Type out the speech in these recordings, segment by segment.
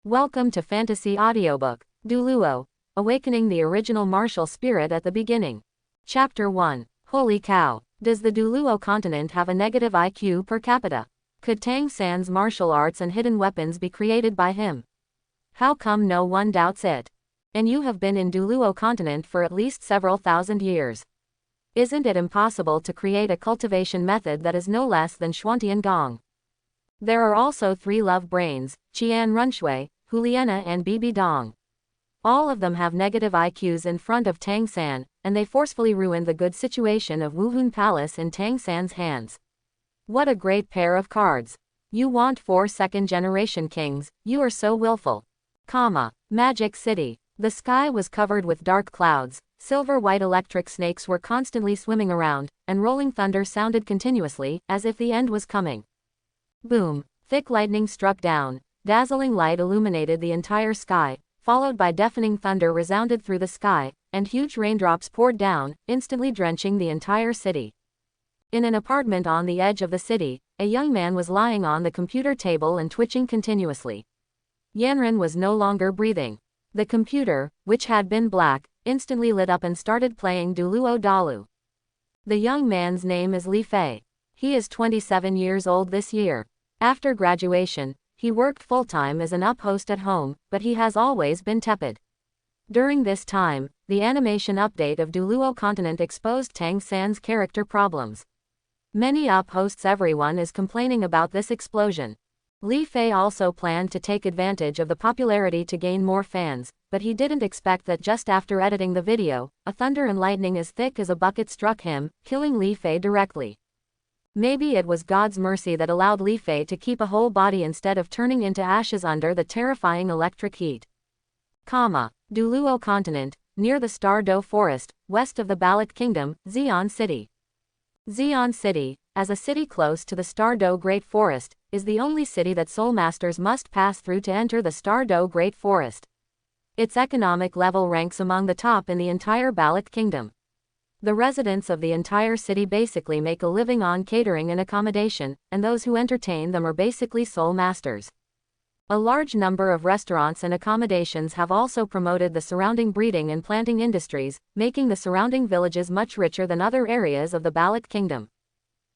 Welcome to Fantasy Audiobook, Douluo, Awakening the Original Martial Spirit at the Beginning. Chapter 1. Holy cow. Does the Douluo continent have a negative IQ per capita? Could Tang San's martial arts and hidden weapons be created by him? How come no one doubts it? And you have been in Douluo continent for at least several thousand years. Isn't it impossible to create a cultivation method that is no less than Xuantian Gong? There are also 3 love brains, Qian Runshui, Huliena and Bibi Dong. All of them have negative IQs in front of Tang San, and they forcefully ruined the good situation of Wuhun Palace in Tang San's hands. What a great pair of cards. You want 4 second-generation kings, you are so willful. Magic City. The sky was covered with dark clouds, silver-white electric snakes were constantly swimming around, and rolling thunder sounded continuously, as if the end was coming. Boom! Thick lightning struck down, dazzling light illuminated the entire sky, followed by deafening thunder resounded through the sky, and huge raindrops poured down, instantly drenching the entire city. In an apartment on the edge of the city, a young man was lying on the computer table and twitching continuously. Yanren was no longer breathing. The computer, which had been black, instantly lit up and started playing Douluo Dalu. The young man's name is Li Fei. He is 27 years old this year. After graduation, he worked full-time as an up-host at home, but he has always been tepid. During this time, the animation update of Douluo continent exposed Tang San's character problems. Many up-hosts everyone is complaining about this explosion. Li Fei also planned to take advantage of the popularity to gain more fans, but he didn't expect that just after editing the video, a thunder and lightning as thick as a bucket struck him, killing Li Fei directly. Maybe it was God's mercy that allowed Li Fei to keep a whole body instead of turning into ashes under the terrifying electric heat. Douluo continent, near the Star Do Forest, west of the Baloch Kingdom, Xi'an City. Xi'an City, as a city close to the Star Do Great Forest, is the only city that soul masters must pass through to enter the Star Do Great Forest. Its economic level ranks among the top in the entire Baloch Kingdom. The residents of the entire city basically make a living on catering and accommodation, and those who entertain them are basically soul masters. A large number of restaurants and accommodations have also promoted the surrounding breeding and planting industries, making the surrounding villages much richer than other areas of the Baloch Kingdom.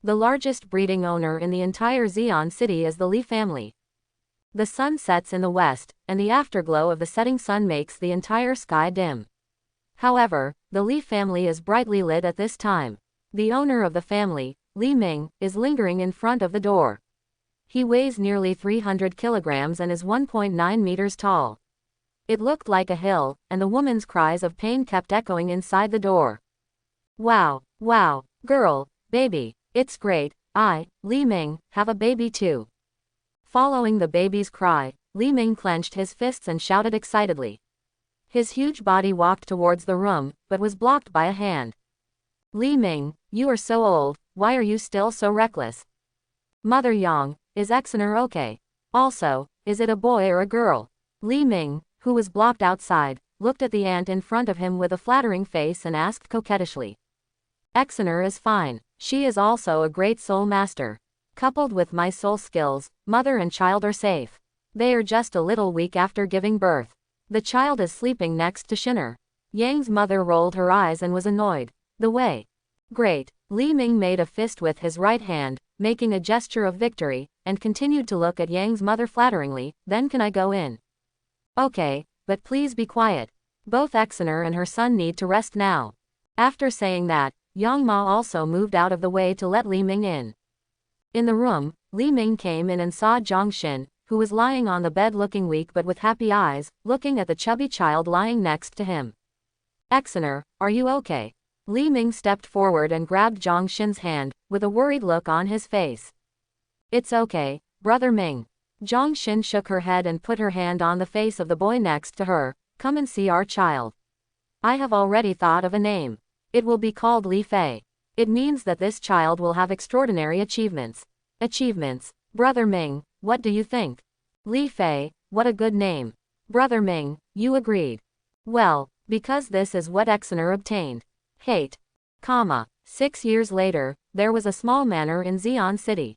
The largest breeding owner in the entire Xi'an City is the Li family. The sun sets in the west, and the afterglow of the setting sun makes the entire sky dim. However, the Li family is brightly lit at this time. The owner of the family, Li Ming, is lingering in front of the door. He weighs nearly 300 kilograms and is 1.9 meters tall. It looked like a hill, and the woman's cries of pain kept echoing inside the door. Wow, girl, baby, it's great, Li Ming, have a baby too. Following the baby's cry, Li Ming clenched his fists and shouted excitedly. His huge body walked towards the room, but was blocked by a hand. Li Ming, you are so old, why are you still so reckless? Mother Yang, is Exener okay? Also, is it a boy or a girl? Li Ming, who was blocked outside, looked at the ant in front of him with a flattering face and asked coquettishly. Exener is fine, she is also a great soul master. Coupled with my soul skills, mother and child are safe. They are just a little weak after giving birth. The child is sleeping next to Shinner. Yang's mother rolled her eyes and was annoyed. The way. Great. Li Ming made a fist with his right hand, making a gesture of victory, and continued to look at Yang's mother flatteringly. Then can I go in? Okay, but please be quiet. Both Exener and her son need to rest now. After saying that, Yang Ma also moved out of the way to let Li Ming in. In the room, Li Ming came in and saw Zhang Xin, who was lying on the bed looking weak but with happy eyes, looking at the chubby child lying next to him. Exener, are you okay? Li Ming stepped forward and grabbed Zhang Xin's hand, with a worried look on his face. It's okay, Brother Ming. Zhang Xin shook her head and put her hand on the face of the boy next to her. Come and see our child. I have already thought of a name. It will be called Li Fei. It means that this child will have extraordinary achievements. Achievements, Brother Ming. What do you think? Li Fei, what a good name. Brother Ming, you agreed. Well, because this is what Exener obtained. 6 years later, there was a small manor in Xi'an City.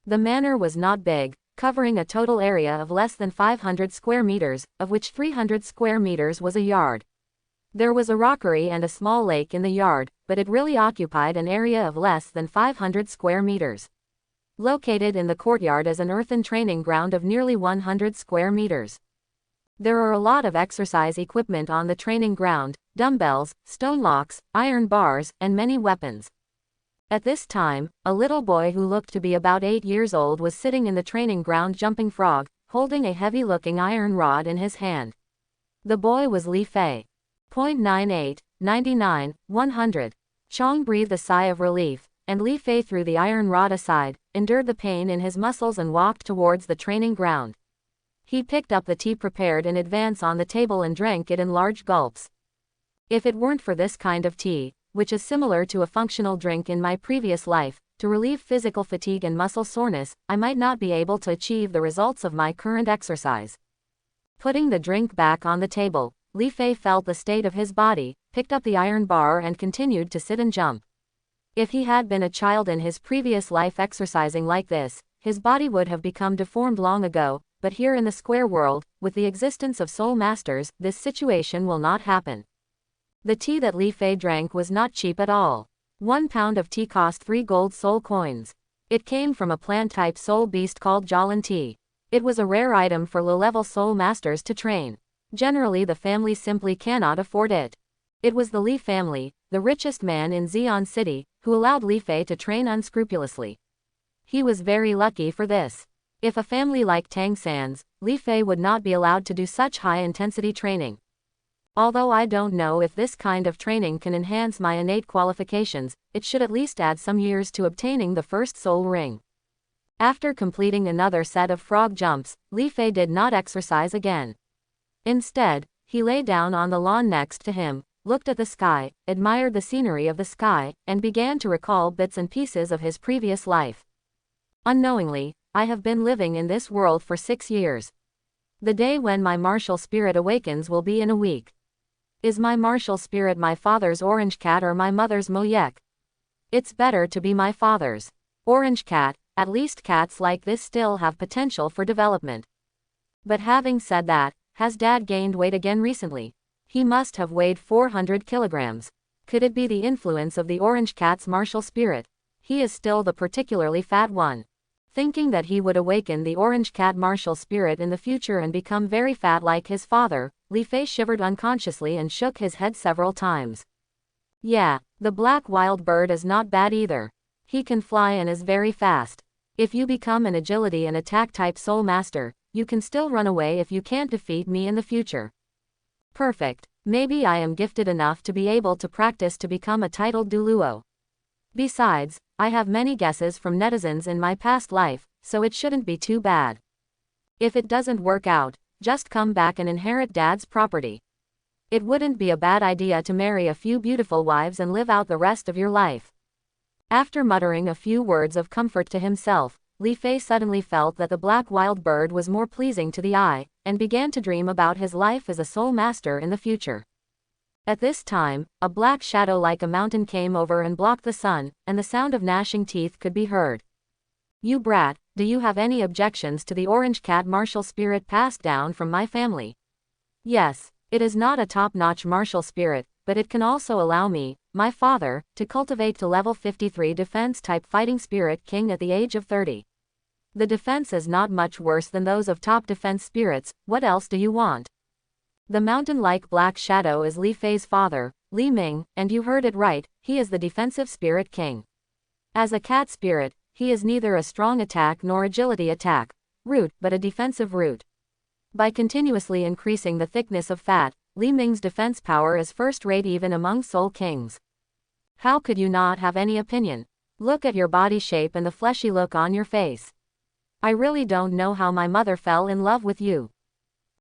The manor was not big, covering a total area of less than 500 square meters, of which 300 square meters was a yard. There was a rockery and a small lake in the yard, but it really occupied an area of less than 500 square meters. Located in the courtyard is an earthen training ground of nearly 100 square meters. There are a lot of exercise equipment on the training ground: dumbbells, stone locks, iron bars, and many weapons. At this time, a little boy who looked to be about 8 years old was sitting in the training ground jumping frog, holding a heavy-looking iron rod in his hand. The boy was Li Fei. 0.98, 99, 100. Chong breathed a sigh of relief, and Li Fei threw the iron rod aside, endured the pain in his muscles and walked towards the training ground. He picked up the tea prepared in advance on the table and drank it in large gulps. If it weren't for this kind of tea, which is similar to a functional drink in my previous life, to relieve physical fatigue and muscle soreness, I might not be able to achieve the results of my current exercise. Putting the drink back on the table, Li Fei felt the state of his body, picked up the iron bar and continued to sit and jump. If he had been a child in his previous life exercising like this, his body would have become deformed long ago, but here in the square world, with the existence of soul masters, this situation will not happen. The tea that Li Fei drank was not cheap at all. 1 pound of tea cost 3 gold soul coins. It came from a plant-type soul beast called Jialan tea. It was a rare item for low-level soul masters to train. Generally the family simply cannot afford it. It was the Li family, the richest man in Xi'an City, who allowed Li Fei to train unscrupulously. He was very lucky for this. If a family like Tang San's, Li Fei would not be allowed to do such high-intensity training. Although I don't know if this kind of training can enhance my innate qualifications, it should at least add some years to obtaining the first soul ring. After completing another set of frog jumps, Li Fei did not exercise again. Instead, he lay down on the lawn next to him, looked at the sky, admired the scenery of the sky, and began to recall bits and pieces of his previous life. Unknowingly, I have been living in this world for 6 years. The day when my martial spirit awakens will be in a week. Is my martial spirit my father's orange cat or my mother's moyek? It's better to be my father's orange cat. At least cats like this still have potential for development. But having said that, has Dad gained weight again recently? He must have weighed 400 kilograms. Could it be the influence of the orange cat's martial spirit? He is still the particularly fat one. Thinking that he would awaken the orange cat martial spirit in the future and become very fat like his father, Li Fei shivered unconsciously and shook his head several times. Yeah, the black wild bird is not bad either. He can fly and is very fast. If you become an agility and attack type soul master, you can still run away if you can't defeat me in the future. Perfect. Maybe I am gifted enough to be able to practice to become a titled Douluo. Besides, I have many guesses from netizens in my past life, so it shouldn't be too bad. If it doesn't work out, just come back and inherit Dad's property. It wouldn't be a bad idea to marry a few beautiful wives and live out the rest of your life. After muttering a few words of comfort to himself, Li Fei suddenly felt that the black wild bird was more pleasing to the eye, and began to dream about his life as a soul master in the future. At this time, a black shadow like a mountain came over and blocked the sun, and the sound of gnashing teeth could be heard. You brat, do you have any objections to the orange cat martial spirit passed down from my family? Yes, it is not a top-notch martial spirit, but it can also allow me, my father, to cultivate to level 53 defense-type fighting spirit king at the age of 30. The defense is not much worse than those of top defense spirits. What else do you want? The mountain-like black shadow is Li Fei's father, Li Ming, and you heard it right, he is the defensive spirit king. As a cat spirit, he is neither a strong attack nor agility attack root, but a defensive root. By continuously increasing the thickness of fat, Li Ming's defense power is first-rate even among soul kings. How could you not have any opinion? Look at your body shape and the fleshy look on your face. I really don't know how my mother fell in love with you.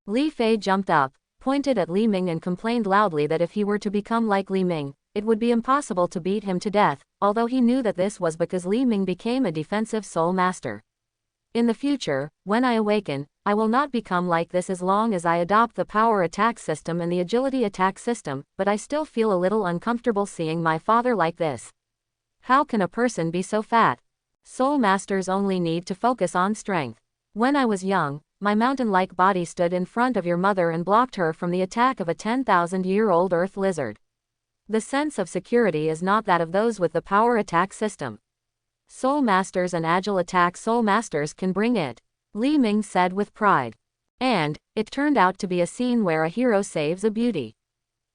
Li Fei jumped up, pointed at Li Ming and complained loudly that if he were to become like Li Ming, it would be impossible to beat him to death, although he knew that this was because Li Ming became a defensive soul master. In the future, when I awaken, I will not become like this as long as I adopt the power attack system and the agility attack system, but I still feel a little uncomfortable seeing my father like this. How can a person be so fat? Soul masters only need to focus on strength. When I was young, my mountain-like body stood in front of your mother and blocked her from the attack of a 10,000-year-old earth lizard. The sense of security is not that of those with the power attack system. Soul Masters and Agile Attack Soul Masters can bring it, Li Ming said with pride. And it turned out to be a scene where a hero saves a beauty.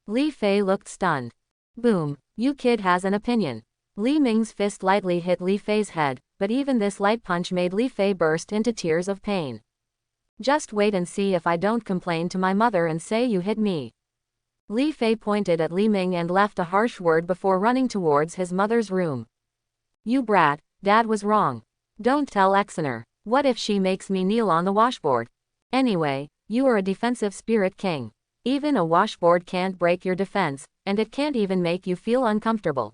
Li Fei looked stunned. Boom, you kid has an opinion. Li Ming's fist lightly hit Li Fei's head, but even this light punch made Li Fei burst into tears of pain. Just wait and see if I don't complain to my mother and say you hit me. Li Fei pointed at Li Ming and left a harsh word before running towards his mother's room. You brat, Dad was wrong. Don't tell Exener. What if she makes me kneel on the washboard? Anyway, you are a defensive spirit king. Even a washboard can't break your defense, and it can't even make you feel uncomfortable.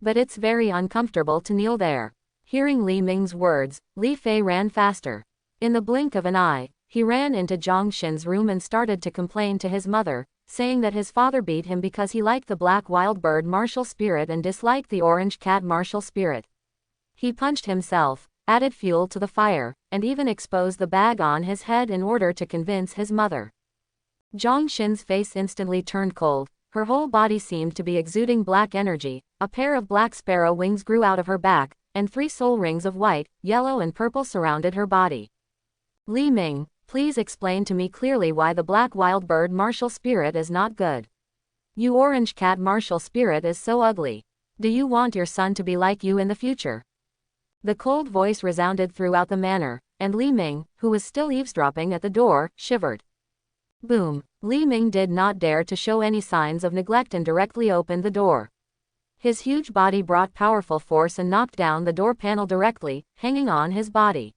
But it's very uncomfortable to kneel there. Hearing Li Ming's words, Li Fei ran faster. In the blink of an eye, he ran into Zhang Xin's room and started to complain to his mother, saying that his father beat him because he liked the black wild bird martial spirit and disliked the orange cat martial spirit. He punched himself, added fuel to the fire, and even exposed the bag on his head in order to convince his mother. Zhang Xin's face instantly turned cold, her whole body seemed to be exuding black energy, a pair of black sparrow wings grew out of her back, and 3 soul rings of white, yellow and purple surrounded her body. Li Ming, please explain to me clearly why the black wild bird martial spirit is not good. You orange cat martial spirit is so ugly. Do you want your son to be like you in the future? The cold voice resounded throughout the manor, and Li Ming, who was still eavesdropping at the door, shivered. Boom! Li Ming did not dare to show any signs of neglect and directly opened the door. His huge body brought powerful force and knocked down the door panel directly, hanging on his body.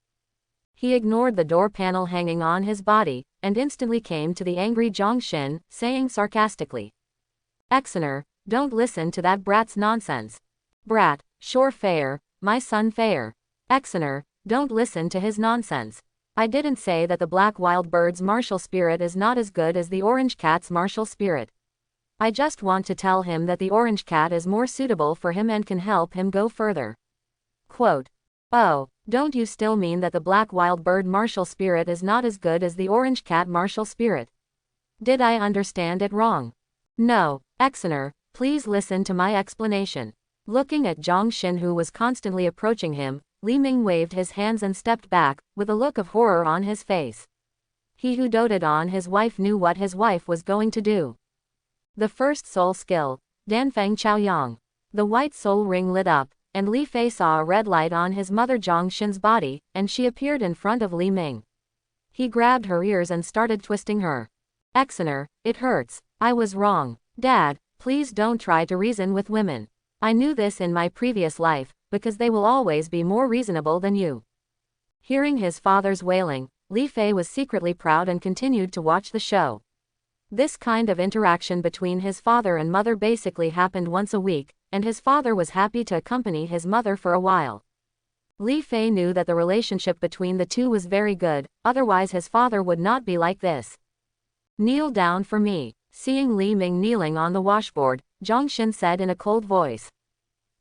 He ignored the door panel hanging on his body, and instantly came to the angry Zhang Xin, saying sarcastically. Exener, don't listen to that brat's nonsense. Brat, sure fair, my son fair. Exener, don't listen to his nonsense. I didn't say that the black wild bird's martial spirit is not as good as the orange cat's martial spirit. I just want to tell him that the orange cat is more suitable for him and can help him go further. Quote. Oh, don't you still mean that the black wild bird martial spirit is not as good as the orange cat martial spirit? Did I understand it wrong? No, Exener, please listen to my explanation. Looking at Zhang Xin who was constantly approaching him, Li Ming waved his hands and stepped back, with a look of horror on his face. He who doted on his wife knew what his wife was going to do. The first soul skill, Danfeng Chaoyang. The white soul ring lit up, and Li Fei saw a red light on his mother Zhang Xin's body, and she appeared in front of Li Ming. He grabbed her ears and started twisting her. Exener, it hurts. I was wrong. Dad, please don't try to reason with women. I knew this in my previous life, because they will always be more reasonable than you. Hearing his father's wailing, Li Fei was secretly proud and continued to watch the show. This kind of interaction between his father and mother basically happened once a week, and his father was happy to accompany his mother for a while. Li Fei knew that the relationship between the two was very good, otherwise his father would not be like this. Kneel down for me. Seeing Li Ming kneeling on the washboard, Zhang Xin said in a cold voice.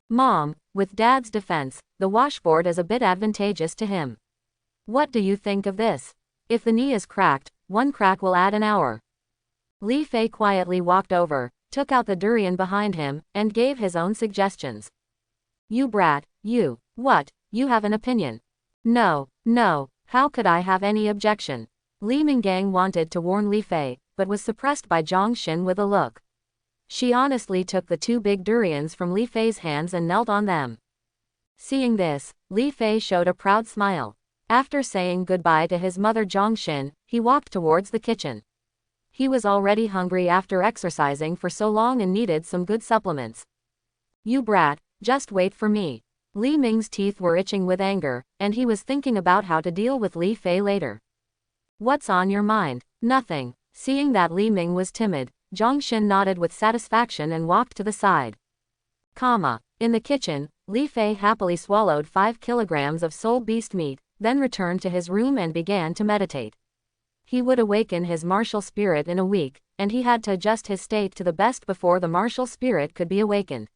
Mom, with Dad's defense, the washboard is a bit advantageous to him. What do you think of this? If the knee is cracked, 1 crack will add an hour. Li Fei quietly walked over, took out the durian behind him, and gave his own suggestions. You brat, you. What, you have an opinion? No, how could I have any objection? Li Minggang wanted to warn Li Fei, but was suppressed by Zhang Xin with a look. She honestly took the 2 big durians from Li Fei's hands and knelt on them. Seeing this, Li Fei showed a proud smile. After saying goodbye to his mother Zhang Xin, he walked towards the kitchen. He was already hungry after exercising for so long and needed some good supplements. You brat, just wait for me. Li Ming's teeth were itching with anger, and he was thinking about how to deal with Li Fei later. What's on your mind? Nothing. Seeing that Li Ming was timid, Zhang Xin nodded with satisfaction and walked to the side. In the kitchen, Li Fei happily swallowed 5 kilograms of soul beast meat, then returned to his room and began to meditate. He would awaken his martial spirit in a week, and he had to adjust his state to the best before the martial spirit could be awakened.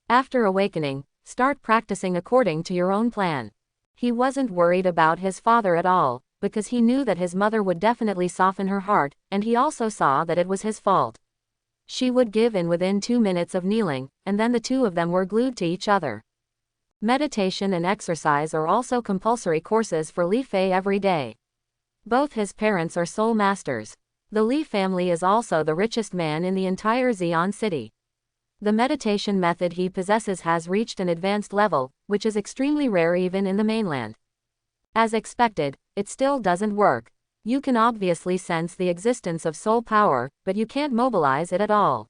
After awakening, start practicing according to your own plan. He wasn't worried about his father at all, because he knew that his mother would definitely soften her heart, and he also saw that it was his fault. She would give in within 2 minutes of kneeling, and then the two of them were glued to each other. Meditation and exercise are also compulsory courses for Li Fei every day. Both his parents are soul masters. The Li family is also the richest man in the entire Xi'an city. The meditation method he possesses has reached an advanced level, which is extremely rare even in the mainland. As expected, it still doesn't work. You can obviously sense the existence of soul power, but you can't mobilize it at all.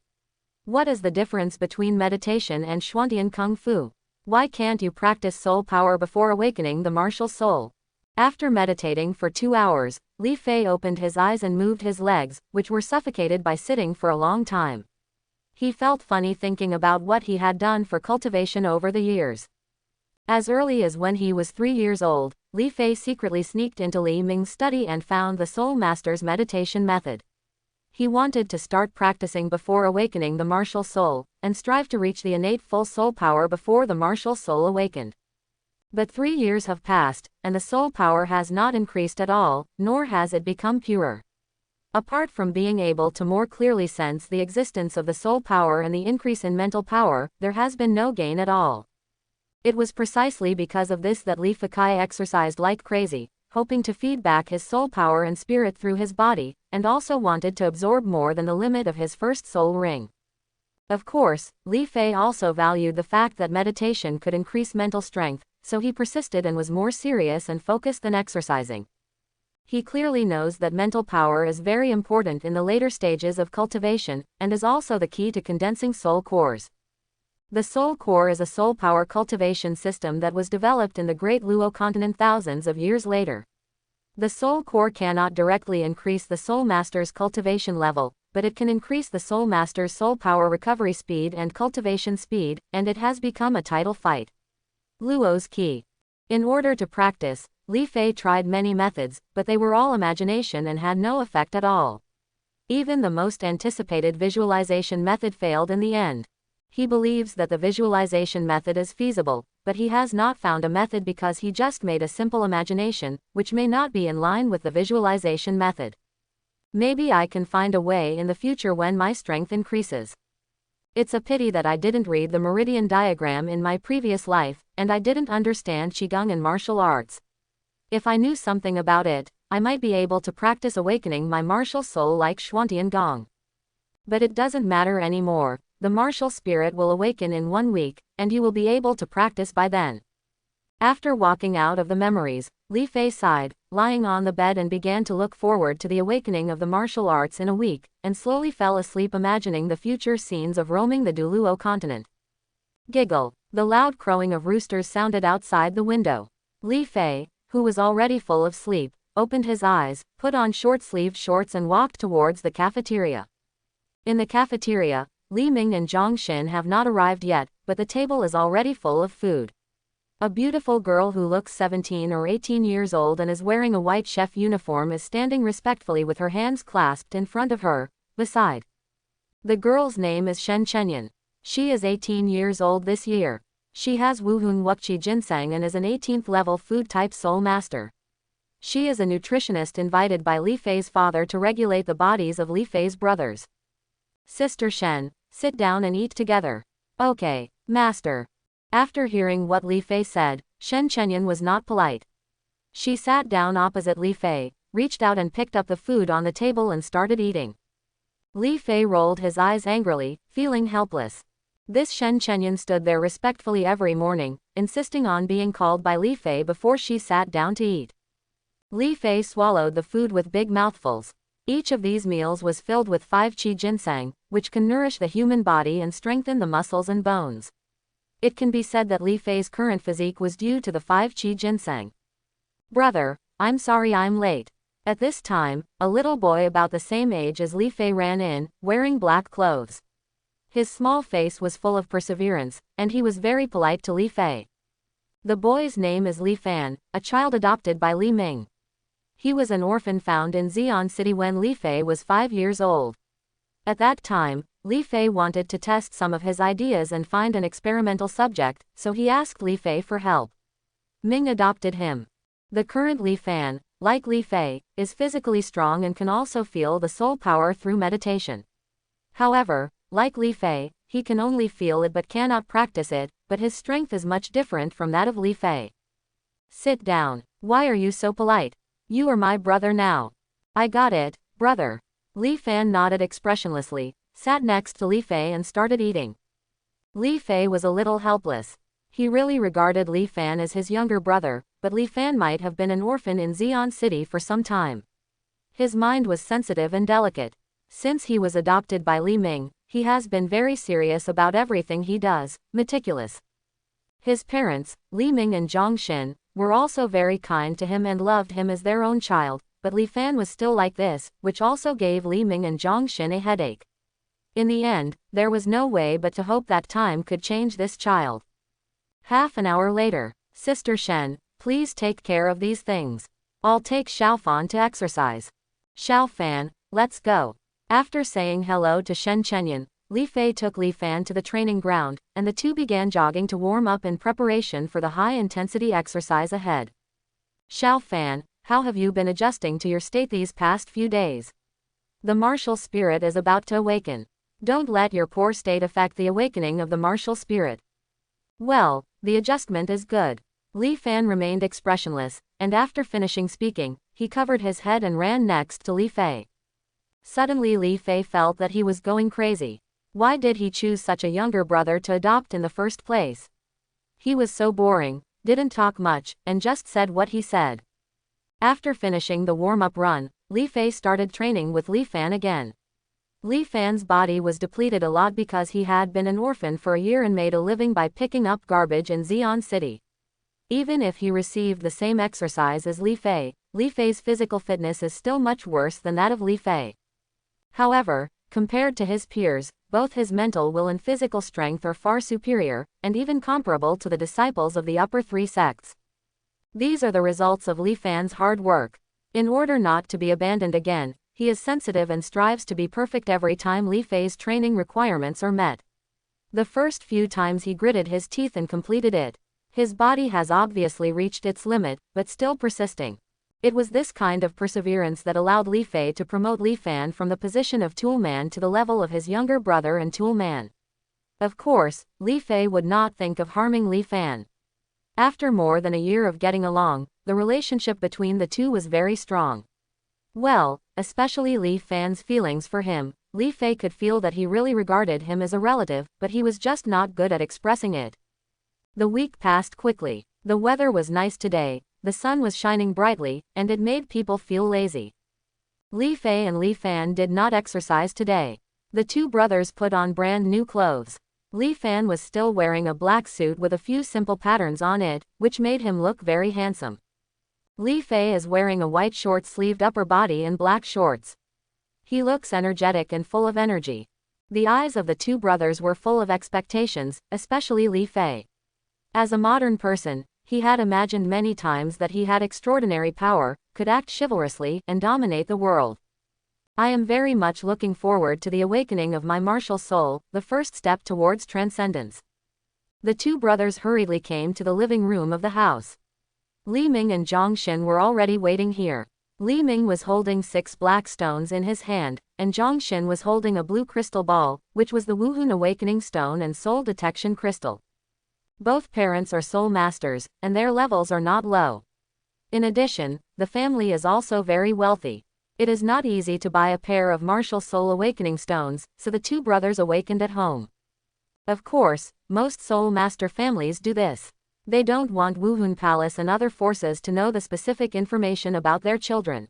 What is the difference between meditation and Xuantian Kung Fu? Why can't you practice soul power before awakening the martial soul? After meditating for 2 hours, Li Fei opened his eyes and moved his legs, which were suffocated by sitting for a long time. He felt funny thinking about what he had done for cultivation over the years. As early as when he was 3 years old, Li Fei secretly sneaked into Li Ming's study and found the Soul Master's meditation method. He wanted to start practicing before awakening the martial soul, and strive to reach the innate full soul power before the martial soul awakened. But 3 years have passed, and the soul power has not increased at all, nor has it become purer. Apart from being able to more clearly sense the existence of the soul power and the increase in mental power, there has been no gain at all. It was precisely because of this that Li Fei exercised like crazy, hoping to feed back his soul power and spirit through his body, and also wanted to absorb more than the limit of his first soul ring. Of course, Li Fei also valued the fact that meditation could increase mental strength, so he persisted and was more serious and focused than exercising. He clearly knows that mental power is very important in the later stages of cultivation, and is also the key to condensing soul cores. The Soul Core is a soul power cultivation system that was developed in the Great Luo continent thousands of years later. The Soul Core cannot directly increase the Soul Master's cultivation level, but it can increase the Soul Master's soul power recovery speed and cultivation speed, and it has become a title fight. Luo's key. In order to practice, Li Fei tried many methods, but they were all imagination and had no effect at all. Even the most anticipated visualization method failed in the end. He believes that the visualization method is feasible, but he has not found a method because he just made a simple imagination, which may not be in line with the visualization method. Maybe I can find a way in the future when my strength increases. It's a pity that I didn't read the meridian diagram in my previous life, and I didn't understand Qigong and martial arts. If I knew something about it, I might be able to practice awakening my martial soul like Xuantian Gong. But it doesn't matter anymore. The martial spirit will awaken in 1 week, and you will be able to practice by then. After walking out of the memories, Li Fei sighed, lying on the bed and began to look forward to the awakening of the martial arts in a week, and slowly fell asleep imagining the future scenes of roaming the Douluo continent. Giggle. The loud crowing of roosters sounded outside the window. Li Fei, who was already full of sleep, opened his eyes, put on short-sleeved shorts and walked towards the cafeteria. In the cafeteria, Li Ming and Zhang Xin have not arrived yet, but the table is already full of food. A beautiful girl who looks 17 or 18 years old and is wearing a white chef uniform is standing respectfully with her hands clasped in front of her, beside. The girl's name is Shen Chenyan. She is 18 years old this year. She has Wuhun Wukqi Ginseng and is an 18th level food type soul master. She is a nutritionist invited by Li Fei's father to regulate the bodies of Li Fei's brothers. Sister Shen, sit down and eat together. Okay, master. After hearing what Li Fei said, Shen Chenyan was not polite. She sat down opposite Li Fei, reached out and picked up the food on the table and started eating. Li Fei rolled his eyes angrily, feeling helpless. This Shen Chenyan stood there respectfully every morning, insisting on being called by Li Fei before she sat down to eat. Li Fei swallowed the food with big mouthfuls. Each of these meals was filled with 5 qi ginseng, which can nourish the human body and strengthen the muscles and bones. It can be said that Li Fei's current physique was due to the 5 qi ginseng. Brother, I'm sorry I'm late. At this time, a little boy about the same age as Li Fei ran in, wearing black clothes. His small face was full of perseverance, and he was very polite to Li Fei. The boy's name is Li Fan, a child adopted by Li Ming. He was an orphan found in Xi'an City when Li Fei was 5 years old. At that time, Li Fei wanted to test some of his ideas and find an experimental subject, so he asked Li Fei for help. Ming adopted him. The current Li Fan, like Li Fei, is physically strong and can also feel the soul power through meditation. However, like Li Fei, he can only feel it but cannot practice it, but his strength is much different from that of Li Fei. Sit down. Why are you so polite? You are my brother now. I got it, brother. Li Fan nodded expressionlessly, sat next to Li Fei and started eating. Li Fei was a little helpless. He really regarded Li Fan as his younger brother, but Li Fan might have been an orphan in Xi'an City for some time. His mind was sensitive and delicate. Since he was adopted by Li Ming, he has been very serious about everything he does, meticulous. His parents, Li Ming and Zhang Xin, were also very kind to him and loved him as their own child, but Li Fan was still like this, which also gave Li Ming and Zhang Xin a headache. In the end, there was no way but to hope that time could change this child. Half an hour later, Sister Shen, please take care of these things. I'll take Xiaofan to exercise. Xiaofan, let's go. After saying hello to Shen Chenyan, Li Fei took Li Fan to the training ground, and the two began jogging to warm up in preparation for the high-intensity exercise ahead. Xiaofan, how have you been adjusting to your state these past few days? The martial spirit is about to awaken. Don't let your poor state affect the awakening of the martial spirit. Well, the adjustment is good. Li Fan remained expressionless, and after finishing speaking, he covered his head and ran next to Li Fei. Suddenly Li Fei felt that he was going crazy. Why did he choose such a younger brother to adopt in the first place? He was so boring, didn't talk much, and just said what he said. After finishing the warm-up run, Li Fei started training with Li Fan again. Li Fan's body was depleted a lot because he had been an orphan for a year and made a living by picking up garbage in Xi'an City. Even if he received the same exercise as Li Fei's physical fitness is still much worse than that of Li Fei. However, compared to his peers, both his mental will and physical strength are far superior, and even comparable to the disciples of the upper three sects. These are the results of Li Fan's hard work. In order not to be abandoned again, he is sensitive and strives to be perfect every time Li Fei's training requirements are met. The first few times he gritted his teeth and completed it. His body has obviously reached its limit, but still persisting. It was this kind of perseverance that allowed Li Fei to promote Li Fan from the position of toolman to the level of his younger brother and toolman. Of course, Li Fei would not think of harming Li Fan. After more than a year of getting along, the relationship between the two was very strong. Well, especially Li Fan's feelings for him, Li Fei could feel that he really regarded him as a relative, but he was just not good at expressing it. The week passed quickly. The weather was nice today, the sun was shining brightly, and it made people feel lazy. Li Fei and Li Fan did not exercise today. The two brothers put on brand new clothes. Li Fan was still wearing a black suit with a few simple patterns on it, which made him look very handsome. Li Fei is wearing a white short-sleeved upper body and black shorts. He looks energetic and full of energy. The eyes of the two brothers were full of expectations, especially Li Fei. As a modern person, he had imagined many times that he had extraordinary power, could act chivalrously, and dominate the world. I am very much looking forward to the awakening of my martial soul, the first step towards transcendence. The two brothers hurriedly came to the living room of the house. Li Ming and Zhang Xin were already waiting here. Li Ming was holding 6 black stones in his hand, and Zhang Xin was holding a blue crystal ball, which was the Wuhun Awakening Stone and Soul Detection Crystal. Both parents are soul masters, and their levels are not low. In addition, the family is also very wealthy. It is not easy to buy a pair of martial soul awakening stones, so the two brothers awakened at home. Of course, most soul master families do this. They don't want Wuhun Palace and other forces to know the specific information about their children.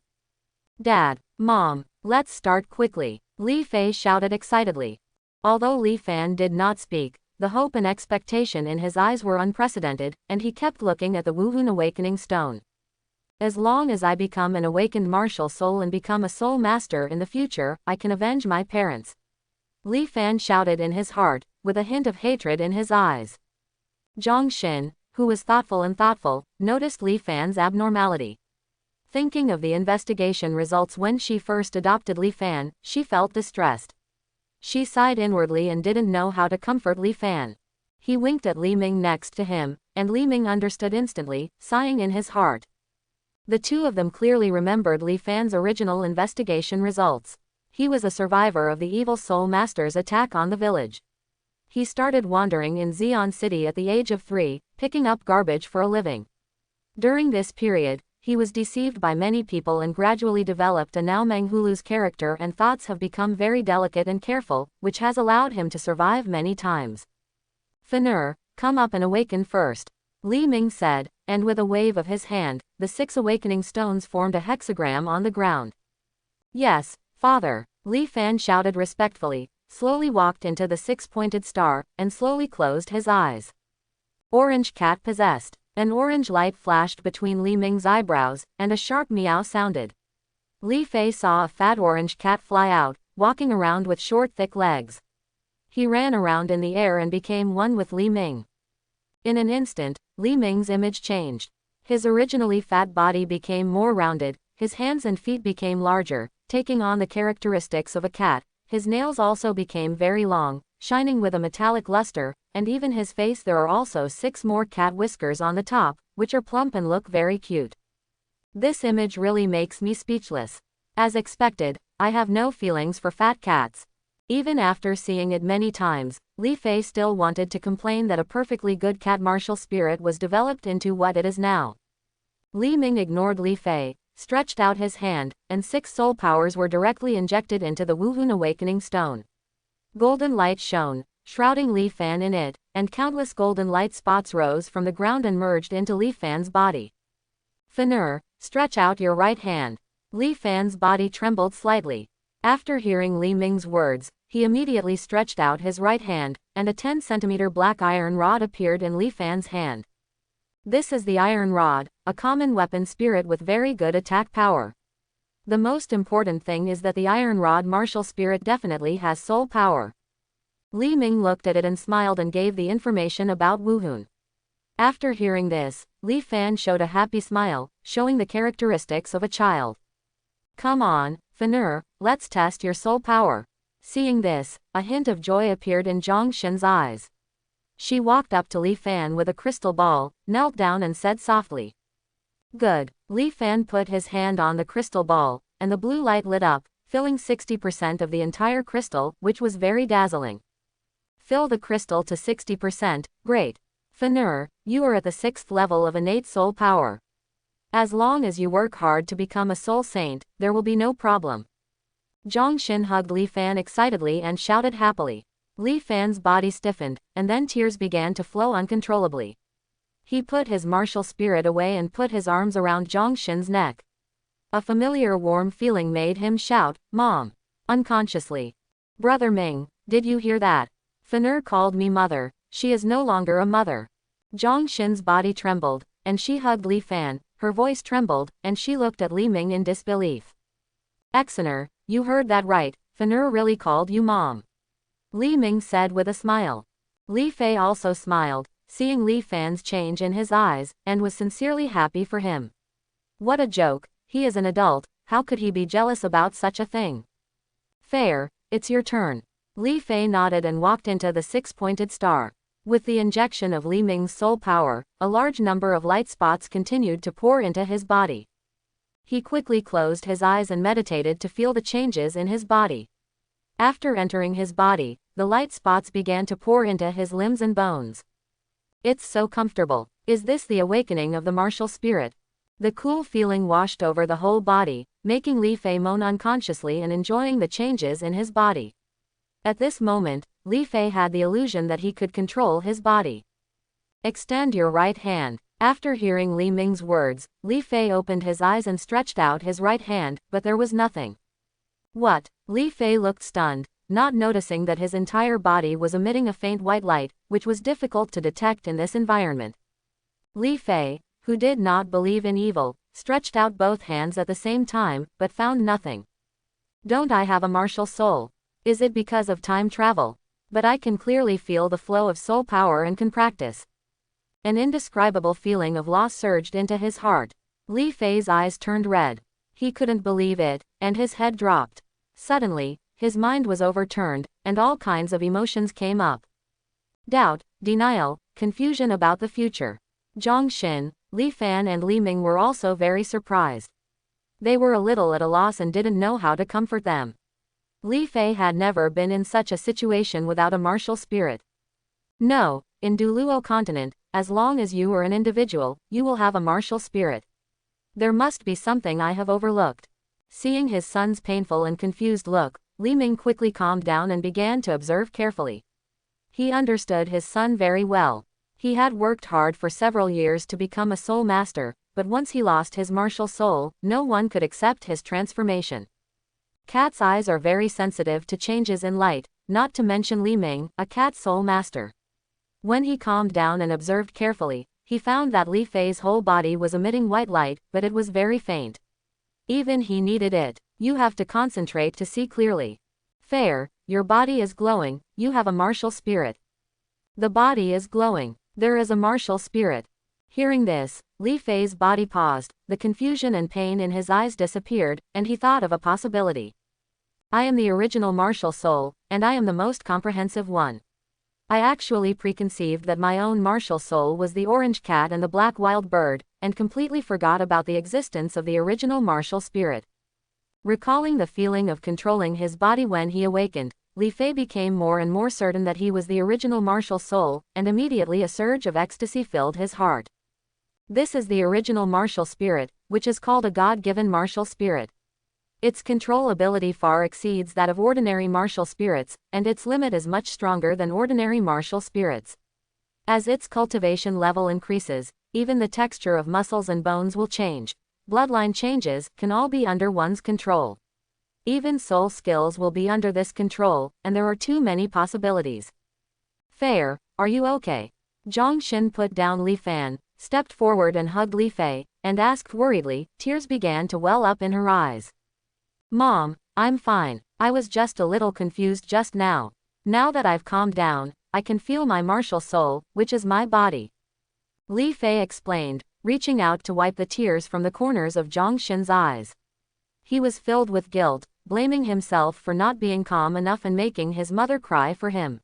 Dad, Mom, let's start quickly, Li Fei shouted excitedly. Although Li Fan did not speak, the hope and expectation in his eyes were unprecedented, and he kept looking at the Wuhun Awakening Stone. As long as I become an awakened martial soul and become a soul master in the future, I can avenge my parents. Li Fan shouted in his heart, with a hint of hatred in his eyes. Zhang Xin, who was thoughtful, noticed Li Fan's abnormality. Thinking of the investigation results when she first adopted Li Fan, she felt distressed. She sighed inwardly and didn't know how to comfort Li Fan. He winked at Li Ming next to him, and Li Ming understood instantly, sighing in his heart. The two of them clearly remembered Li Fan's original investigation results. He was a survivor of the evil Soul Master's attack on the village. He started wandering in Xi'an City at the age of 3, picking up garbage for a living. During this period, he was deceived by many people and gradually developed a Now Manghulu's character, and thoughts have become very delicate and careful, which has allowed him to survive many times. Fenrir, come up and awaken first, Li Ming said, and with a wave of his hand, the 6 awakening stones formed a hexagram on the ground. Yes, Father, Li Fan shouted respectfully, slowly walked into the 6-pointed star, and slowly closed his eyes. Orange cat possessed. An orange light flashed between Li Ming's eyebrows, and a sharp meow sounded. Li Fei saw a fat orange cat fly out, walking around with short thick legs. He ran around in the air and became one with Li Ming. In an instant, Li Ming's image changed. His originally fat body became more rounded, his hands and feet became larger, taking on the characteristics of a cat. His nails also became very long, shining with a metallic luster, and even his face there are also 6 more cat whiskers on the top, which are plump and look very cute. This image really makes me speechless. As expected, I have no feelings for fat cats. Even after seeing it many times, Li Fei still wanted to complain that a perfectly good cat martial spirit was developed into what it is now. Li Ming ignored Li Fei, stretched out his hand, and 6 soul powers were directly injected into the Wuhun awakening stone. Golden light shone, shrouding Li Fan in it, and countless golden light spots rose from the ground and merged into Li Fan's body. Fenrir, stretch out your right hand. Li Fan's body trembled slightly. After hearing Li Ming's words, he immediately stretched out his right hand, and a 10-centimeter black iron rod appeared in Li Fan's hand. This is the iron rod, a common weapon spirit with very good attack power. The most important thing is that the iron rod martial spirit definitely has soul power. Li Ming looked at it and smiled and gave the information about Wuhun. After hearing this, Li Fan showed a happy smile, showing the characteristics of a child. Come on, Fenrir, let's test your soul power. Seeing this, a hint of joy appeared in Zhang Xin's eyes. She walked up to Li Fan with a crystal ball, knelt down and said softly. Good. Li Fan put his hand on the crystal ball, and the blue light lit up, filling 60% of the entire crystal, which was very dazzling. Fill the crystal to 60%, great. Fenrir, you are at the 6th level of innate soul power. As long as you work hard to become a soul saint, there will be no problem. Zhang Xin hugged Li Fan excitedly and shouted happily. Li Fan's body stiffened, and then tears began to flow uncontrollably. He put his martial spirit away and put his arms around Zhang Xin's neck. A familiar warm feeling made him shout, Mom! Unconsciously. Brother Ming, did you hear that? Fenrir called me mother, she is no longer a mother. Zhang Xin's body trembled, and she hugged Li Fan, her voice trembled, and she looked at Li Ming in disbelief. Exener, you heard that right, Fenrir really called you Mom. Li Ming said with a smile. Li Fei also smiled, seeing Li Fan's change in his eyes, and was sincerely happy for him. What a joke, he is an adult, how could he be jealous about such a thing? Fair, it's your turn. Li Fei nodded and walked into the 6-pointed star. With the injection of Li Ming's soul power, a large number of light spots continued to pour into his body. He quickly closed his eyes and meditated to feel the changes in his body. After entering his body, the light spots began to pour into his limbs and bones. It's so comfortable. Is this the awakening of the martial spirit? The cool feeling washed over the whole body, making Li Fei moan unconsciously and enjoying the changes in his body. At this moment, Li Fei had the illusion that he could control his body. Extend your right hand. After hearing Li Ming's words, Li Fei opened his eyes and stretched out his right hand, but there was nothing. What? Li Fei looked stunned, not noticing that his entire body was emitting a faint white light, which was difficult to detect in this environment. Li Fei, who did not believe in evil, stretched out both hands at the same time, but found nothing. Don't I have a martial soul? Is it because of time travel? But I can clearly feel the flow of soul power and can practice. An indescribable feeling of loss surged into his heart. Li Fei's eyes turned red. He couldn't believe it, and his head dropped. Suddenly, his mind was overturned, and all kinds of emotions came up. Doubt, denial, confusion about the future. Zhang Xin, Li Fan and Li Ming were also very surprised. They were a little at a loss and didn't know how to comfort them. Li Fei had never been in such a situation without a martial spirit. No, in Douluo continent, as long as you are an individual, you will have a martial spirit. There must be something I have overlooked. Seeing his son's painful and confused look, Li Ming quickly calmed down and began to observe carefully. He understood his son very well. He had worked hard for several years to become a soul master, but once he lost his martial soul, no one could accept his transformation. Cat's eyes are very sensitive to changes in light, not to mention Li Ming, a cat soul master. When he calmed down and observed carefully, he found that Li Fei's whole body was emitting white light, but it was very faint. Even he needed it. You have to concentrate to see clearly. Fair, your body is glowing, you have a martial spirit. The body is glowing. There is a martial spirit. Hearing this, Li Fei's body paused, the confusion and pain in his eyes disappeared, and he thought of a possibility. I am the original martial soul, and I am the most comprehensive one. I actually preconceived that my own martial soul was the orange cat and the black wild bird, and completely forgot about the existence of the original martial spirit. Recalling the feeling of controlling his body when he awakened, Li Fei became more and more certain that he was the original martial soul, and immediately a surge of ecstasy filled his heart. This is the original martial spirit, which is called a God-given martial spirit. Its control ability far exceeds that of ordinary martial spirits, and its limit is much stronger than ordinary martial spirits. As its cultivation level increases, even the texture of muscles and bones will change. Bloodline changes can all be under one's control. Even soul skills will be under this control, and there are too many possibilities. Fair, are you okay? Zhang Xin put down Li Fan, stepped forward and hugged Li Fei, and asked worriedly. Tears began to well up in her eyes. Mom, I'm fine. I was just a little confused just now. Now that I've calmed down, I can feel my martial soul, which is my body. Li Fei explained, reaching out to wipe the tears from the corners of Zhang Xin's eyes. He was filled with guilt, blaming himself for not being calm enough and making his mother cry for him.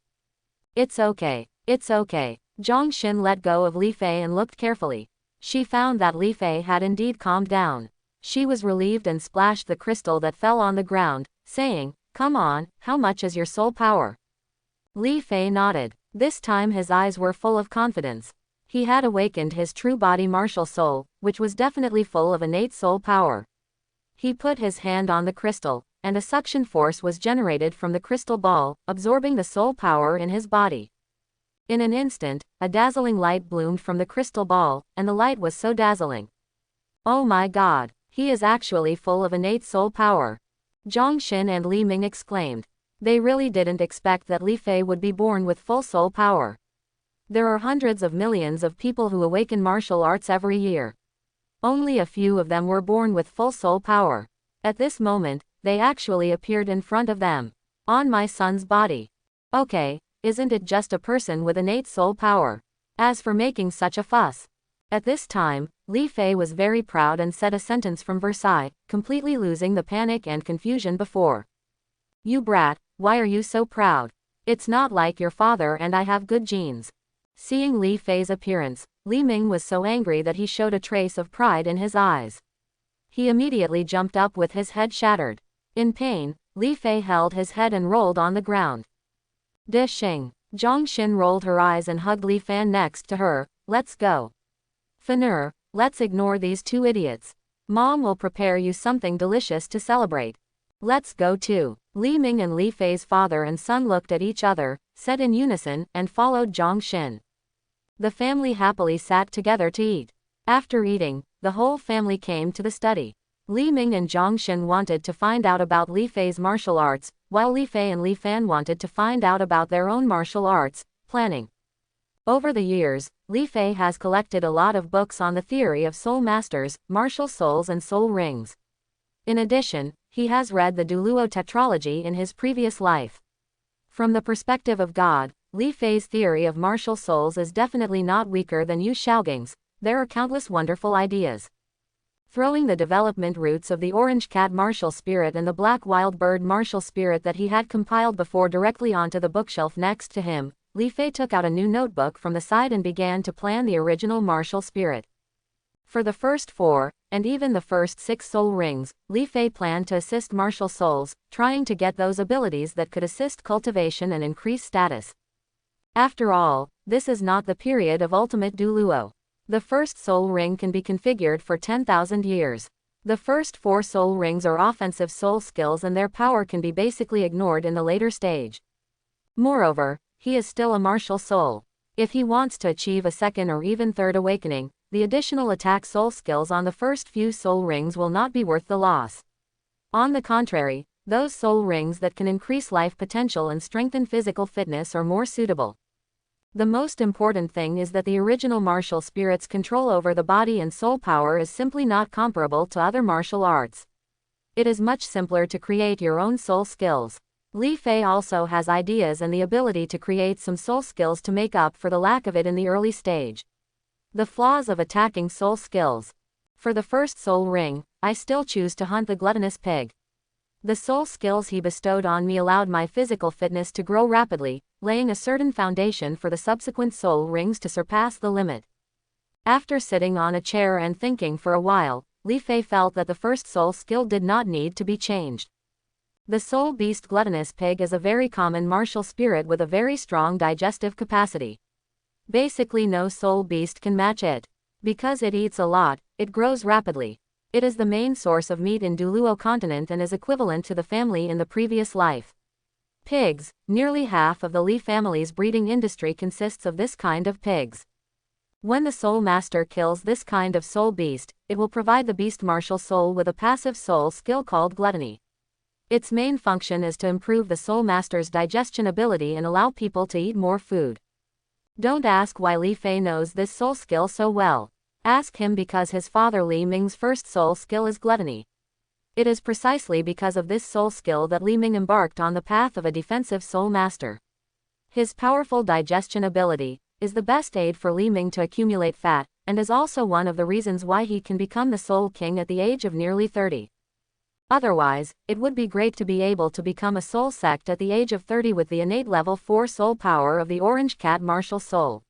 It's okay. It's okay. Zhang Xin let go of Li Fei and looked carefully. She found that Li Fei had indeed calmed down. She was relieved and splashed the crystal that fell on the ground, saying, "Come on, how much is your soul power?" Li Fei nodded. This time his eyes were full of confidence. He had awakened his true body martial soul, which was definitely full of innate soul power. He put his hand on the crystal, and a suction force was generated from the crystal ball, absorbing the soul power in his body. In an instant, a dazzling light bloomed from the crystal ball, and the light was so dazzling. Oh my God, he is actually full of innate soul power. Zhang Xin and Li Ming exclaimed. They really didn't expect that Li Fei would be born with full soul power. There are hundreds of millions of people who awaken martial arts every year. Only a few of them were born with full soul power. At this moment, they actually appeared in front of them. On my son's body. Okay, isn't it just a person with innate soul power? As for making such a fuss. At this time, Li Fei was very proud and said a sentence from Versailles, completely losing the panic and confusion before. You brat, why are you so proud? It's not like your father and I have good genes. Seeing Li Fei's appearance, Li Ming was so angry that he showed a trace of pride in his eyes. He immediately jumped up with his head shattered. In pain, Li Fei held his head and rolled on the ground. De Xing. Zhang Xin rolled her eyes and hugged Li Fan next to her. Let's go. Fanur, let's ignore these two idiots. Mom will prepare you something delicious to celebrate. Let's go too. Li Ming and Li Fei's father and son looked at each other, said in unison, and followed Zhang Xin. The family happily sat together to eat. After eating, the whole family came to the study. Li Ming and Zhang Xin wanted to find out about Li Fei's martial arts, while Li Fei and Li Fan wanted to find out about their own martial arts, planning. Over the years, Li Fei has collected a lot of books on the theory of soul masters, martial souls and soul rings. In addition, he has read the Douluo tetralogy in his previous life. From the perspective of God, Li Fei's theory of martial souls is definitely not weaker than Yu Xiaoging's. There are countless wonderful ideas. Throwing the development roots of the orange cat martial spirit and the black wild bird martial spirit that he had compiled before directly onto the bookshelf next to him, Li Fei took out a new notebook from the side and began to plan the original martial spirit. For the first 4, and even the first 6 soul rings, Li Fei planned to assist martial souls, trying to get those abilities that could assist cultivation and increase status. After all, this is not the period of ultimate Douluo. The first soul ring can be configured for 10,000 years. The first 4 soul rings are offensive soul skills and their power can be basically ignored in the later stage. Moreover, he is still a martial soul. If he wants to achieve a second or even third awakening, the additional attack soul skills on the first few soul rings will not be worth the loss. On the contrary, those soul rings that can increase life potential and strengthen physical fitness are more suitable. The most important thing is that the original martial spirit's control over the body and soul power is simply not comparable to other martial arts. It is much simpler to create your own soul skills. Li Fei also has ideas and the ability to create some soul skills to make up for the lack of it in the early stage. The flaws of attacking soul skills. For the first soul ring, I still choose to hunt the gluttonous pig. The soul skills he bestowed on me allowed my physical fitness to grow rapidly, laying a certain foundation for the subsequent soul rings to surpass the limit. After sitting on a chair and thinking for a while, Li Fei felt that the first soul skill did not need to be changed. The soul beast gluttonous pig is a very common martial spirit with a very strong digestive capacity. Basically no soul beast can match it. Because it eats a lot, it grows rapidly. It is the main source of meat in Douluo continent and is equivalent to the family in the previous life. Pigs, nearly half of the Li family's breeding industry consists of this kind of pigs. When the soul master kills this kind of soul beast, it will provide the beast martial soul with a passive soul skill called gluttony. Its main function is to improve the soul master's digestion ability and allow people to eat more food. Don't ask why Li Fei knows this soul skill so well. Ask him because his father Li Ming's first soul skill is gluttony. It is precisely because of this soul skill that Li Ming embarked on the path of a defensive soul master. His powerful digestion ability is the best aid for Li Ming to accumulate fat, and is also one of the reasons why he can become the soul king at the age of nearly 30. Otherwise, it would be great to be able to become a soul sect at the age of 30 with the innate level 4 soul power of the Orange Cat martial soul.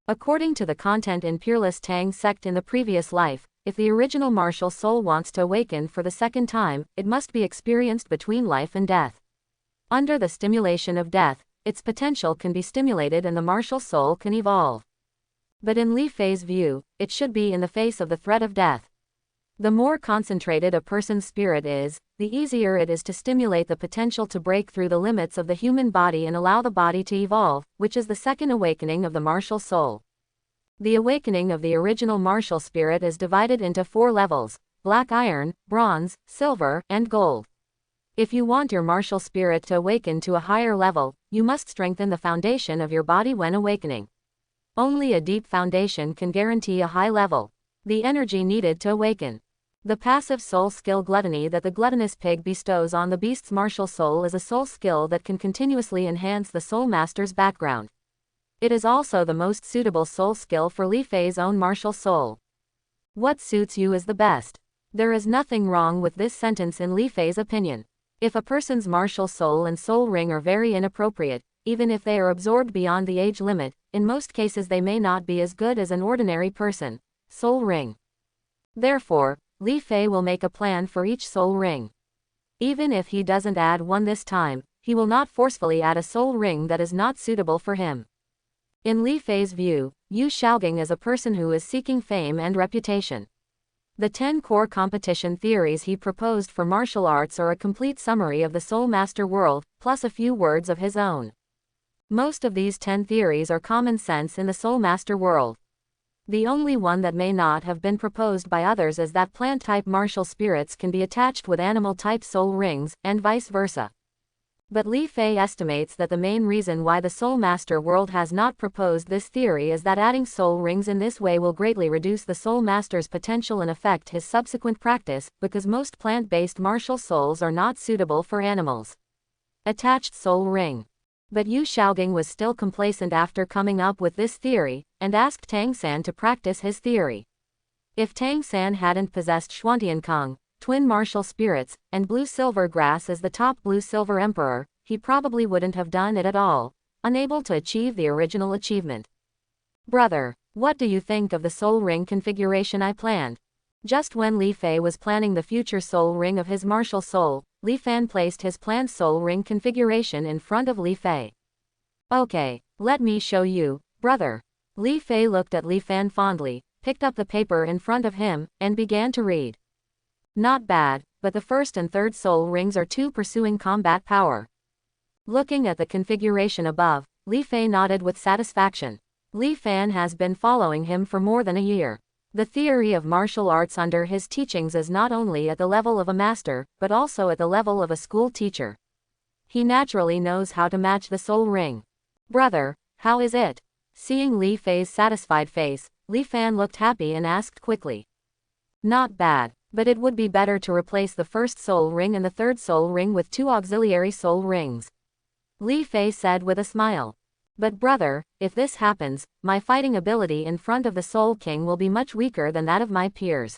According to the content in Peerless Tang sect in the previous life, if the original martial soul wants to awaken for the second time, it must be experienced between life and death. Under the stimulation of death, its potential can be stimulated and the martial soul can evolve. But in Li Fei's view, it should be in the face of the threat of death. The more concentrated a person's spirit is, the easier it is to stimulate the potential to break through the limits of the human body and allow the body to evolve, which is the second awakening of the martial soul. The awakening of the original martial spirit is divided into 4 levels: black iron, bronze, silver, and gold. If you want your martial spirit to awaken to a higher level, you must strengthen the foundation of your body when awakening. Only a deep foundation can guarantee a high level. The energy needed to awaken. The passive soul skill gluttony that the gluttonous pig bestows on the beast's martial soul is a soul skill that can continuously enhance the soul master's background. It is also the most suitable soul skill for Li Fei's own martial soul. What suits you is the best. There is nothing wrong with this sentence in Li Fei's opinion. If a person's martial soul and soul ring are very inappropriate, even if they are absorbed beyond the age limit, in most cases they may not be as good as an ordinary person. Soul ring. Therefore, Li Fei will make a plan for each soul ring. Even if he doesn't add one this time, he will not forcefully add a soul ring that is not suitable for him. In Li Fei's view, Yu Shaogang is a person who is seeking fame and reputation. The 10 core competition theories he proposed for martial arts are a complete summary of the Soul Master world, plus a few words of his own. Most of these 10 theories are common sense in the Soul Master world. The only one that may not have been proposed by others is that plant-type martial spirits can be attached with animal-type soul rings, and vice versa. But Li Fei estimates that the main reason why the Soul Master world has not proposed this theory is that adding soul rings in this way will greatly reduce the Soul Master's potential and affect his subsequent practice, because most plant-based martial souls are not suitable for animals. Attached soul ring. But Yu Shaogang was still complacent after coming up with this theory, and asked Tang San to practice his theory. If Tang San hadn't possessed Xuantiankang, twin martial spirits, and blue-silver grass as the top blue-silver emperor, he probably wouldn't have done it at all. unable to achieve the original achievement. Brother, what do you think of the soul ring configuration I planned? Just when Li Fei was planning the future soul ring of his martial soul, Li Fan placed his planned soul ring configuration in front of Li Fei. Okay, let me show you, brother. Li Fei looked at Li Fan fondly, picked up the paper in front of him, and began to read. Not bad, but the first and third soul rings are two pursuing combat power. Looking at the configuration above, Li Fei nodded with satisfaction. Li Fan has been following him for more than a year. The theory of martial arts under his teachings is not only at the level of a master, but also at the level of a school teacher. He naturally knows how to match the soul ring. Brother, how is it? Seeing Li Fei's satisfied face, Li Fan looked happy and asked quickly. Not bad, but it would be better to replace the first soul ring and the third soul ring with two auxiliary soul rings. Li Fei said with a smile. But brother, if this happens, my fighting ability in front of the Soul King will be much weaker than that of my peers.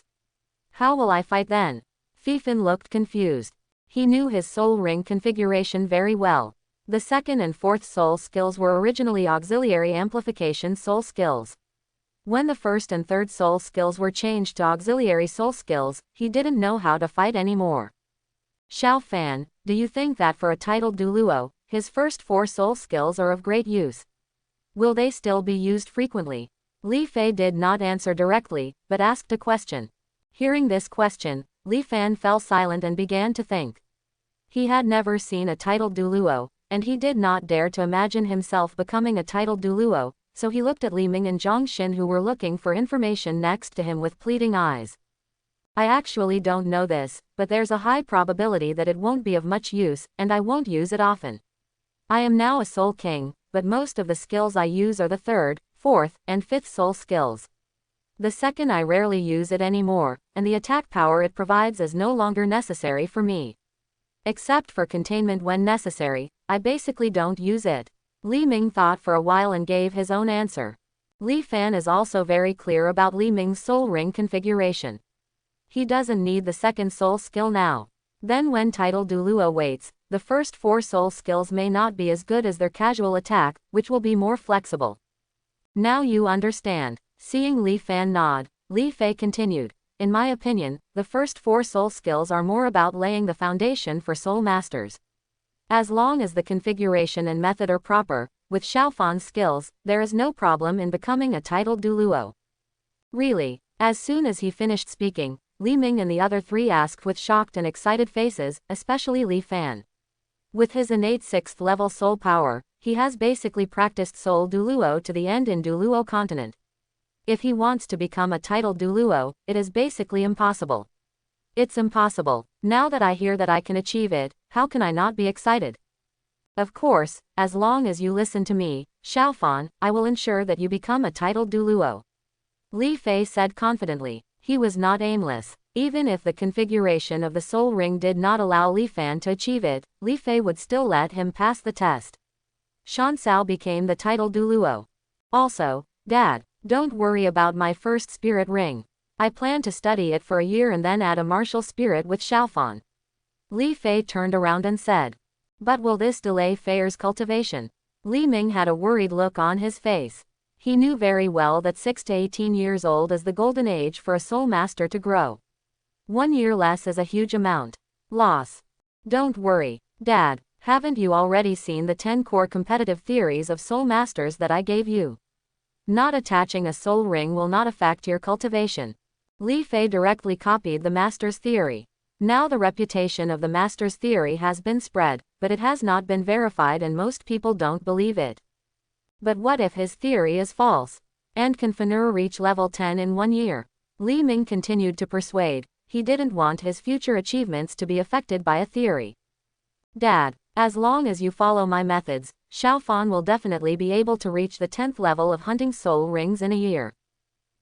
How will I fight then? Fifan looked confused. He knew his soul ring configuration very well. The second and fourth soul skills were originally auxiliary amplification soul skills. When the first and third soul skills were changed to auxiliary soul skills, he didn't know how to fight anymore. Xiao Fan, do you think that for a titled Douluo, his first four soul skills are of great use? Will they still be used frequently? Li Fei did not answer directly, but asked a question. Hearing this question, Li Fan fell silent and began to think. He had never seen a titled Douluo, and he did not dare to imagine himself becoming a titled Douluo, so he looked at Li Ming and Zhang Xin who were looking for information next to him with pleading eyes. I actually don't know this, but there's a high probability that it won't be of much use, and I won't use it often. I am now a Soul King, but most of the skills I use are the third, fourth, and fifth soul skills. The second I rarely use it anymore, and the attack power it provides is no longer necessary for me. Except for containment when necessary, I basically don't use it. Li Ming thought for a while and gave his own answer. Li Fan is also very clear about Li Ming's soul ring configuration. He doesn't need the second soul skill now. Then when title Douluo waits, the first four soul skills may not be as good as their casual attack, which will be more flexible. Now you understand. Seeing Li Fan nod, Li Fei continued. In my opinion, the first four soul skills are more about laying the foundation for soul masters. As long as the configuration and method are proper, with Xiaofan's skills, there is no problem in becoming a titled Douluo. Really? As soon as he finished speaking, Li Ming and the other three asked with shocked and excited faces, especially Li Fan. With his innate 6th level soul power, he has basically practiced soul Douluo to the end in Douluo continent. If he wants to become a titled Douluo, it is basically impossible. It's impossible. Now that I hear that I can achieve it, how can I not be excited? Of course, as long as you listen to me, Xiaofan, I will ensure that you become a titled Douluo. Li Fei said confidently. He was not aimless. Even if the configuration of the soul ring did not allow Li Fan to achieve it, Li Fei would still let him pass the test. Shan Cao became the titled Douluo. Also, Dad, don't worry about my first spirit ring. I plan to study it for a year and then add a martial spirit with Xiaofan. Li Fei turned around and said. But will this delay Fei's cultivation? Li Ming had a worried look on his face. He knew very well that 6 to 18 years old is the golden age for a soul master to grow. 1 year less is a huge amount. Loss. Don't worry, Dad, haven't you already seen the 10 core competitive theories of soul masters that I gave you? Not attaching a soul ring will not affect your cultivation. Li Fei directly copied the master's theory. Now the reputation of the master's theory has been spread, but it has not been verified and most people don't believe it. But what if his theory is false? And can Fanur reach level 10 in 1 year? Li Ming continued to persuade. He didn't want his future achievements to be affected by a theory. Dad, as long as you follow my methods, Xiaofan will definitely be able to reach the 10th level of hunting soul rings in a year.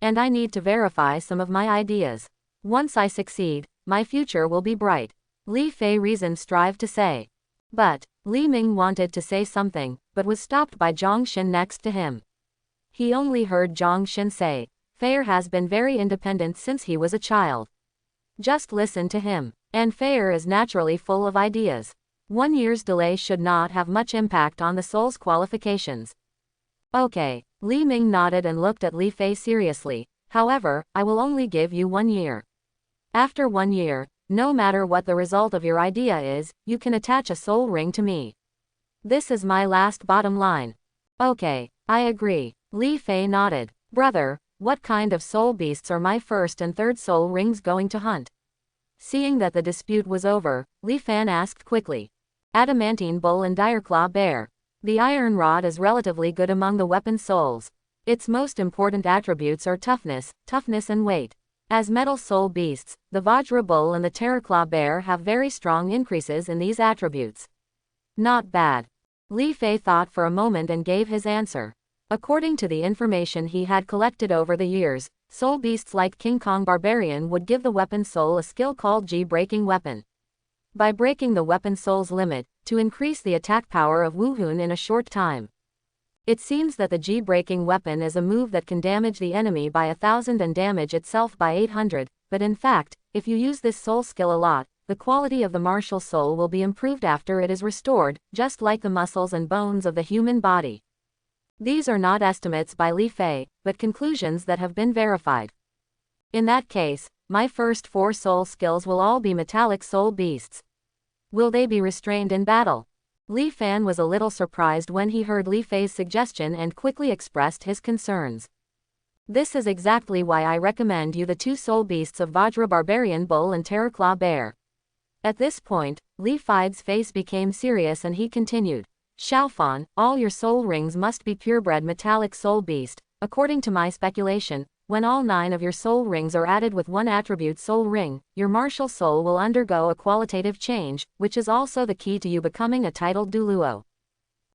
And I need to verify some of my ideas. Once I succeed, my future will be bright. Li Fei reasoned strive to say. But, Li Ming wanted to say something, but was stopped by Zhang Xin next to him. He only heard Zhang Xin say, Fei has been very independent since he was a child. Just listen to him. And Fei is naturally full of ideas. 1 year's delay should not have much impact on the soul's qualifications. Okay. Li Ming nodded and looked at Li Fei seriously. However, I will only give you 1 year. After 1 year, no matter what the result of your idea is, you can attach a soul ring to me. This is my last bottom line. Okay, I agree. Li Fei nodded. Brother, what kind of soul beasts are my first and third soul rings going to hunt? Seeing that the dispute was over, Li Fan asked quickly. Adamantine bull and direclaw bear. The iron rod is relatively good among the weapon souls. Its most important attributes are toughness and weight. As metal soul beasts, the Vajra bull and the Terraclaw bear have very strong increases in these attributes. Not bad. Li Fei thought for a moment and gave his answer. According to the information he had collected over the years, soul beasts like King Kong Barbarian would give the weapon soul a skill called G-breaking weapon. By breaking the weapon soul's limit, to increase the attack power of Wuhun in a short time. It seems that the G-breaking weapon is a move that can damage the enemy by 1,000 and damage itself by 800, but in fact, if you use this soul skill a lot, the quality of the martial soul will be improved after it is restored, just like the muscles and bones of the human body. These are not estimates by Li Fei, but conclusions that have been verified. In that case, my first 4 soul skills will all be metallic soul beasts. Will they be restrained in battle? Li Fan was a little surprised when he heard Li Fei's suggestion and quickly expressed his concerns. This is exactly why I recommend you the 2 soul beasts of Vajra Barbarian Bull and Terraclaw Bear. At this point, Li Fei's face became serious and he continued. Xiaofan, all your soul rings must be purebred metallic soul beast. According to my speculation, when all 9 of your soul rings are added with 1 attribute soul ring, your martial soul will undergo a qualitative change, which is also the key to you becoming a titled Douluo.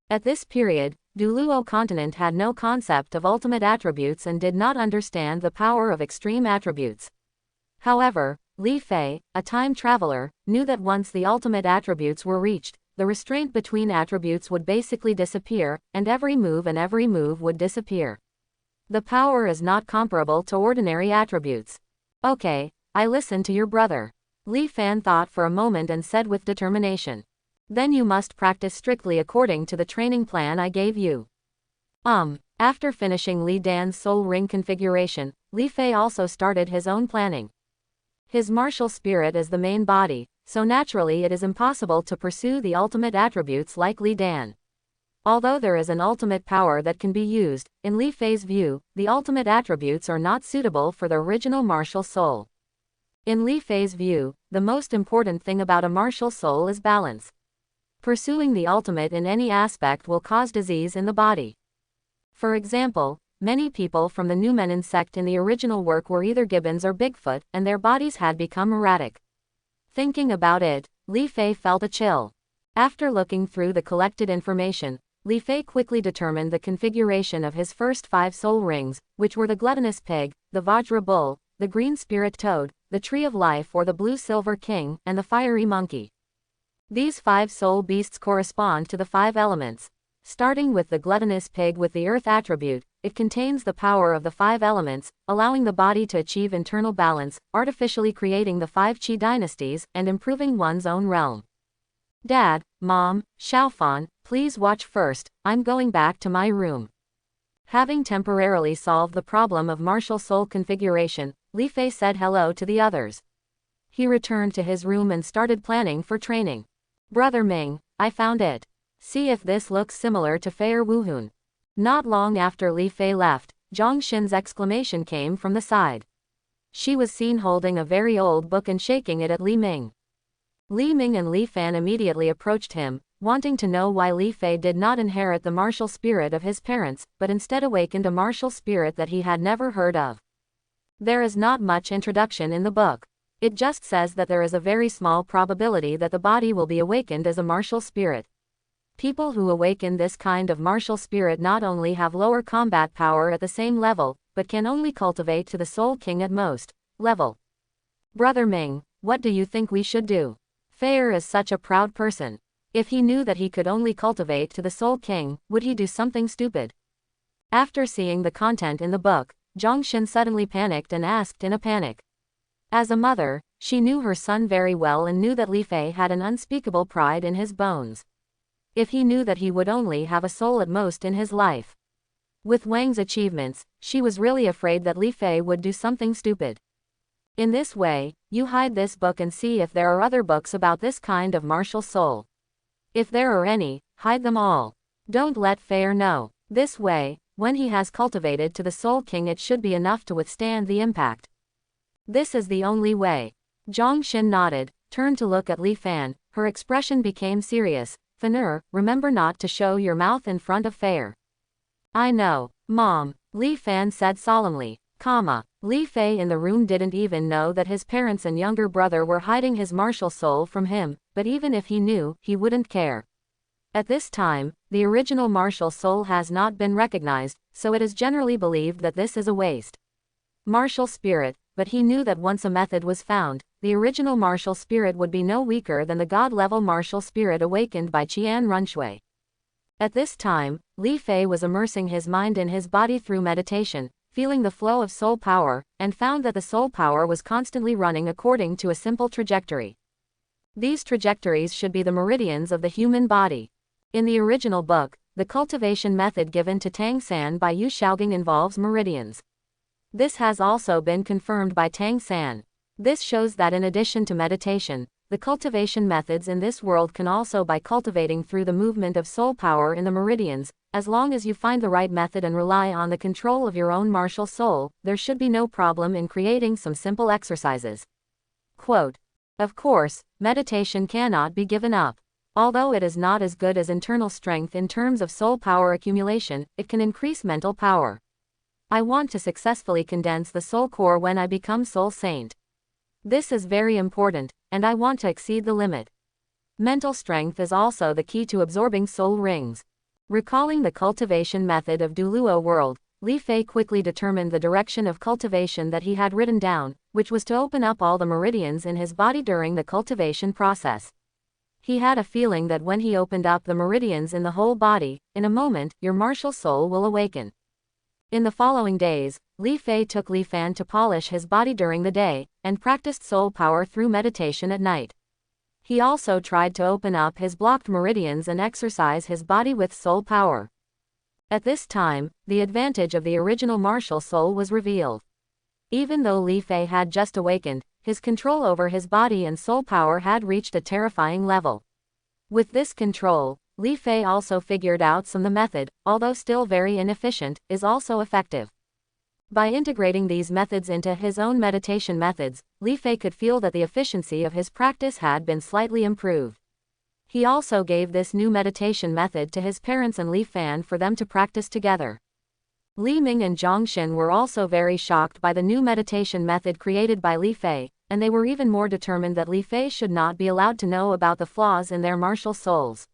At this period, Douluo continent had no concept of ultimate attributes and did not understand the power of extreme attributes. However, Li Fei, a time traveler, knew that once the ultimate attributes were reached, the restraint between attributes would basically disappear, and every move would disappear. The power is not comparable to ordinary attributes. Okay, I listen to your brother. Li Fan thought for a moment and said with determination. Then you must practice strictly according to the training plan I gave you. After finishing Li Dan's soul ring configuration, Li Fei also started his own planning. His martial spirit is the main body, so naturally it is impossible to pursue the ultimate attributes like Li Dan. Although there is an ultimate power that can be used, in Li Fei's view, the ultimate attributes are not suitable for the original martial soul. In Li Fei's view, the most important thing about a martial soul is balance. Pursuing the ultimate in any aspect will cause disease in the body. For example, many people from the Numenon sect in the original work were either Gibbons or Bigfoot, and their bodies had become erratic. Thinking about it, Li Fei felt a chill. After looking through the collected information, Li Fei quickly determined the configuration of his first 5 soul rings, which were the gluttonous pig, the Vajra bull, the green spirit toad, the tree of life or the blue silver king, and the fiery monkey. These 5 soul beasts correspond to the 5 elements. Starting with the gluttonous pig with the earth attribute, it contains the power of the 5 elements, allowing the body to achieve internal balance, artificially creating the 5 Qi dynasties, and improving one's own realm. Dad, Mom, Xiaofan, please watch first, I'm going back to my room. Having temporarily solved the problem of martial soul configuration, Li Fei said hello to the others. He returned to his room and started planning for training. Brother Ming, I found it. See if this looks similar to Feier Wuhun. Not long after Li Fei left, Zhang Xin's exclamation came from the side. She was seen holding a very old book and shaking it at Li Ming. Li Ming and Li Fan immediately approached him, wanting to know why Li Fei did not inherit the martial spirit of his parents, but instead awakened a martial spirit that he had never heard of. There is not much introduction in the book. It just says that there is a very small probability that the body will be awakened as a martial spirit. People who awaken this kind of martial spirit not only have lower combat power at the same level, but can only cultivate to the Soul King at most level. Brother Ming, what do you think we should do? Feier is such a proud person. If he knew that he could only cultivate to the Soul King, would he do something stupid? After seeing the content in the book, Zhang Xin suddenly panicked and asked in a panic. As a mother, She knew her son very well and knew that Li Fei had an unspeakable pride in his bones. If he knew that he would only have a soul at most in his life. With Wang's achievements, she was really afraid that Li Fei would do something stupid. In this way, you hide this book and see if there are other books about this kind of martial soul. If there are any, hide them all. Don't let Fei know. This way, when he has cultivated to the Soul King, it should be enough to withstand the impact. This is the only way. Zhang Xin nodded, turned to look at Li Fan. Her expression became serious. Fan, remember not to show your mouth in front of Fei. I know, Mom, Li Fan said solemnly. Li Fei in the room didn't even know that his parents and younger brother were hiding his martial soul from him, but even if he knew, he wouldn't care. At this time, the original martial soul has not been recognized, so it is generally believed that this is a waste. Martial spirit, but he knew that once a method was found, the original martial spirit would be no weaker than the god-level martial spirit awakened by Qian Runshui. At this time, Li Fei was immersing his mind in his body through meditation, feeling the flow of soul power, and found that the soul power was constantly running according to a simple trajectory. These trajectories should be the meridians of the human body. In the original book, the cultivation method given to Tang San by Yu Shaogang involves meridians. This has also been confirmed by Tang San. This shows that in addition to meditation, the cultivation methods in this world can also by cultivating through the movement of soul power in the meridians. As long as you find the right method and rely on the control of your own martial soul, there should be no problem in creating some simple exercises. Quote. Of course, meditation cannot be given up. Although it is not as good as internal strength in terms of soul power accumulation, it can increase mental power. I want to successfully condense the soul core when I become soul saint. This is very important, and I want to exceed the limit. Mental strength is also the key to absorbing soul rings. Recalling the cultivation method of Douluo world, Li Fei quickly determined the direction of cultivation that he had written down, which was to open up all the meridians in his body during the cultivation process. He had a feeling that when he opened up the meridians in the whole body, in a moment, your martial soul will awaken. In the following days, Li Fei took Li Fan to polish his body during the day, and practiced soul power through meditation at night. He also tried to open up his blocked meridians and exercise his body with soul power. At this time, the advantage of the original martial soul was revealed. Even though Li Fei had just awakened, his control over his body and soul power had reached a terrifying level. With this control, Li Fei also figured out the method, although still very inefficient, is also effective. By integrating these methods into his own meditation methods, Li Fei could feel that the efficiency of his practice had been slightly improved. He also gave this new meditation method to his parents and Li Fan for them to practice together. Li Ming and Zhang Xin were also very shocked by the new meditation method created by Li Fei, and they were even more determined that Li Fei should not be allowed to know about the flaws in their martial souls.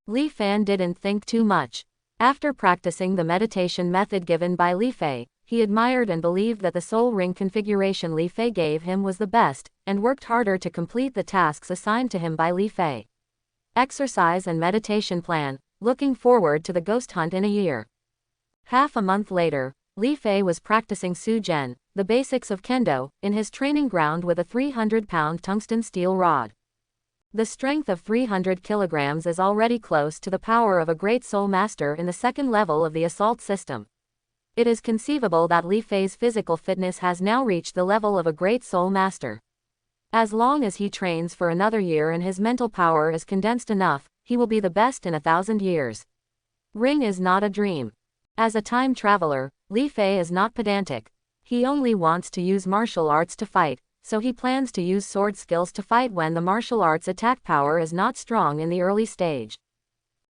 Li Fan didn't think too much. After practicing the meditation method given by Li Fei, he admired and believed that the soul ring configuration Li Fei gave him was the best, and worked harder to complete the tasks assigned to him by Li Fei. Exercise and meditation plan, looking forward to the ghost hunt in a year. Half a month later, Li Fei was practicing Su Zhen, the basics of Kendo, in his training ground with a 300-pound tungsten steel rod. The strength of 300 kilograms is already close to the power of a great soul master in the second level of the assault system. It is conceivable that Li Fei's physical fitness has now reached the level of a great soul master. As long as he trains for another year and his mental power is condensed enough, he will be the best in 1,000 years. Ring is not a dream. As a time traveler, Li Fei is not pedantic. He only wants to use martial arts to fight, so he plans to use sword skills to fight when the martial arts attack power is not strong in the early stage.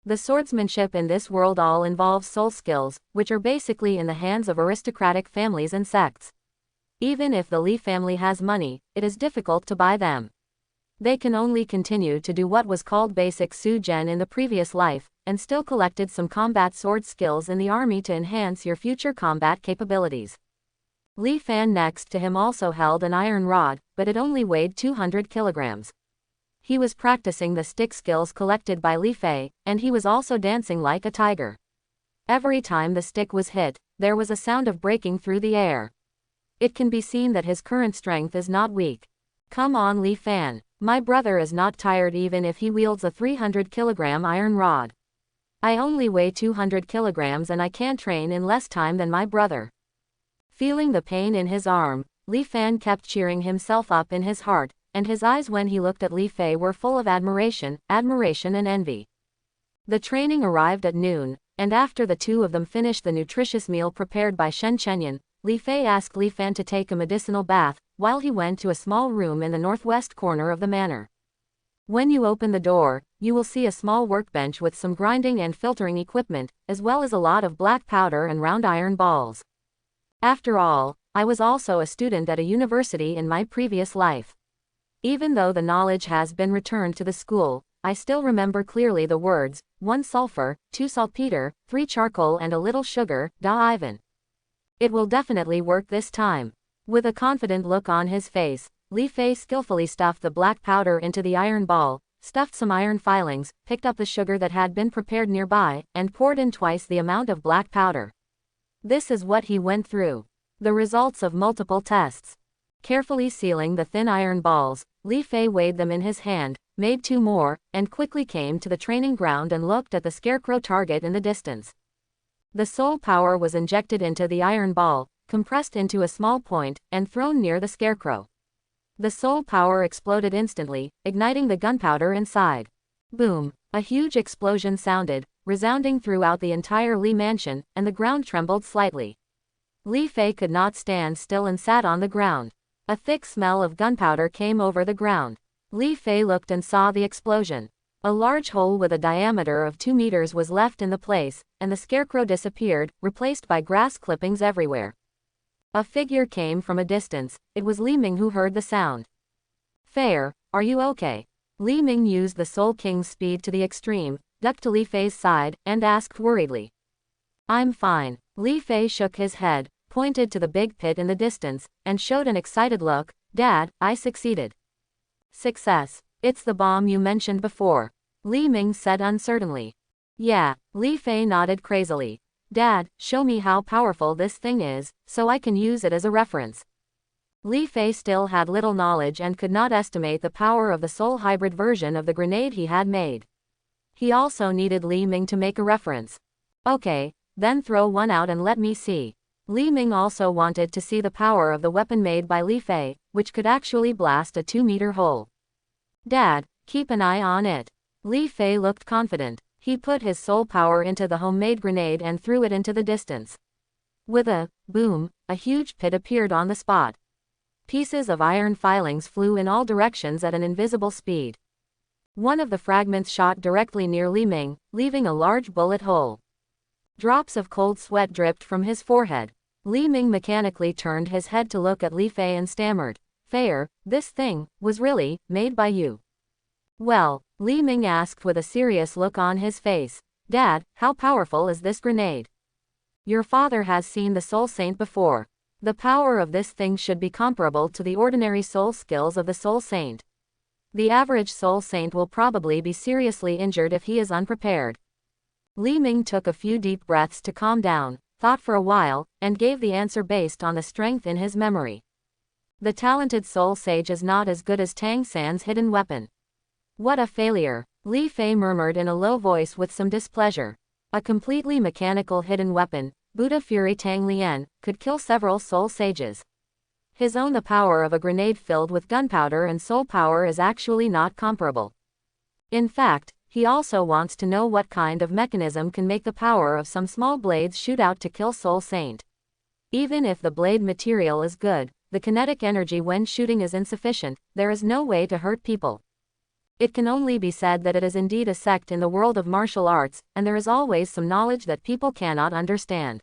The swordsmanship in this world all involves soul skills, which are basically in the hands of aristocratic families and sects. Even if the Li family has money, it is difficult to buy them. They can only continue to do what was called basic Su Zhen in the previous life, and still collected some combat sword skills in the army to enhance your future combat capabilities. Li Fan next to him also held an iron rod, but it only weighed 200 kilograms. He was practicing the stick skills collected by Li Fei, and he was also dancing like a tiger. Every time the stick was hit, there was a sound of breaking through the air. It can be seen that his current strength is not weak. Come on, Li Fan. My brother is not tired even if he wields a 300-kilogram iron rod. I only weigh 200 kilograms and I can train in less time than my brother. Feeling the pain in his arm, Li Fan kept cheering himself up in his heart, and his eyes when he looked at Li Fei were full of admiration and envy. The training arrived at noon, and after the two of them finished the nutritious meal prepared by Shen Chenyan, Li Fei asked Li Fan to take a medicinal bath, while he went to a small room in the northwest corner of the manor. When you open the door, you will see a small workbench with some grinding and filtering equipment, as well as a lot of black powder and round iron balls. After all, I was also a student at a university in my previous life. Even though the knowledge has been returned to the school, I still remember clearly the words, 1 sulfur, 2 saltpeter, 3 charcoal and a little sugar, Da Ivan. It will definitely work this time. With a confident look on his face, Li Fei skillfully stuffed the black powder into the iron ball, stuffed some iron filings, picked up the sugar that had been prepared nearby, and poured in twice the amount of black powder. This is what he went through. The results of multiple tests. Carefully sealing the thin iron balls, Li Fei weighed them in his hand, made 2 more, and quickly came to the training ground and looked at the scarecrow target in the distance. The soul power was injected into the iron ball, compressed into a small point, and thrown near the scarecrow. The soul power exploded instantly, igniting the gunpowder inside. Boom! A huge explosion sounded, resounding throughout the entire Li mansion, and the ground trembled slightly. Li Fei could not stand still and sat on the ground. A thick smell of gunpowder came over the ground. Li Fei looked and saw the explosion. A large hole with a diameter of 2 meters was left in the place, and the scarecrow disappeared, replaced by grass clippings everywhere. A figure came from a distance. It was Li Ming who heard the sound. Fair, are you okay? Li Ming used the Soul King's speed to the extreme, ducked to Li Fei's side, and asked worriedly. I'm fine. Li Fei shook his head, pointed to the big pit in the distance, and showed an excited look. Dad, I succeeded. Success. It's the bomb you mentioned before. Li Ming said uncertainly. Yeah, Li Fei nodded crazily. Dad, show me how powerful this thing is, so I can use it as a reference. Li Fei still had little knowledge and could not estimate the power of the soul hybrid version of the grenade he had made. He also needed Li Ming to make a reference. Okay, then throw one out and let me see. Li Ming also wanted to see the power of the weapon made by Li Fei, which could actually blast a 2-meter hole. Dad, keep an eye on it. Li Fei looked confident. He put his soul power into the homemade grenade and threw it into the distance. With a boom, a huge pit appeared on the spot. Pieces of iron filings flew in all directions at an invisible speed. One of the fragments shot directly near Li Ming, leaving a large bullet hole. Drops of cold sweat dripped from his forehead. Li Ming mechanically turned his head to look at Li Fei and stammered, Fair, this thing was really made by you. Well, Li Ming asked with a serious look on his face. Dad, how powerful is this grenade? Your father has seen the Soul Saint before. The power of this thing should be comparable to the ordinary soul skills of the Soul Saint. The average Soul Saint will probably be seriously injured if he is unprepared. Li Ming took a few deep breaths to calm down, thought for a while, and gave the answer based on the strength in his memory. The talented Soul Sage is not as good as Tang San's hidden weapon. What a failure, Li Fei murmured in a low voice with some displeasure. A completely mechanical hidden weapon, Buddha Fury Tang Lian, could kill several Soul Sages. His own the power of a grenade filled with gunpowder and soul power is actually not comparable. In fact, he also wants to know what kind of mechanism can make the power of some small blades shoot out to kill Soul Saint. Even if the blade material is good, the kinetic energy when shooting is insufficient, there is no way to hurt people. It can only be said that it is indeed a sect in the world of martial arts, and there is always some knowledge that people cannot understand.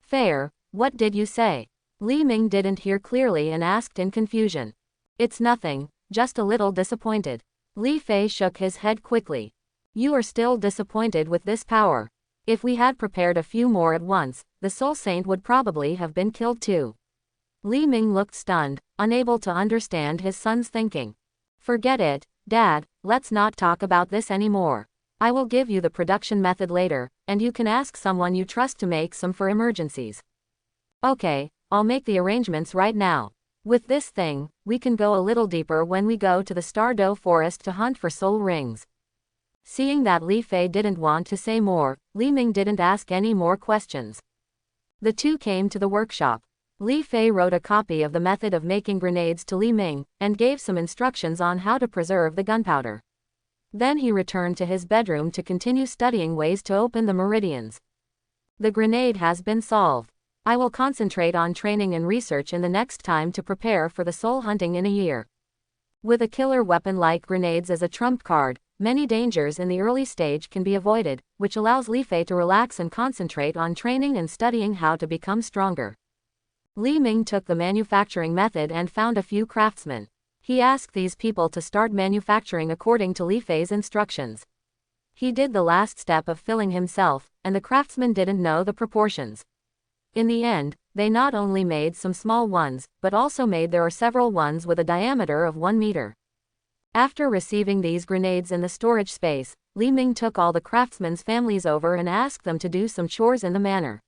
Fair, what did you say? Li Ming didn't hear clearly and asked in confusion. It's nothing, just a little disappointed. Li Fei shook his head quickly. You are still disappointed with this power. If we had prepared a few more at once, the Soul Saint would probably have been killed too. Li Ming looked stunned, unable to understand his son's thinking. Forget it, Dad, let's not talk about this anymore. I will give you the production method later, and you can ask someone you trust to make some for emergencies. Okay, I'll make the arrangements right now. With this thing, we can go a little deeper when we go to the Douluo forest to hunt for soul rings. Seeing that Li Fei didn't want to say more, Li Ming didn't ask any more questions. The two came to the workshop. Li Fei wrote a copy of the method of making grenades to Li Ming, and gave some instructions on how to preserve the gunpowder. Then he returned to his bedroom to continue studying ways to open the meridians. The grenade has been solved. I will concentrate on training and research in the next time to prepare for the soul hunting in a year. With a killer weapon like grenades as a trump card, many dangers in the early stage can be avoided, which allows Li Fei to relax and concentrate on training and studying how to become stronger. Li Ming took the manufacturing method and found a few craftsmen. He asked these people to start manufacturing according to Li Fei's instructions. He did the last step of filling himself, and the craftsmen didn't know the proportions. In the end, they not only made some small ones, but also made there are several ones with a diameter of 1 meter. After receiving these grenades in the storage space, Li Ming took all the craftsmen's families over and asked them to do some chores in the manor.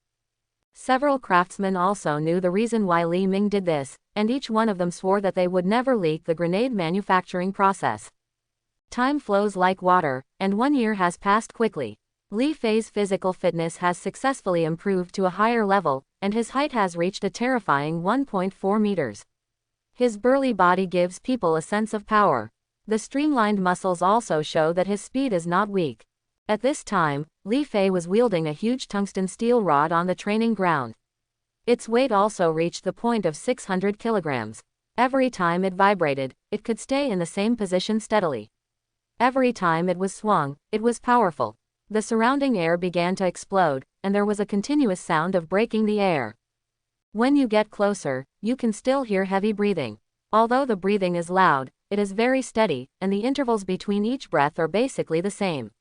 Several craftsmen also knew the reason why Li Ming did this, and each one of them swore that they would never leak the grenade manufacturing process. Time flows like water, and 1 year has passed quickly. Li Fei's physical fitness has successfully improved to a higher level, and his height has reached a terrifying 1.4 meters. His burly body gives people a sense of power. The streamlined muscles also show that his speed is not weak. At this time, Li Fei was wielding a huge tungsten steel rod on the training ground. Its weight also reached the point of 600 kilograms. Every time it vibrated, it could stay in the same position steadily. Every time it was swung, it was powerful. The surrounding air began to explode, and there was a continuous sound of breaking the air. When you get closer, you can still hear heavy breathing. Although the breathing is loud, it is very steady, and the intervals between each breath are basically the same.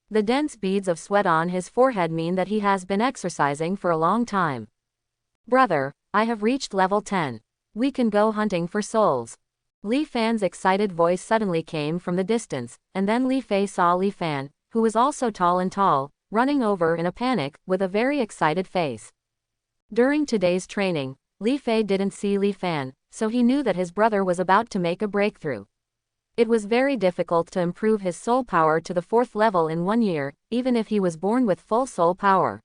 The dense beads of sweat on his forehead mean that he has been exercising for a long time. Brother, I have reached level 10. We can go hunting for souls. Li Fan's excited voice suddenly came from the distance, and then Li Fei saw Li Fan, who was also tall and tall, running over in a panic, with a very excited face. During today's training, Li Fei didn't see Li Fan, so he knew that his brother was about to make a breakthrough. It was very difficult to improve his soul power to the 4th level in 1 year, even if he was born with full soul power.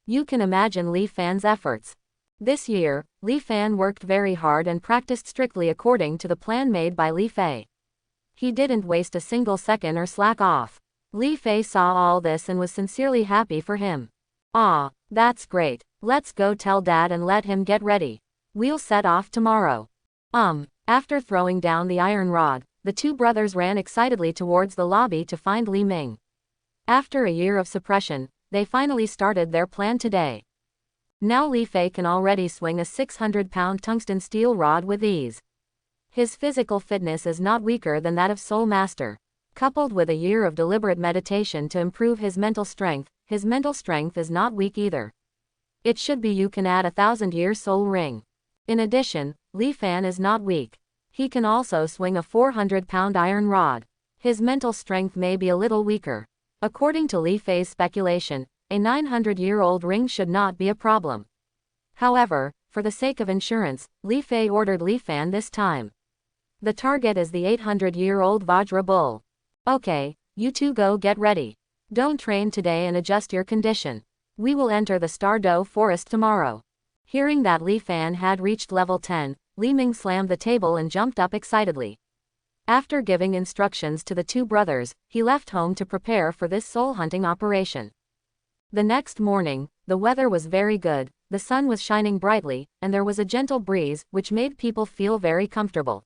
You can imagine Li Fan's efforts. This year, Li Fan worked very hard and practiced strictly according to the plan made by Li Fei. He didn't waste a single second or slack off. Li Fei saw all this and was sincerely happy for him. "Ah, that's great. Let's go tell Dad and let him get ready. We'll set off tomorrow." After throwing down the iron rod, the two brothers ran excitedly towards the lobby to find Li Ming. After a year of suppression, they finally started their plan today. Now Li Fei can already swing a 600-pound tungsten steel rod with ease. His physical fitness is not weaker than that of Soul Master. Coupled with a year of deliberate meditation to improve his mental strength is not weak either. It should be you can add a 1,000-year soul ring. In addition, Li Fan is not weak. He can also swing a 400-pound iron rod. His mental strength may be a little weaker. According to Li Fei's speculation, a 900-year-old ring should not be a problem. However, for the sake of insurance, Li Fei ordered Li Fan this time. The target is the 800-year-old Vajra Bull. Okay, you two go get ready. Don't train today and adjust your condition. We will enter the Douluo forest tomorrow. Hearing that Li Fan had reached level 10, Li Ming slammed the table and jumped up excitedly. After giving instructions to the two brothers, he left home to prepare for this soul hunting operation. The next morning, the weather was very good, the sun was shining brightly, and there was a gentle breeze, which made people feel very comfortable.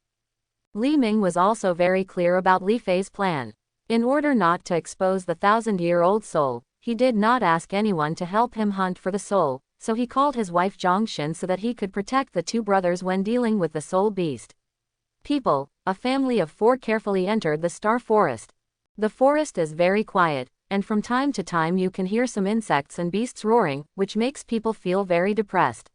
Li Ming was also very clear about Li Fei's plan. In order not to expose the 1,000-year-old soul, he did not ask anyone to help him hunt for the soul, so he called his wife Zhongshan so that he could protect the two brothers when dealing with the soul beast. People, a family of 4 carefully entered the star forest. The forest is very quiet, and from time to time you can hear some insects and beasts roaring, which makes people feel very depressed.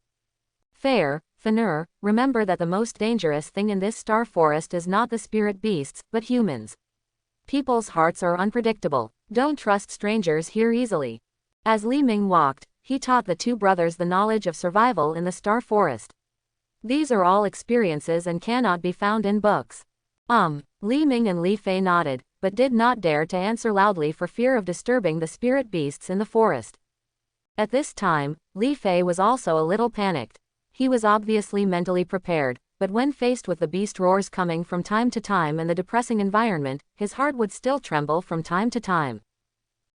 Fanur, remember that the most dangerous thing in this star forest is not the spirit beasts, but humans. People's hearts are unpredictable. Don't trust strangers here easily. As Li Ming walked, he taught the two brothers the knowledge of survival in the star forest. These are all experiences and cannot be found in books. Li Ming and Li Fei nodded, but did not dare to answer loudly for fear of disturbing the spirit beasts in the forest. At this time, Li Fei was also a little panicked. He was obviously mentally prepared, but when faced with the beast roars coming from time to time and the depressing environment, his heart would still tremble from time to time.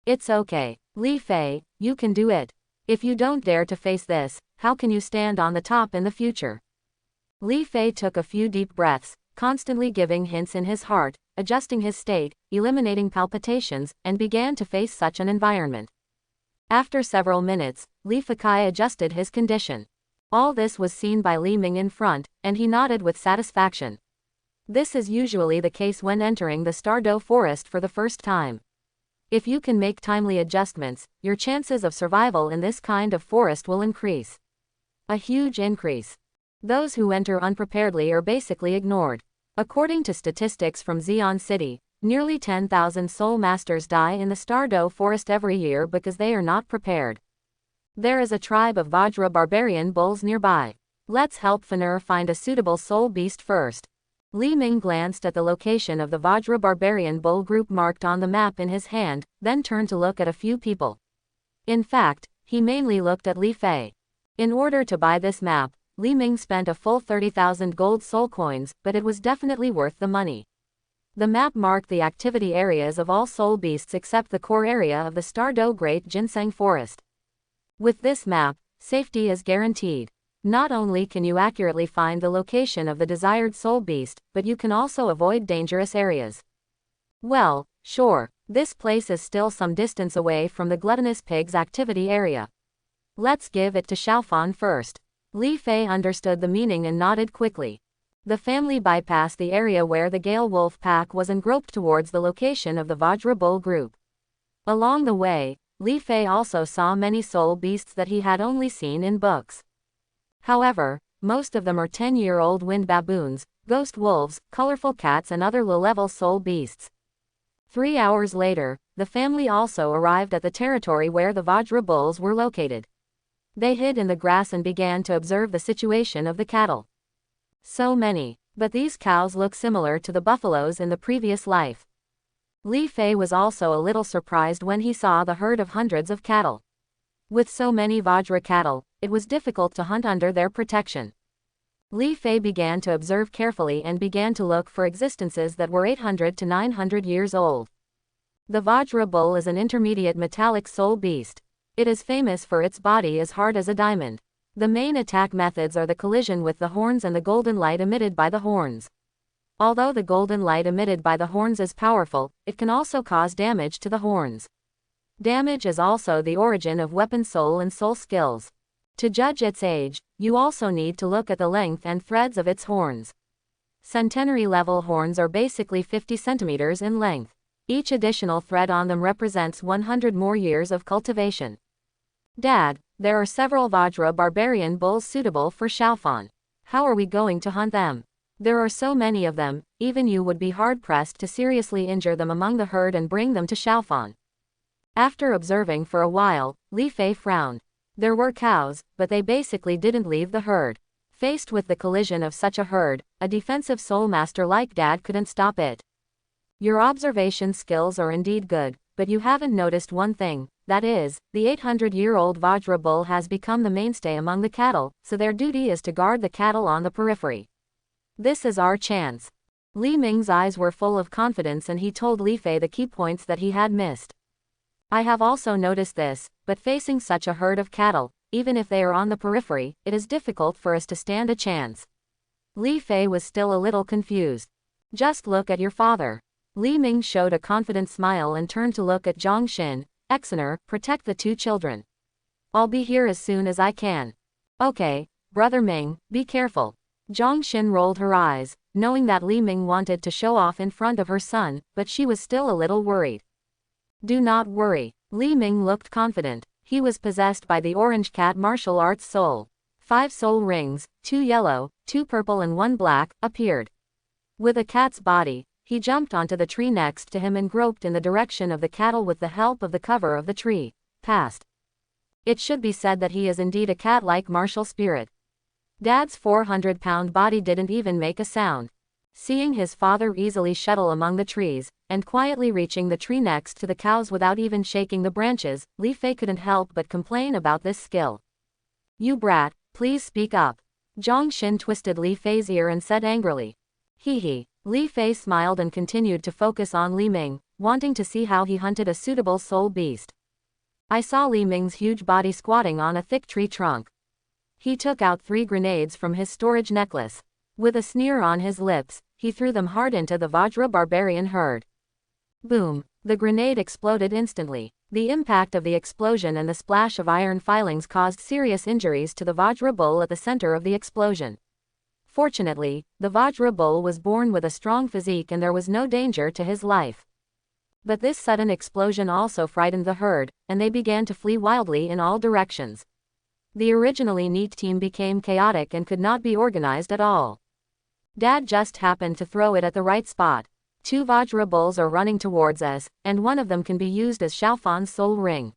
It's okay, Li Fei, you can do it. If you don't dare to face this, how can you stand on the top in the future? Li Fei took a few deep breaths, constantly giving hints in his heart, adjusting his state, eliminating palpitations, and began to face such an environment. After several minutes, Li Fei adjusted his condition. All this was seen by Li Ming in front, and he nodded with satisfaction. This is usually the case when entering the Douluo forest for the first time. If you can make timely adjustments, your chances of survival in this kind of forest will increase. A huge increase. Those who enter unpreparedly are basically ignored. According to statistics from Xi'an City, nearly 10,000 soul masters die in the Douluo forest every year because they are not prepared. There is a tribe of Vajra barbarian bulls nearby. Let's help Fenrir find a suitable soul beast first. Li Ming glanced at the location of the Vajra barbarian bull group marked on the map in his hand, then turned to look at a few people. In fact, he mainly looked at Li Fei. In order to buy this map, Li Ming spent a full 30,000 gold soul coins, but it was definitely worth the money. The map marked the activity areas of all soul beasts except the core area of the Douluo Great Ginseng Forest. With this map, safety is guaranteed. Not only can you accurately find the location of the desired soul beast, but you can also avoid dangerous areas. Well, sure, this place is still some distance away from the gluttonous pig's activity area. Let's give it to Xiaofan first. Li Fei understood the meaning and nodded quickly. The family bypassed the area where the Gale Wolf pack was and groped towards the location of the Vajra Bull group. Along the way, Li Fei also saw many soul beasts that he had only seen in books. However, most of them are 10-year-old wind baboons, ghost wolves, colorful cats and other low-level soul beasts. 3 hours later, the family also arrived at the territory where the Vajra bulls were located. They hid in the grass and began to observe the situation of the cattle. So many, but these cows look similar to the buffaloes in the previous life. Li Fei was also a little surprised when he saw the herd of hundreds of cattle. With so many Vajra cattle, it was difficult to hunt under their protection. Li Fei began to observe carefully and began to look for existences that were 800 to 900 years old. The Vajra bull is an intermediate metallic soul beast. It is famous for its body as hard as a diamond. The main attack methods are the collision with the horns and the golden light emitted by the horns. Although the golden light emitted by the horns is powerful, it can also cause damage to the horns. Damage is also the origin of weapon soul and soul skills. To judge its age, you also need to look at the length and threads of its horns. Centenary level horns are basically 50 centimeters in length. Each additional thread on them represents 100 more years of cultivation. Dad, there are several Vajra barbarian bulls suitable for Xiaofan. How are we going to hunt them? There are so many of them, even you would be hard-pressed to seriously injure them among the herd and bring them to Xiaofan. After observing for a while, Li Fei frowned. There were cows, but they basically didn't leave the herd. Faced with the collision of such a herd, a defensive soul master like Dad couldn't stop it. Your observation skills are indeed good, but you haven't noticed one thing, that is, the 800-year-old Vajra bull has become the mainstay among the cattle, so their duty is to guard the cattle on the periphery. This is our chance. Li Ming's eyes were full of confidence and he told Li Fei the key points that he had missed. I have also noticed this, but facing such a herd of cattle, even if they are on the periphery, it is difficult for us to stand a chance. Li Fei was still a little confused. Just look at your father. Li Ming showed a confident smile and turned to look at Zhang Xin. Exener, protect the two children. I'll be here as soon as I can. Okay, Brother Ming, be careful. Zhang Xin rolled her eyes, knowing that Li Ming wanted to show off in front of her son, but she was still a little worried. Do not worry. Li Ming looked confident. He was possessed by the orange cat martial arts soul. 5 soul rings, 2 yellow, 2 purple and 1 black, appeared. With a cat's body, he jumped onto the tree next to him and groped in the direction of the cattle with the help of the cover of the tree. Passed. It should be said that he is indeed a cat-like martial spirit. Dad's 400-pound body didn't even make a sound. Seeing his father easily shuttle among the trees, and quietly reaching the tree next to the cows without even shaking the branches, Li Fei couldn't help but complain about this skill. You brat, please speak up. Zhang Xin twisted Li Fei's ear and said angrily. Hee hee. Li Fei smiled and continued to focus on Li Ming, wanting to see how he hunted a suitable soul beast. I saw Li Ming's huge body squatting on a thick tree trunk. He took out 3 grenades from his storage necklace. With a sneer on his lips, he threw them hard into the Vajra barbarian herd. Boom! The grenade exploded instantly. The impact of the explosion and the splash of iron filings caused serious injuries to the Vajra bull at the center of the explosion. Fortunately, the Vajra bull was born with a strong physique and there was no danger to his life. But this sudden explosion also frightened the herd, and they began to flee wildly in all directions. The originally neat team became chaotic and could not be organized at all. Dad just happened to throw it at the right spot. 2 Vajra bulls are running towards us, and one of them can be used as Xiaofan's soul ring.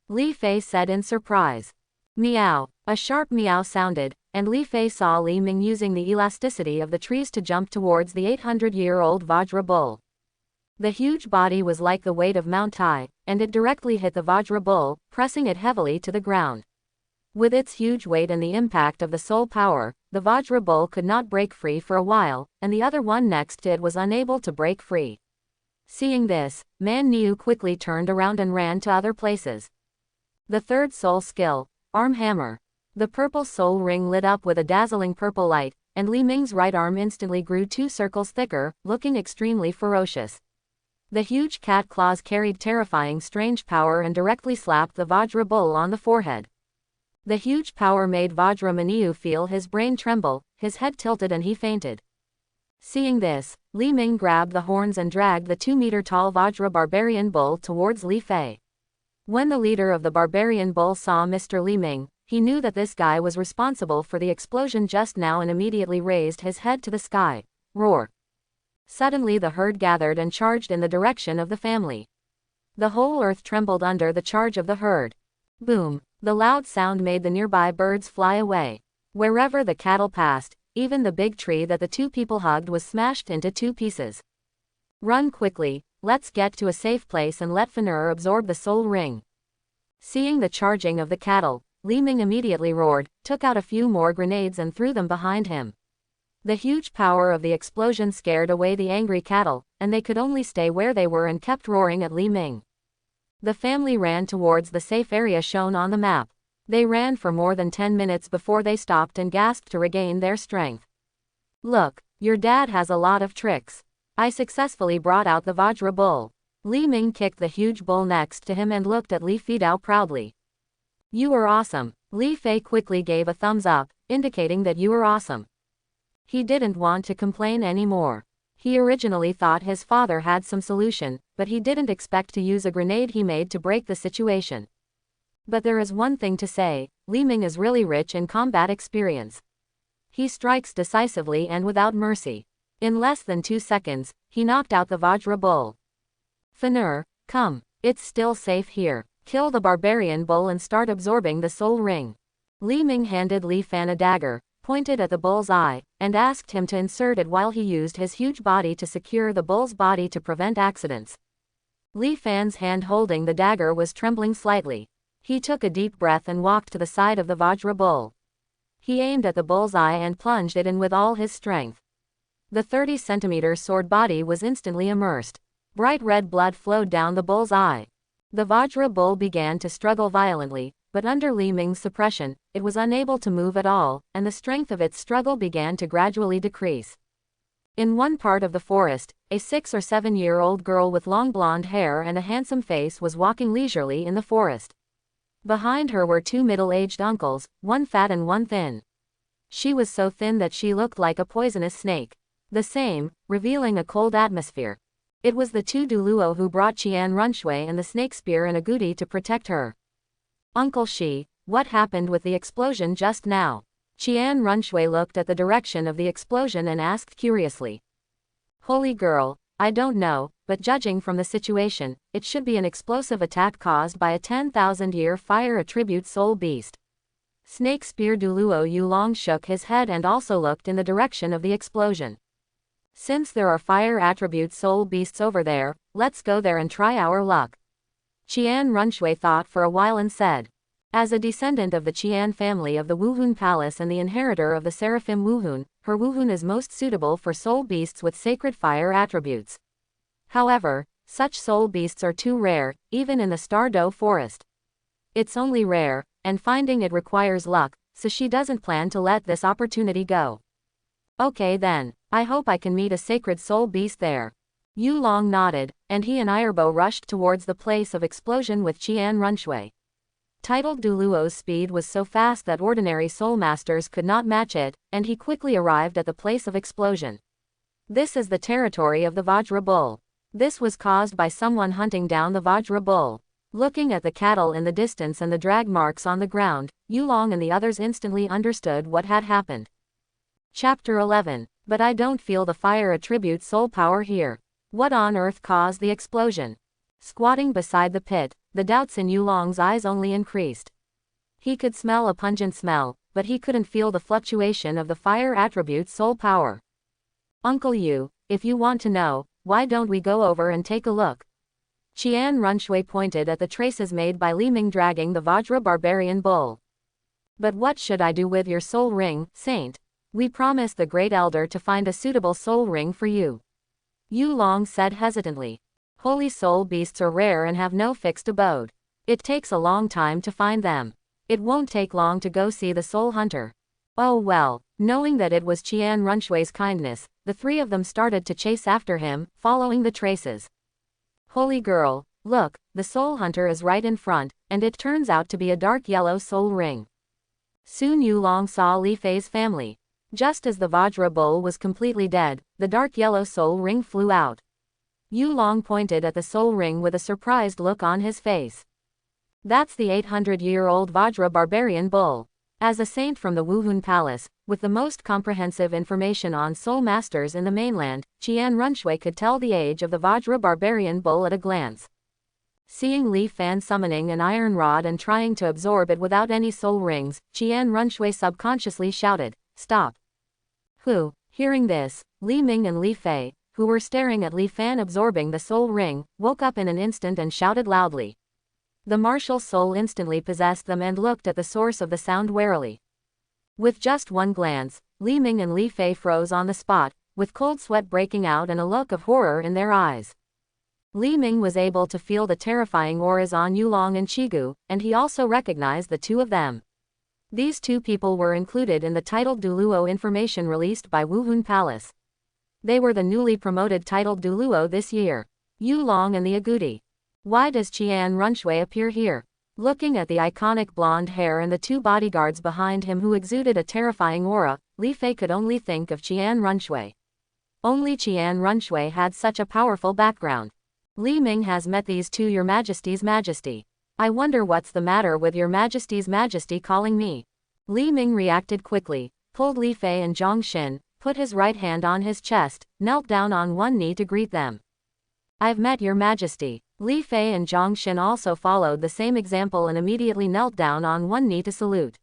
Li Fei said in surprise. Meow. A sharp meow sounded, and Li Fei saw Li Ming using the elasticity of the trees to jump towards the 800-year-old Vajra bull. The huge body was like the weight of Mount Tai, and it directly hit the Vajra bull, pressing it heavily to the ground. With its huge weight and the impact of the soul power, the Vajra bull could not break free for a while, and the other one next to it was unable to break free. Seeing this, Man Niu quickly turned around and ran to other places. The third soul skill, Arm Hammer. The purple soul ring lit up with a dazzling purple light, and Li Ming's right arm instantly grew 2 circles thicker, looking extremely ferocious. The huge cat claws carried terrifying strange power and directly slapped the Vajra bull on the forehead. The huge power made Vajra Maniu feel his brain tremble, his head tilted and he fainted. Seeing this, Li Ming grabbed the horns and dragged the 2-meter-tall Vajra barbarian bull towards Li Fei. When the leader of the barbarian bull saw Mr. Li Ming, he knew that this guy was responsible for the explosion just now and immediately raised his head to the sky. Roar! Suddenly the herd gathered and charged in the direction of the family. The whole earth trembled under the charge of the herd. Boom! The loud sound made the nearby birds fly away. Wherever the cattle passed, even the big tree that the 2 people hugged was smashed into 2 pieces. Run quickly, let's get to a safe place and let Fenrir absorb the soul ring. Seeing the charging of the cattle, Li Ming immediately roared, took out a few more grenades and threw them behind him. The huge power of the explosion scared away the angry cattle, and they could only stay where they were and kept roaring at Li Ming. The family ran towards the safe area shown on the map. They ran for more than 10 minutes before they stopped and gasped to regain their strength. Look, your dad has a lot of tricks. I successfully brought out the Vajra bull. Li Ming kicked the huge bull next to him and looked at Li Fidao proudly. You are awesome. Li Fei quickly gave a thumbs up, indicating that you are awesome. He didn't want to complain anymore. He originally thought his father had some solution, but he didn't expect to use a grenade he made to break the situation. But there is one thing to say, Li Ming is really rich in combat experience. He strikes decisively and without mercy. In less than 2 seconds, he knocked out the Vajra bull. Fenrir, come, it's still safe here. Kill the barbarian bull and start absorbing the soul ring. Li Ming handed Li Fan a dagger, pointed at the bull's eye, and asked him to insert it while he used his huge body to secure the bull's body to prevent accidents. Li Fan's hand holding the dagger was trembling slightly. He took a deep breath and walked to the side of the Vajra bull. He aimed at the bull's eye and plunged it in with all his strength. The 30-centimeter sword body was instantly immersed. Bright red blood flowed down the bull's eye. The Vajra bull began to struggle violently, but under Li Ming's suppression, it was unable to move at all, and the strength of its struggle began to gradually decrease. In one part of the forest, a 6 or 7-year-old girl with long blonde hair and a handsome face was walking leisurely in the forest. Behind her were 2 middle-aged uncles, one fat and one thin. She was so thin that she looked like a poisonous snake. The same, revealing a cold atmosphere. It was the 2 Douluo who brought Qian Runshui and the snake spear and agouti to protect her. Uncle Shi, what happened with the explosion just now? Qian Runshui looked at the direction of the explosion and asked curiously. Holy girl, I don't know, but judging from the situation, it should be an explosive attack caused by a 10,000-year fire attribute soul beast. Snake Spear Douluo Yulong shook his head and also looked in the direction of the explosion. Since there are fire attribute soul beasts over there, let's go there and try our luck. Qian Runshui thought for a while and said. As a descendant of the Qian family of the Wuhun Palace and the inheritor of the Seraphim Wuhun, her Wuhun is most suitable for soul beasts with sacred fire attributes. However, such soul beasts are too rare, even in the Stardow forest. It's only rare, and finding it requires luck, so she doesn't plan to let this opportunity go. Okay then, I hope I can meet a sacred soul beast there. Yulong nodded, and he and Irebo rushed towards the place of explosion with Qian Runshui. Titled Douluo's speed was so fast that ordinary soul masters could not match it, and he quickly arrived at the place of explosion. This is the territory of the Vajra Bull. This was caused by someone hunting down the Vajra Bull. Looking at the cattle in the distance and the drag marks on the ground, Yulong and the others instantly understood what had happened. Chapter 11. But I don't feel the fire attribute soul power here. What on earth caused the explosion? Squatting beside the pit, the doubts in Yulong's eyes only increased. He could smell a pungent smell, but he couldn't feel the fluctuation of the fire attribute soul power. Uncle Yu, if you want to know, why don't we go over and take a look? Qian Runshui pointed at the traces made by Li Ming dragging the Vajra barbarian bull. But what should I do with your soul ring, Saint? We promised the Great Elder to find a suitable soul ring for you. Yulong said hesitantly. Holy soul beasts are rare and have no fixed abode. It takes a long time to find them. It won't take long to go see the soul hunter. Oh well, knowing that it was Qian Runshui's kindness, the three of them started to chase after him, following the traces. Holy girl, look, the soul hunter is right in front, and it turns out to be a dark yellow soul ring. Soon Yulong saw Li Fei's family. Just as the Vajra bull was completely dead, the dark yellow soul ring flew out. Yulong pointed at the soul ring with a surprised look on his face. That's the 800-year-old Vajra barbarian bull. As a saint from the Wuhun Palace, with the most comprehensive information on soul masters in the mainland, Qian Runshui could tell the age of the Vajra barbarian bull at a glance. Seeing Li Fan summoning an iron rod and trying to absorb it without any soul rings, Qian Runshui subconsciously shouted, "Stop!" Who? Hearing this, Li Ming and Li Fei, who were staring at Li Fan absorbing the soul ring, woke up in an instant and shouted loudly. The martial soul instantly possessed them and looked at the source of the sound warily. With just one glance, Li Ming and Li Fei froze on the spot, with cold sweat breaking out and a look of horror in their eyes. Li Ming was able to feel the terrifying auras on Yulong and Chigu, and he also recognized the two of them. These two people were included in the titled Douluo information released by Wuhun Palace. They were the newly promoted titled Douluo this year. Yulong and the Agouti. Why does Qian Runshui appear here? Looking at the iconic blonde hair and the two bodyguards behind him who exuded a terrifying aura, Li Fei could only think of Qian Runshui. Only Qian Runshui had such a powerful background. Li Ming has met these two, Your Majesty's Majesty. I wonder what's the matter with Your Majesty's Majesty calling me. Li Ming reacted quickly, pulled Li Fei and Zhang Xin, put his right hand on his chest, knelt down on one knee to greet them. I've met Your Majesty. Li Fei and Zhang Xin also followed the same example and immediately knelt down on one knee to salute.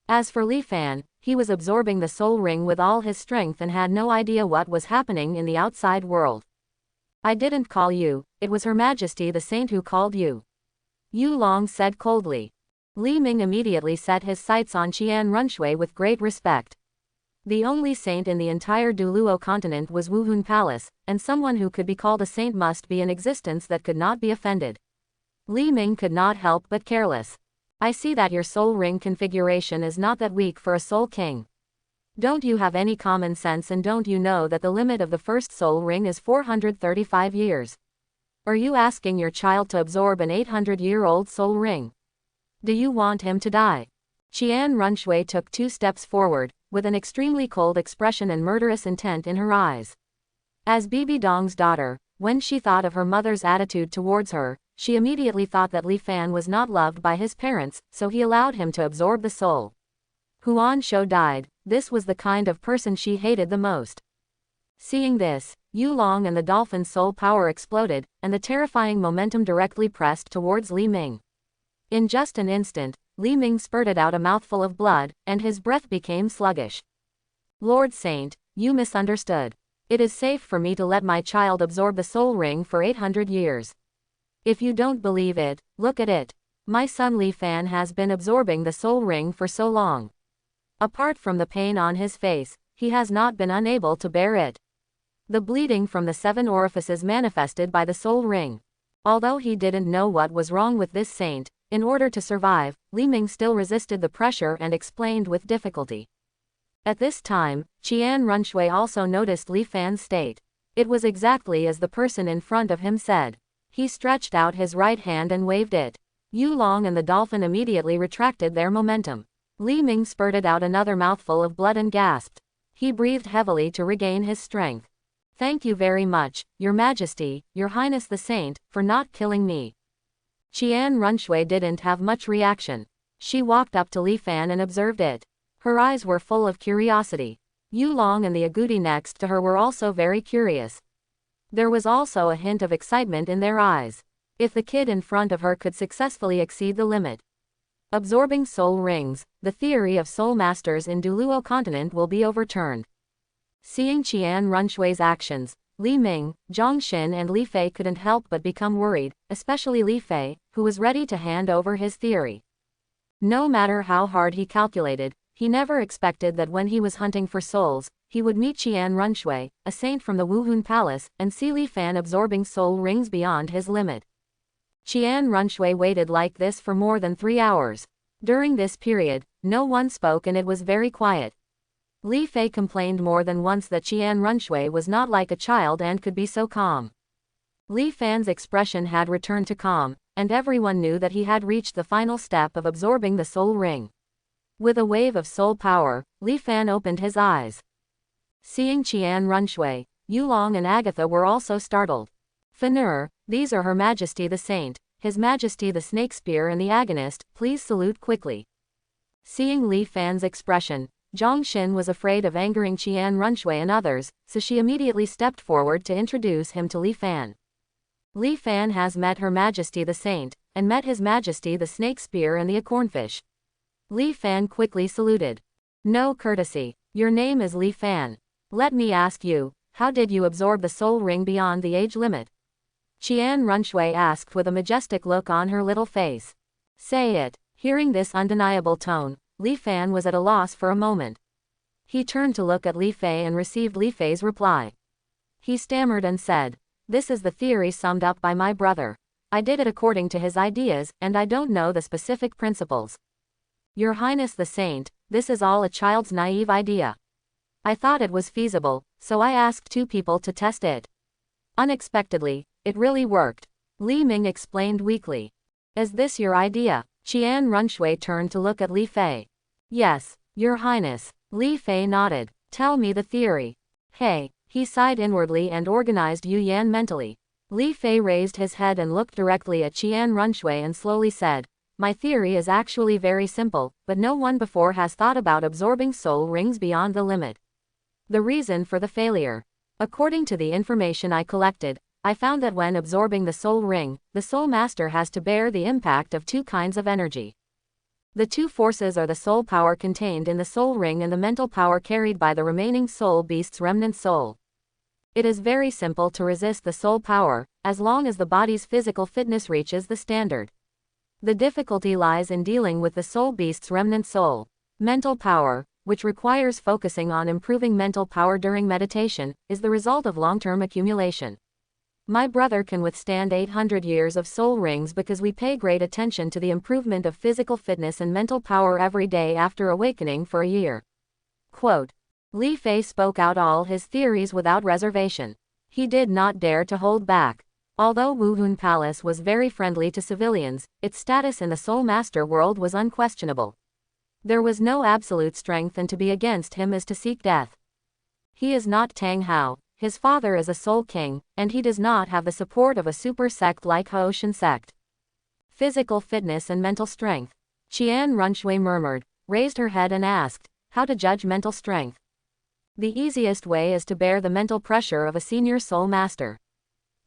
As for Li Fan, he was absorbing the soul ring with all his strength and had no idea what was happening in the outside world. I didn't call you, it was Her Majesty the Saint who called you. Yulong said coldly. Li Ming immediately set his sights on Qian Runshui with great respect. The only saint in the entire Douluo continent was Wuhun Palace, and someone who could be called a saint must be in existence that could not be offended. Li Ming could not help but careless. I see that your soul ring configuration is not that weak for a soul king. Don't you have any common sense, and don't you know that the limit of the first soul ring is 435 years? Are you asking your child to absorb an 800-year-old soul ring? Do you want him to die? Qian Runshui took 2 steps forward, with an extremely cold expression and murderous intent in her eyes. As Bibi Dong's daughter, when she thought of her mother's attitude towards her, she immediately thought that Li Fan was not loved by his parents, so he allowed him to absorb the soul. Huan Shou died. This was the kind of person she hated the most. Seeing this, Yulong and the dolphin's soul power exploded, and the terrifying momentum directly pressed towards Li Ming. In just an instant, Li Ming spurted out a mouthful of blood, and his breath became sluggish. Lord Saint, you misunderstood. It is safe for me to let my child absorb the soul ring for 800 years. If you don't believe it, look at it. My son Li Fan has been absorbing the soul ring for so long. Apart from the pain on his face, he has not been unable to bear it. The bleeding from the 7 orifices manifested by the soul ring. Although he didn't know what was wrong with this saint, in order to survive, Li Ming still resisted the pressure and explained with difficulty. At this time, Qian Runshui also noticed Li Fan's state. It was exactly as the person in front of him said. He stretched out his right hand and waved it. Yu Long and the dolphin immediately retracted their momentum. Li Ming spurted out another mouthful of blood and gasped. He breathed heavily to regain his strength. Thank you very much, Your Majesty, Your Highness the Saint, for not killing me. Qian Runshui didn't have much reaction. She walked up to Li Fan and observed it. Her eyes were full of curiosity. Yu Long and the agouti next to her were also very curious. There was also a hint of excitement in their eyes. If the kid in front of her could successfully exceed the limit, absorbing soul rings, the theory of soul masters in Douluo continent will be overturned. Seeing Qian Runshui's actions, Li Ming, Zhang Xin and Li Fei couldn't help but become worried, especially Li Fei, who was ready to hand over his theory. No matter how hard he calculated, he never expected that when he was hunting for souls, he would meet Qian Runshui, a saint from the Wuhun Palace, and see Li Fan absorbing soul rings beyond his limit. Qian Runshui waited like this for more than 3 hours. During this period, no one spoke and it was very quiet. Li Fei complained more than once that Qian Runshui was not like a child and could be so calm. Li Fan's expression had returned to calm, and everyone knew that he had reached the final step of absorbing the soul ring. With a wave of soul power, Li Fan opened his eyes. Seeing Qian Runshui, Yu Long and Agatha were also startled. Fanur, these are Her Majesty the Saint, His Majesty the Snake Spear and the Agonist, please salute quickly. Seeing Li Fan's expression, Zhang Xin was afraid of angering Qian Runshui and others, so she immediately stepped forward to introduce him to Li Fan. Li Fan has met Her Majesty the Saint, and met His Majesty the Snake Spear and the Acornfish. Li Fan quickly saluted. No courtesy. Your name is Li Fan. Let me ask you, how did you absorb the soul ring beyond the age limit? Qian Runshui asked with a majestic look on her little face. Say it. Hearing this undeniable tone, Li Fan was at a loss for a moment. He turned to look at Li Fei and received Li Fei's reply. He stammered and said, this is the theory summed up by my brother. I did it according to his ideas, and I don't know the specific principles. Your Highness the Saint, this is all a child's naive idea. I thought it was feasible, so I asked 2 people to test it. Unexpectedly, it really worked. Li Ming explained weakly. Is this your idea? Qian Runshui turned to look at Li Fei. Yes, Your Highness. Li Fei nodded. Tell me the theory. Hey, he sighed inwardly and organized Yu Yan mentally. Li Fei raised his head and looked directly at Qian Runshui and slowly said, my theory is actually very simple, but no one before has thought about absorbing soul rings beyond the limit. The reason for the failure. According to the information I collected, I found that when absorbing the soul ring, the soul master has to bear the impact of 2 kinds of energy. The 2 forces are the soul power contained in the soul ring and the mental power carried by the remaining soul beast's remnant soul. It is very simple to resist the soul power, as long as the body's physical fitness reaches the standard. The difficulty lies in dealing with the soul beast's remnant soul. Mental power, which requires focusing on improving mental power during meditation, is the result of long-term accumulation. My brother can withstand 800 years of soul rings because we pay great attention to the improvement of physical fitness and mental power every day after awakening for a year. Quote. Li Fei spoke out all his theories without reservation. He did not dare to hold back. Although Wuhun Palace was very friendly to civilians, its status in the Soul Master world was unquestionable. There was no absolute strength, and to be against him is to seek death. He is not Tang Hao, his father is a Soul King, and he does not have the support of a super sect like Haoshan sect. Physical fitness and mental strength. Qian Runshui murmured, raised her head and asked, how to judge mental strength? The easiest way is to bear the mental pressure of a senior Soul Master.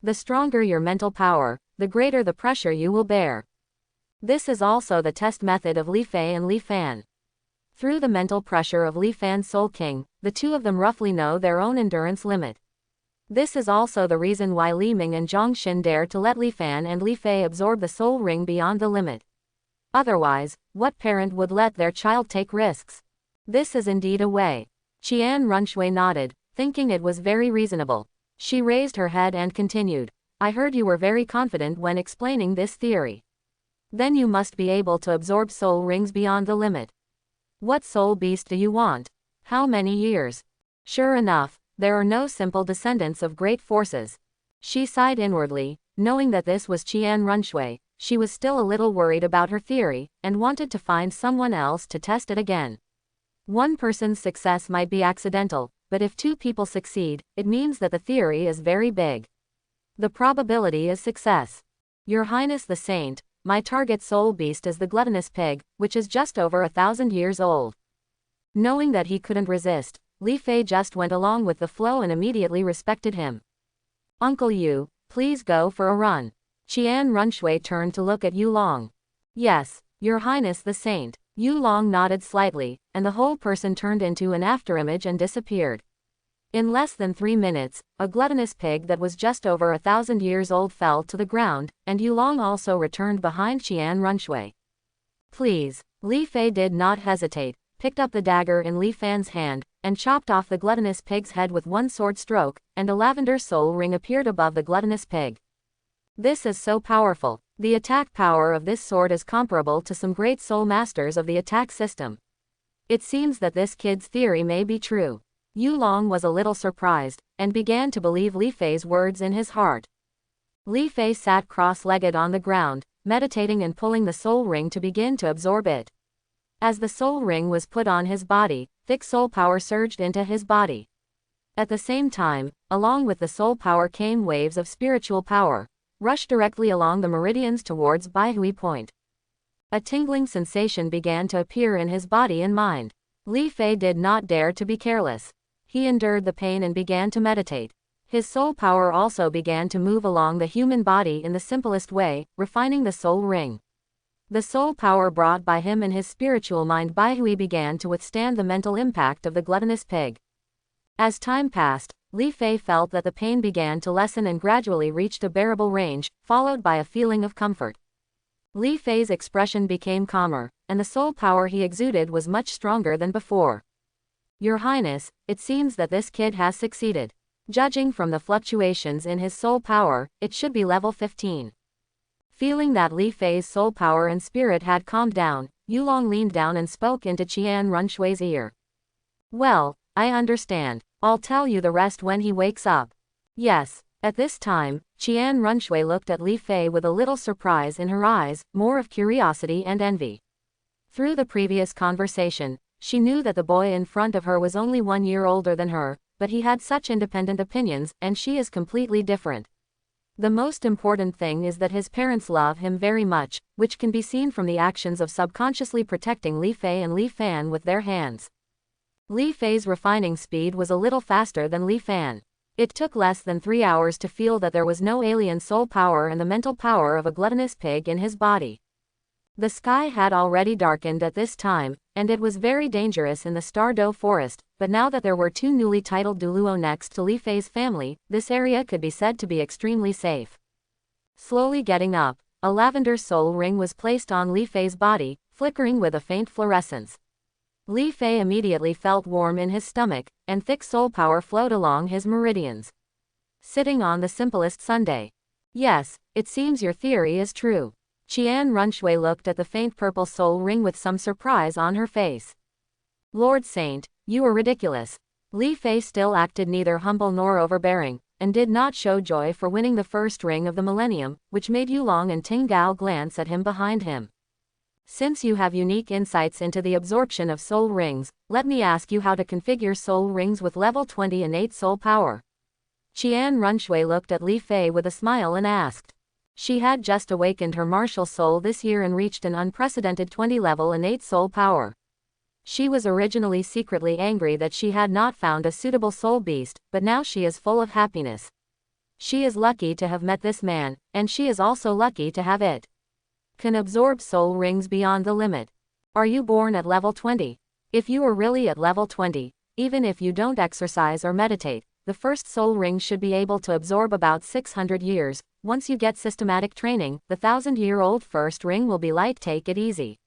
The stronger your mental power, the greater the pressure you will bear. This is also the test method of Li Fei and Li Fan. Through the mental pressure of Li Fan's Soul King, the two of them roughly know their own endurance limit. This is also the reason why Li Ming and Zhang Xin dare to let Li Fan and Li Fei absorb the soul ring beyond the limit. Otherwise, what parent would let their child take risks? This is indeed a way. Qian Runshui nodded, thinking it was very reasonable. She raised her head and continued. I heard you were very confident when explaining this theory. Then you must be able to absorb soul rings beyond the limit. What soul beast do you want? How many years? Sure enough, there are no simple descendants of great forces. She sighed inwardly, knowing that this was Qian Runshui. She was still a little worried about her theory, and wanted to find someone else to test it again. One person's success might be accidental, but if two people succeed, it means that the theory is very big. The probability is success. Your Highness the Saint, my target soul beast is the gluttonous pig, which is just over 1,000 years old. Knowing that he couldn't resist, Li Fei just went along with the flow and immediately respected him. Uncle Yu, please go for a run. Qian Runshui turned to look at Yu Long. Yes, Your Highness the Saint. Yu Long nodded slightly, and the whole person turned into an afterimage and disappeared. In less than 3 minutes, a gluttonous pig that was just over 1,000 years old fell to the ground, and Yu Long also returned behind Qian Runshui. Please. Li Fei did not hesitate, picked up the dagger in Li Fan's hand, and chopped off the gluttonous pig's head with one sword stroke, and a lavender soul ring appeared above the gluttonous pig. This is so powerful. The attack power of this sword is comparable to some great soul masters of the attack system. It seems that this kid's theory may be true. Yu Long was a little surprised, and began to believe Li Fei's words in his heart. Li Fei sat cross-legged on the ground, meditating and pulling the soul ring to begin to absorb it. As the soul ring was put on his body, thick soul power surged into his body. At the same time, along with the soul power came waves of spiritual power, rushed directly along the meridians towards Baihui Point. A tingling sensation began to appear in his body and mind. Li Fei did not dare to be careless. He endured the pain and began to meditate. His soul power also began to move along the human body in the simplest way, refining the soul ring. The soul power brought by him and his spiritual mind Baihui began to withstand the mental impact of the gluttonous pig. As time passed, Li Fei felt that the pain began to lessen and gradually reached a bearable range, followed by a feeling of comfort. Li Fei's expression became calmer, and the soul power he exuded was much stronger than before. Your Highness, it seems that this kid has succeeded. Judging from the fluctuations in his soul power, it should be level 15. Feeling that Li Fei's soul power and spirit had calmed down, Yu Long leaned down and spoke into Qian Runshui's ear. Well, I understand. I'll tell you the rest when he wakes up. Yes. At this time, Qian Runshui looked at Li Fei with a little surprise in her eyes, more of curiosity and envy. Through the previous conversation, she knew that the boy in front of her was only 1 year older than her, but he had such independent opinions, and she is completely different. The most important thing is that his parents love him very much, which can be seen from the actions of subconsciously protecting Li Fei and Li Fan with their hands. Li Fei's refining speed was a little faster than Li Fan. It took less than 3 hours to feel that there was no alien soul power and the mental power of a gluttonous pig in his body. The sky had already darkened at this time, and it was very dangerous in the Stardow forest, but now that there were 2 newly titled Douluo next to Li Fei's family, this area could be said to be extremely safe. Slowly getting up, a lavender soul ring was placed on Li Fei's body, flickering with a faint fluorescence. Li Fei immediately felt warm in his stomach, and thick soul power flowed along his meridians. Sitting on the simplest Sunday. Yes, it seems your theory is true. Qian Runshui looked at the faint purple soul ring with some surprise on her face. Lord Saint, you are ridiculous. Li Fei still acted neither humble nor overbearing, and did not show joy for winning the first ring of the millennium, which made Yu Long and Ting Gao glance at him behind him. Since you have unique insights into the absorption of soul rings, let me ask you how to configure soul rings with level 20 innate soul power. Qian Runshui looked at Li Fei with a smile and asked. She had just awakened her martial soul this year and reached an unprecedented 20-level innate soul power. She was originally secretly angry that she had not found a suitable soul beast, but now she is full of happiness. She is lucky to have met this man, and she is also lucky to have it. Can absorb soul rings beyond the limit. Are you born at level 20? If you are really at level 20, even if you don't exercise or meditate, the first soul ring should be able to absorb about 600 years. Once you get systematic training, the 1,000-year-old first ring will be light. Take it easy.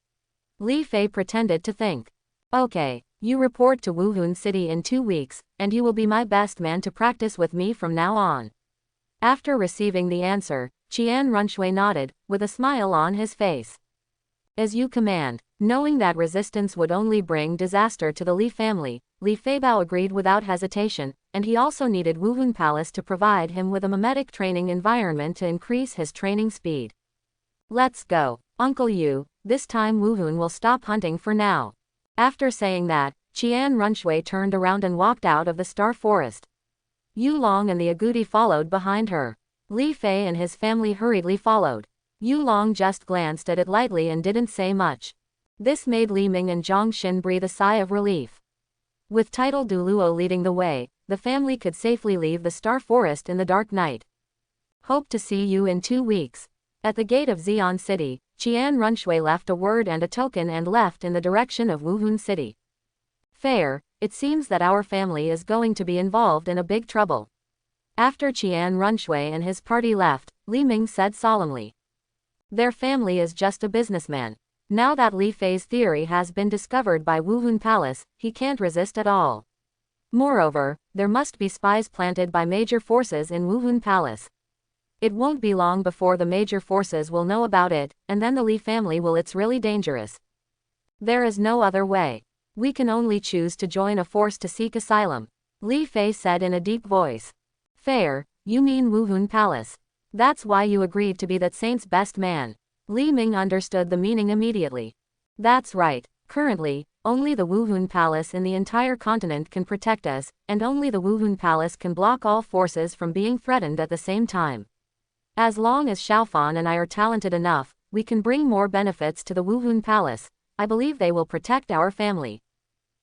Li Fei pretended to think. Okay, you report to Wuhun City in 2 weeks, and you will be my best man to practice with me from now on. After receiving the answer, Qian Runshui nodded, with a smile on his face. As you command. Knowing that resistance would only bring disaster to the Li family, Li Feibao agreed without hesitation, and he also needed Wuhun Palace to provide him with a mimetic training environment to increase his training speed. Let's go, Uncle Yu, this time Wuhun will stop hunting for now. After saying that, Qian Runshui turned around and walked out of the Star Forest. Yu Long and the agouti followed behind her. Li Fei and his family hurriedly followed. Yu Long just glanced at it lightly and didn't say much. This made Li Ming and Zhang Xin breathe a sigh of relief. With title Douluo leading the way, the family could safely leave the Star Forest in the dark night. Hope to see you in 2 weeks. At the gate of Xi'an City, Qian Runshui left a word and a token and left in the direction of Wuhun City. Fair, it seems that our family is going to be involved in a big trouble. After Qian Runshui and his party left, Li Ming said solemnly. Their family is just a businessman. Now that Li Fei's theory has been discovered by Wuhun Palace, he can't resist at all. Moreover, there must be spies planted by major forces in Wuhun Palace. It won't be long before the major forces will know about it, and then the Li family will. It's really dangerous. There is no other way. We can only choose to join a force to seek asylum, Li Fei said in a deep voice. Fair, you mean Wuhun Palace. That's why you agreed to be that saint's best man. Li Ming understood the meaning immediately. That's right. Currently, only the Wuhun Palace in the entire continent can protect us, and only the Wuhun Palace can block all forces from being threatened at the same time. As long as Xiaofan and I are talented enough, we can bring more benefits to the Wuhun Palace. I believe they will protect our family.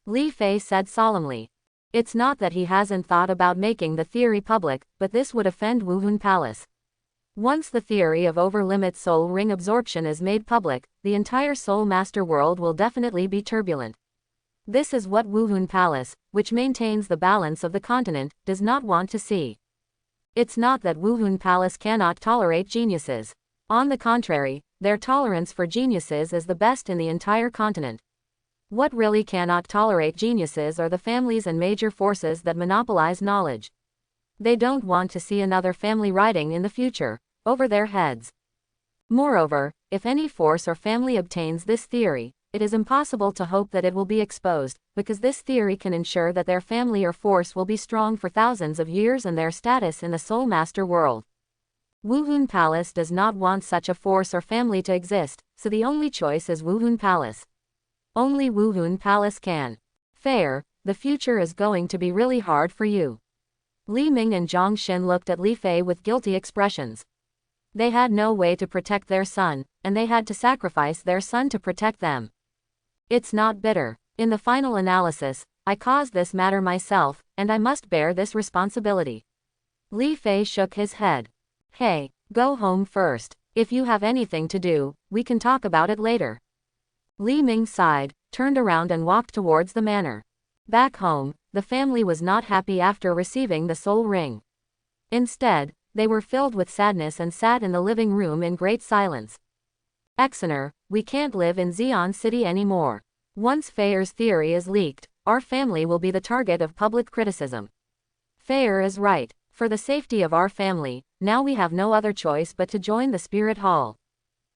Li Fei said solemnly. It's not that he hasn't thought about making the theory public, but this would offend Wuhun Palace. Once the theory of over-limit soul ring absorption is made public, the entire Soul Master world will definitely be turbulent. This is what Wuhun Palace, which maintains the balance of the continent, does not want to see. It's not that Wuhun Palace cannot tolerate geniuses. On the contrary, their tolerance for geniuses is the best in the entire continent. What really cannot tolerate geniuses are the families and major forces that monopolize knowledge. They don't want to see another family riding in the future, over their heads. Moreover, if any force or family obtains this theory, it is impossible to hope that it will be exposed, because this theory can ensure that their family or force will be strong for thousands of years and their status in the Soul Master world. Wuhun Palace does not want such a force or family to exist, so the only choice is Wuhun Palace. Only Wuhun Palace can. Fair, the future is going to be really hard for you. Li Ming and Zhang Xin looked at Li Fei with guilty expressions. They had no way to protect their son, and they had to sacrifice their son to protect them. It's not bitter. In the final analysis, I caused this matter myself, and I must bear this responsibility. Li Fei shook his head. Hey, go home first. If you have anything to do, we can talk about it later. Li Ming sighed, turned around and walked towards the manor. Back home, the family was not happy after receiving the soul ring. Instead, they were filled with sadness and sat in the living room in great silence. Exener, we can't live in Xi'an City anymore. Once Feier's theory is leaked, our family will be the target of public criticism. Feier is right. For the safety of our family, now we have no other choice but to join the Spirit Hall.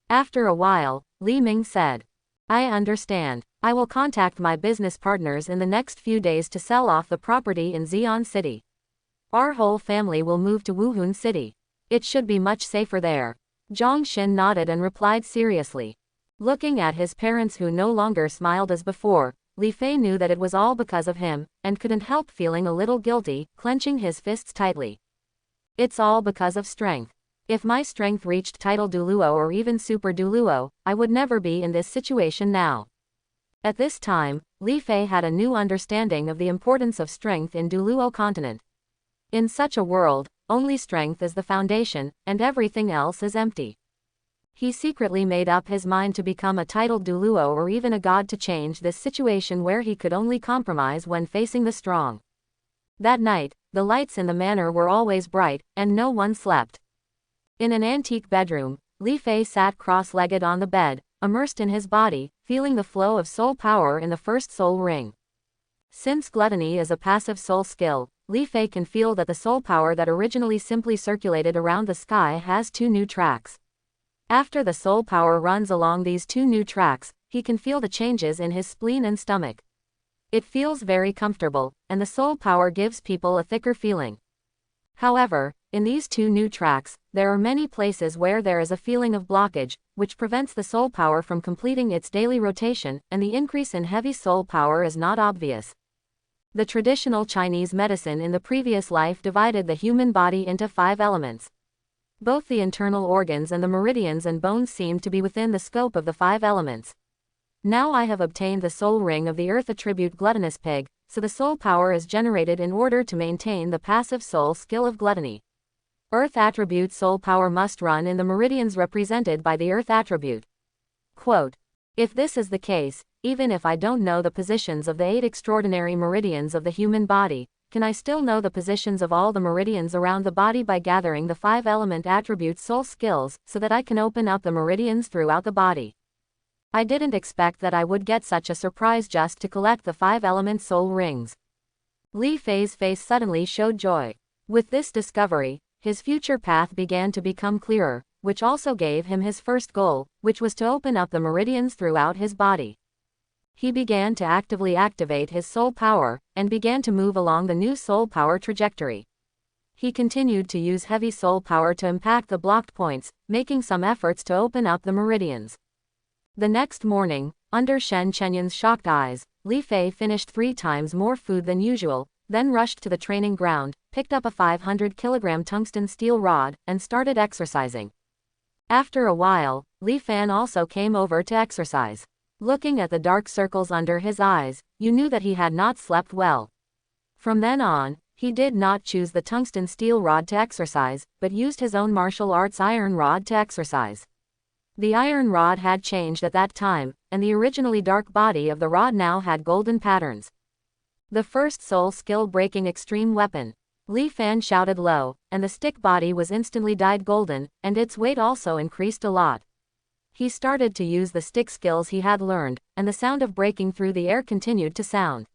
After a while, Li Ming said. I understand. I will contact my business partners in the next few days to sell off the property in Xi'an City. Our whole family will move to Wuhun City. It should be much safer there. Zhang Xin nodded and replied seriously. Looking at his parents who no longer smiled as before, Li Fei knew that it was all because of him, and couldn't help feeling a little guilty, clenching his fists tightly. It's all because of strength. If my strength reached title Douluo or even Super Douluo, I would never be in this situation now. At this time, Li Fei had a new understanding of the importance of strength in Douluo continent. In such a world, only strength is the foundation, and everything else is empty. He secretly made up his mind to become a titled Douluo or even a god to change this situation where he could only compromise when facing the strong. That night, the lights in the manor were always bright, and no one slept. In an antique bedroom, Li Fei sat cross-legged on the bed, immersed in his body, feeling the flow of soul power in the first soul ring. Since gluttony is a passive soul skill, Li Fei can feel that the soul power that originally simply circulated around the sky has 2 new tracks. After the soul power runs along these 2 new tracks, he can feel the changes in his spleen and stomach. It feels very comfortable, and the soul power gives people a thicker feeling. However, in these 2 new tracks, there are many places where there is a feeling of blockage, which prevents the soul power from completing its daily rotation, and the increase in heavy soul power is not obvious. The traditional Chinese medicine in the previous life divided the human body into 5 elements. Both the internal organs and the meridians and bones seem to be within the scope of the 5 elements. Now I have obtained the soul ring of the earth attribute gluttonous pig, so the soul power is generated in order to maintain the passive soul skill of gluttony. Earth attribute soul power must run in the meridians represented by the earth attribute. Quote, if this is the case, even if I don't know the positions of the 8 extraordinary meridians of the human body, can I still know the positions of all the meridians around the body by gathering the 5 element attribute soul skills so that I can open up the meridians throughout the body? I didn't expect that I would get such a surprise just to collect the 5 element soul rings. Li Fei's face suddenly showed joy. With this discovery, his future path began to become clearer, which also gave him his first goal, which was to open up the meridians throughout his body. He began to actively activate his soul power, and began to move along the new soul power trajectory. He continued to use heavy soul power to impact the blocked points, making some efforts to open up the meridians. The next morning, under Shen Chenyan's shocked eyes, Li Fei finished 3 times more food than usual, then rushed to the training ground, picked up a 500-kilogram tungsten steel rod, and started exercising. After a while, Li Fan also came over to exercise. Looking at the dark circles under his eyes, you knew that he had not slept well. From then on, he did not choose the tungsten steel rod to exercise, but used his own martial arts iron rod to exercise. The iron rod had changed at that time, and the originally dark body of the rod now had golden patterns. The first soul skill breaking extreme weapon. Li Fan shouted low, and the stick body was instantly dyed golden, and its weight also increased a lot. He started to use the stick skills he had learned, and the sound of breaking through the air continued to sound.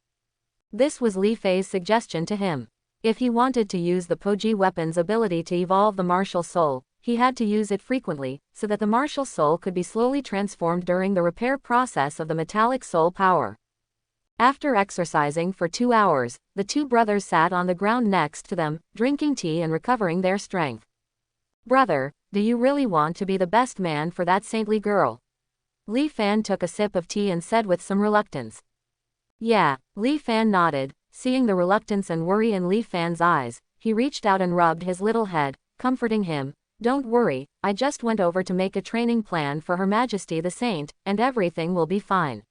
This was Li Fei's suggestion to him. If he wanted to use the Poji weapon's ability to evolve the martial soul, he had to use it frequently, so that the martial soul could be slowly transformed during the repair process of the metallic soul power. After exercising for 2 hours, the 2 brothers sat on the ground next to them, drinking tea and recovering their strength. Brother, do you really want to be the best man for that saintly girl? Li Fan took a sip of tea and said with some reluctance. Yeah, Li Fan nodded, seeing the reluctance and worry in Li Fan's eyes. He reached out and rubbed his little head, comforting him. Don't worry, I just went over to make a training plan for Her Majesty the Saint, and everything will be fine.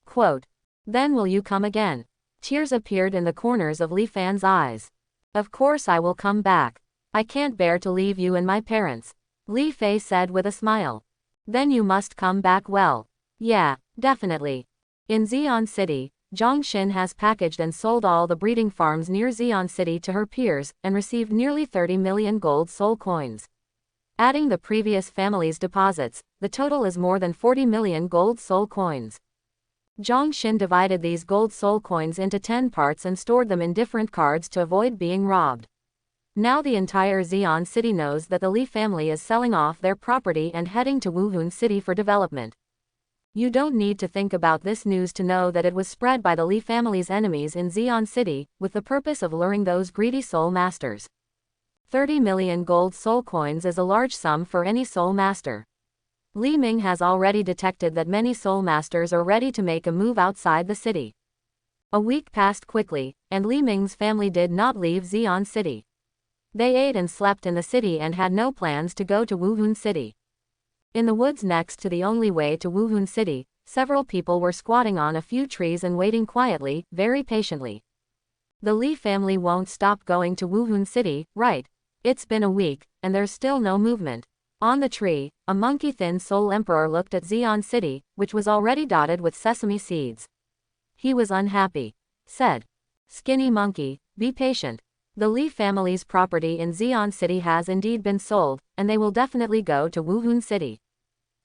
Quote, then will you come again? Tears appeared in the corners of Li Fan's eyes. Of course I will come back. I can't bear to leave you and my parents. Li Fei said with a smile. Then you must come back well. Yeah, definitely. In Xi'an City, Zhang Xin has packaged and sold all the breeding farms near Xi'an City to her peers, and received nearly 30 million gold soul coins. Adding the previous family's deposits, the total is more than 40 million gold soul coins. Zhang Xin divided these gold soul coins into 10 parts and stored them in different cards to avoid being robbed. Now the entire Xi'an City knows that the Li family is selling off their property and heading to Wuhun City for development. You don't need to think about this news to know that it was spread by the Li family's enemies in Xi'an City, with the purpose of luring those greedy soul masters. 30 million gold soul coins is a large sum for any soul master. Li Ming has already detected that many soul masters are ready to make a move outside the city. A week passed quickly, and Li Ming's family did not leave Xi'an City. They ate and slept in the city and had no plans to go to Wuhun City. In the woods next to the only way to Wuhun City, several people were squatting on a few trees and waiting quietly, very patiently. The Li family won't stop going to Wuhun City, right? It's been a week, and there's still no movement. On the tree, a monkey-thin soul emperor looked at Xi'an City, which was already dotted with sesame seeds. He was unhappy. Said, "Skinny monkey, be patient. The Li family's property in Xi'an City has indeed been sold, and they will definitely go to Wuhun City."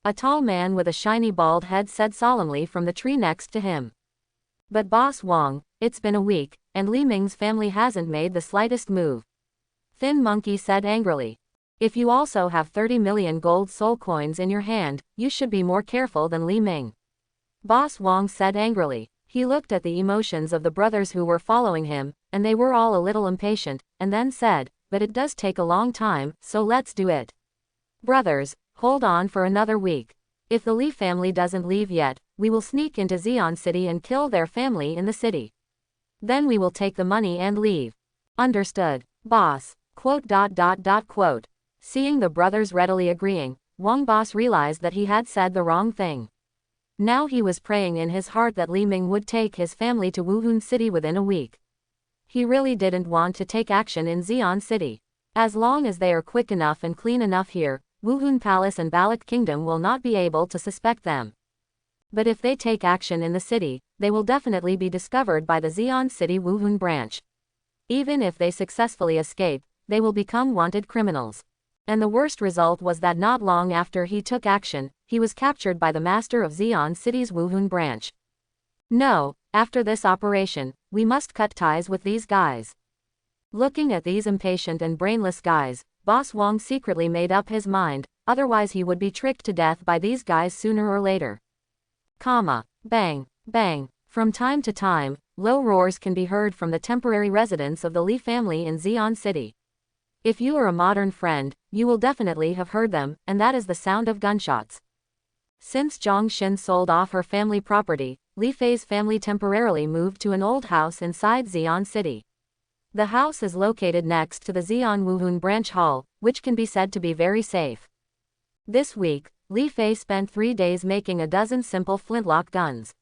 A tall man with a shiny bald head said solemnly from the tree next to him. "But Boss Wang, it's been a week, and Li Ming's family hasn't made the slightest move." Thin Monkey said angrily. "If you also have 30 million gold soul coins in your hand, you should be more careful than Li Ming." Boss Wang said angrily. He looked at the emotions of the brothers who were following him, and they were all a little impatient, and then said, "But it does take a long time, so let's do it. Brothers, hold on for another week. If the Li family doesn't leave yet, we will sneak into Xi'an City and kill their family in the city. Then we will take the money and leave." "Understood, boss." Quote. Seeing the brothers readily agreeing, Wang Boss realized that he had said the wrong thing. Now he was praying in his heart that Li Ming would take his family to Wuhun City within a week. He really didn't want to take action in Xi'an City. As long as they are quick enough and clean enough here, Wuhun Palace and Balak Kingdom will not be able to suspect them. But if they take action in the city, they will definitely be discovered by the Xi'an City Wuhun branch. Even if they successfully escape, they will become wanted criminals. And the worst result was that not long after he took action, he was captured by the master of Xi'an City's Wuhun branch. "No, after this operation, we must cut ties with these guys." Looking at these impatient and brainless guys, Boss Wang secretly made up his mind, otherwise he would be tricked to death by these guys sooner or later. Bang, bang. From time to time, low roars can be heard from the temporary residents of the Li family in Xi'an City. If you are a modern friend, you will definitely have heard them, and that is the sound of gunshots. Since Zhang Xin sold off her family property, Li Fei's family temporarily moved to an old house inside Xi'an City. The house is located next to the Xi'an Wuhun branch hall, which can be said to be very safe. This week, Li Fei spent 3 days making a dozen simple flintlock guns.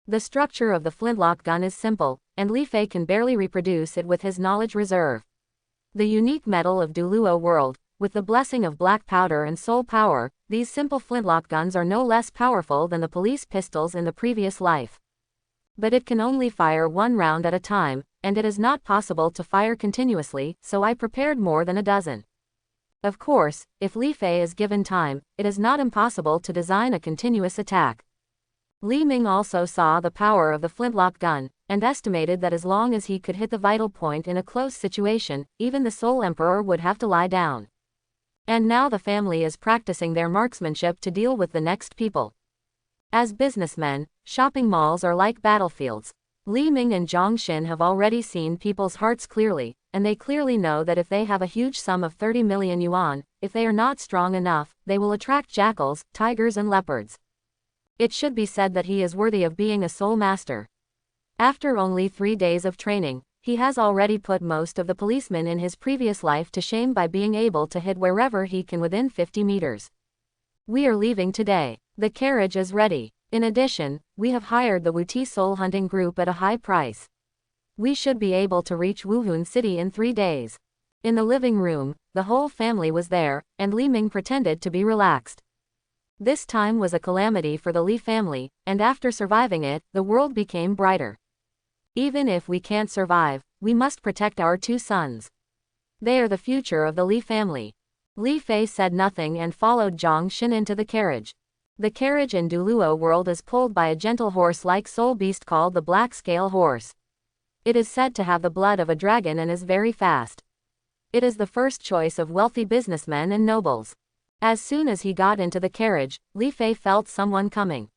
The structure of the flintlock gun is simple, and Li Fei can barely reproduce it with his knowledge reserve. The unique metal of Douluo world, with the blessing of black powder and soul power, these simple flintlock guns are no less powerful than the police pistols in the previous life. But it can only fire 1 round at a time, and it is not possible to fire continuously, so I prepared more than a dozen. Of course, if Li Fei is given time, it is not impossible to design a continuous attack. Li Ming also saw the power of the flintlock gun, and estimated that as long as he could hit the vital point in a close situation, even the Soul Emperor would have to lie down. And now the family is practicing their marksmanship to deal with the next people. As businessmen, shopping malls are like battlefields. Li Ming and Zhang Xin have already seen people's hearts clearly, and they clearly know that if they have a huge sum of 30 million yuan, if they are not strong enough, they will attract jackals, tigers and leopards. It should be said that he is worthy of being a soul master. After only 3 days of training, he has already put most of the policemen in his previous life to shame by being able to hit wherever he can within 50 meters. We are leaving today. The carriage is ready. In addition, we have hired the Wuti soul hunting group at a high price. We should be able to reach Wuhun City in 3 days. In the living room, the whole family was there, and Li Ming pretended to be relaxed. This time was a calamity for the Li family, and after surviving it, the world became brighter. Even if we can't survive, we must protect our 2 sons. They are the future of the Li family. Li Fei said nothing and followed Zhang Xin into the carriage. The carriage in Douluo world is pulled by a gentle horse-like soul beast called the Black Scale Horse. It is said to have the blood of a dragon and is very fast. It is the first choice of wealthy businessmen and nobles. As soon as he got into the carriage, Li Fei felt someone coming.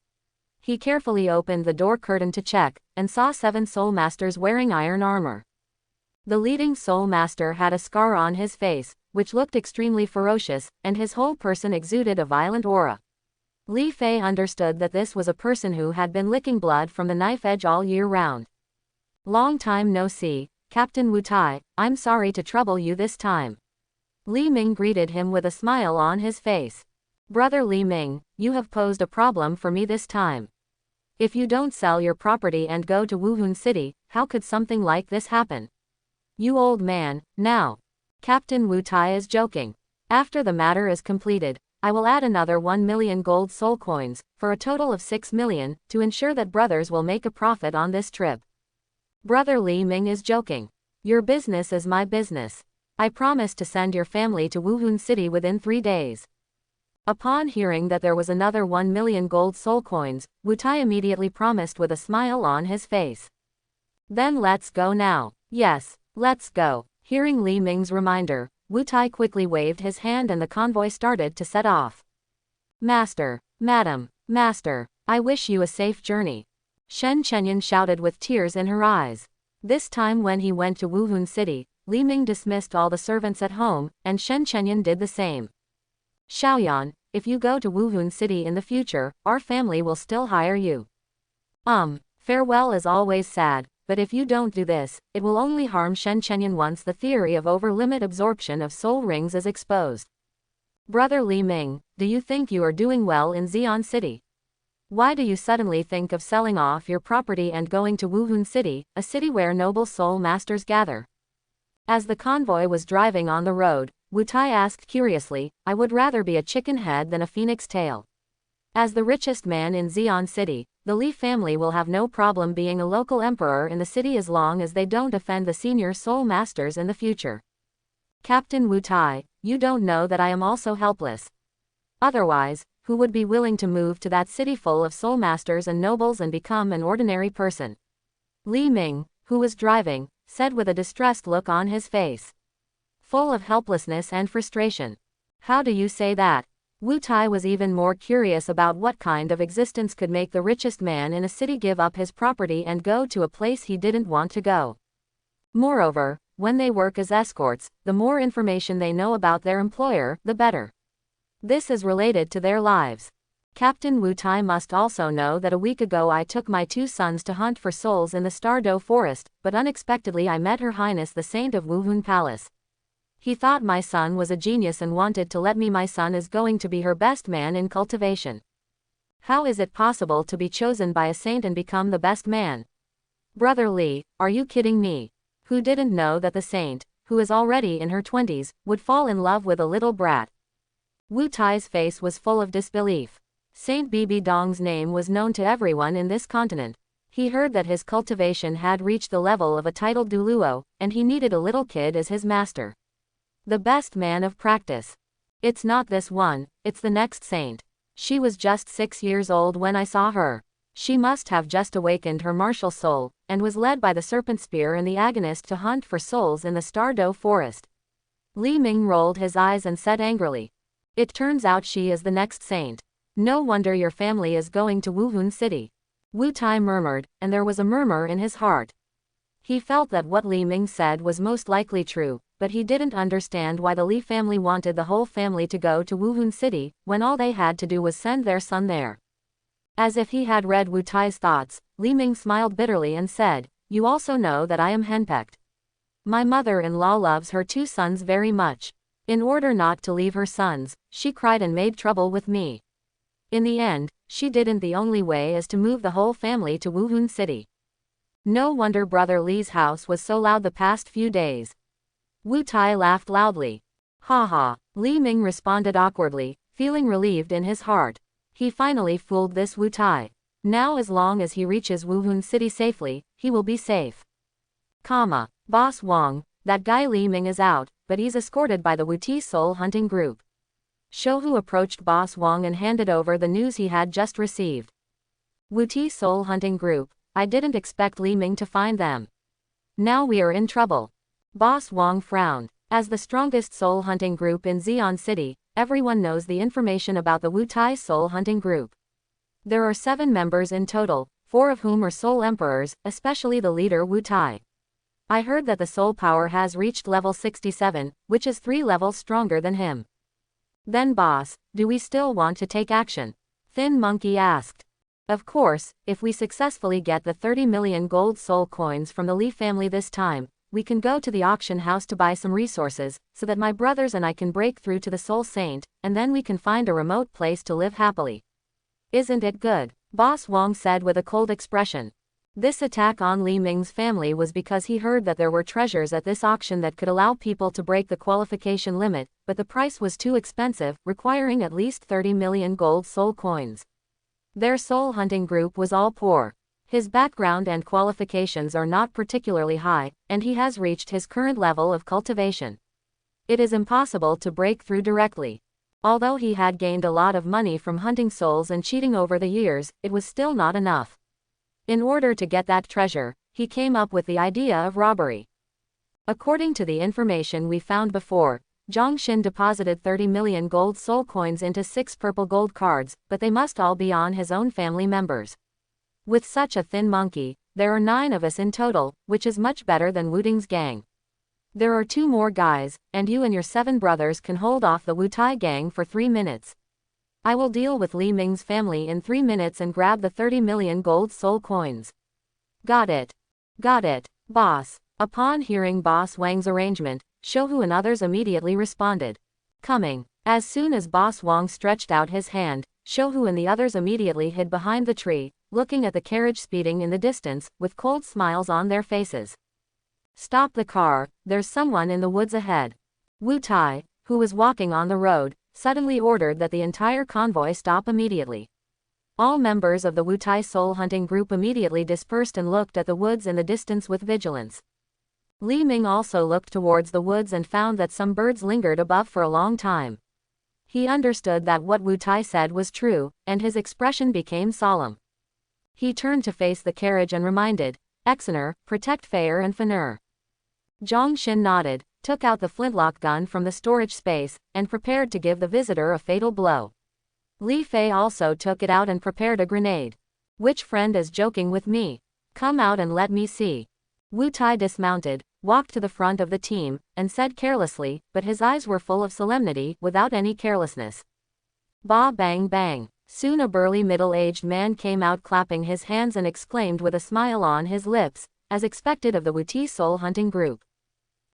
He carefully opened the door curtain to check, and saw 7 soul masters wearing iron armor. The leading soul master had a scar on his face, which looked extremely ferocious, and his whole person exuded a violent aura. Li Fei understood that this was a person who had been licking blood from the knife edge all year round. "Long time no see, Captain Wu Tai, I'm sorry to trouble you this time." Li Ming greeted him with a smile on his face. "Brother Li Ming, you have posed a problem for me this time. If you don't sell your property and go to Wuhun City, how could something like this happen? You old man, now. Captain Wu Tai is joking. After the matter is completed, I will add another 1 million gold soul coins, for a total of 6 million, to ensure that brothers will make a profit on this trip. Brother Li Ming is joking. Your business is my business. I promise to send your family to Wuhan City within 3 days. Upon hearing that there was another 1 million gold soul coins, Wu Tai immediately promised with a smile on his face. Then let's go now. Yes, let's go. Hearing Li Ming's reminder, Wu Tai quickly waved his hand and the convoy started to set off. Master, Madam, Master, I wish you a safe journey. Shen Chenyan shouted with tears in her eyes. This time when he went to Wuhan City, Li Ming dismissed all the servants at home, and Shen Chenyan did the same. Xiaoyan, if you go to Wuhan City in the future, our family will still hire you. Farewell is always sad, but if you don't do this, it will only harm Shen Chenyan once the theory of over-limit absorption of soul rings is exposed. Brother Li Ming, do you think you are doing well in Xi'an City? Why do you suddenly think of selling off your property and going to Wuhan City, a city where noble soul masters gather? As the convoy was driving on the road, Wu Tai asked curiously, I would rather be a chicken head than a phoenix tail. As the richest man in Xi'an City, the Li family will have no problem being a local emperor in the city as long as they don't offend the senior soul masters in the future. Captain Wu Tai, you don't know that I am also helpless. Otherwise, who would be willing to move to that city full of soul masters and nobles and become an ordinary person? Li Ming, who was driving, said with a distressed look on his face, full of helplessness and frustration. How do you say that? Wu Tai was even more curious about what kind of existence could make the richest man in a city give up his property and go to a place he didn't want to go. Moreover, when they work as escorts, the more information they know about their employer, the better. This is related to their lives. Captain Wu Tai must also know that a week ago I took my 2 sons to hunt for souls in the Douluo forest, but unexpectedly I met Her Highness the Saint of Wuhun Palace. He thought my son was a genius and wanted to let me. My son is going to be her best man in cultivation. How is it possible to be chosen by a saint and become the best man? Brother Li, are you kidding me? Who didn't know that the saint, who is already in her 20s, would fall in love with a little brat? Wu Tai's face was full of disbelief. Saint Bibi Dong's name was known to everyone in this continent. He heard that his cultivation had reached the level of a titled Douluo, and he needed a little kid as his master. The best man of practice. It's not this one, it's the next saint. She was just 6 years old when I saw her. She must have just awakened her martial soul, and was led by the serpent spear and the agonist to hunt for souls in the Douluo forest. Li Ming rolled his eyes and said angrily, it turns out she is the next saint. No wonder your family is going to Wuhan City. Wu Tai murmured, and there was a murmur in his heart. He felt that what Li Ming said was most likely true, but he didn't understand why the Li family wanted the whole family to go to Wuhan City, when all they had to do was send their son there. As if he had read Wu Tai's thoughts, Li Ming smiled bitterly and said, you also know that I am henpecked. My mother-in-law loves her 2 sons very much. In order not to leave her sons, she cried and made trouble with me. In the end, she didn't. The only way is to move the whole family to Wuhan City. No wonder Brother Li's house was so loud the past few days. Wu Tai laughed loudly. Ha ha, Li Ming responded awkwardly, feeling relieved in his heart. He finally fooled this Wu Tai. Now as long as he reaches Wuhan City safely, he will be safe. Boss Wang, that guy Li Ming is out, but he's escorted by the Wu Tai soul hunting group. Shouhu approached Boss Wang and handed over the news he had just received. Wu Tai soul hunting group, I didn't expect Li Ming to find them. Now we are in trouble. Boss Wang frowned. As the strongest soul hunting group in Xi'an City, everyone knows the information about the Wu Tai soul hunting group. There are 7 members in total, 4 of whom are soul emperors, especially the leader Wu Tai. I heard that the soul power has reached level 67, which is 3 levels stronger than him. Then boss, do we still want to take action? Thin Monkey asked. Of course, if we successfully get the 30 million gold soul coins from the Li family this time, we can go to the auction house to buy some resources, so that my brothers and I can break through to the Soul Saint, and then we can find a remote place to live happily. Isn't it good? Boss Wang said with a cold expression. This attack on Li Ming's family was because he heard that there were treasures at this auction that could allow people to break the qualification limit, but the price was too expensive, requiring at least 30 million gold soul coins. Their soul hunting group was all poor. His background and qualifications are not particularly high, and he has reached his current level of cultivation. It is impossible to break through directly. Although he had gained a lot of money from hunting souls and cheating over the years, it was still not enough. In order to get that treasure, he came up with the idea of robbery. According to the information we found before, Zhang Xin deposited 30 million gold soul coins into 6 purple gold cards, but they must all be on his own family members. With such a thin monkey, there are 9 of us in total, which is much better than Wu Ding's gang. There are 2 more guys, and you and your 7 brothers can hold off the Wu Tai gang for 3 minutes. I will deal with Li Ming's family in 3 minutes and grab the 30 million gold soul coins. Got it. Got it, boss. Upon hearing Boss Wang's arrangement, Shouhu and others immediately responded. Coming. As soon as Boss Wang stretched out his hand, Shouhu and the others immediately hid behind the tree, looking at the carriage speeding in the distance, with cold smiles on their faces. Stop the car, there's someone in the woods ahead. Wu Tai, who was walking on the road, suddenly ordered that the entire convoy stop immediately. All members of the Wu Tai soul hunting group immediately dispersed and looked at the woods in the distance with vigilance. Li Ming also looked towards the woods and found that some birds lingered above for a long time. He understood that what Wu Tai said was true, and his expression became solemn. He turned to face the carriage and reminded, Exener, protect Fair and Fanur. Zhang Xin nodded, took out the flintlock gun from the storage space, and prepared to give the visitor a fatal blow. Li Fei also took it out and prepared a grenade. Which friend is joking with me? Come out and let me see. Wu Tai dismounted, walked to the front of the team, and said carelessly, but his eyes were full of solemnity, without any carelessness. Ba bang bang. Soon a burly middle-aged man came out clapping his hands and exclaimed with a smile on his lips, as expected of the Wu Tai soul hunting group.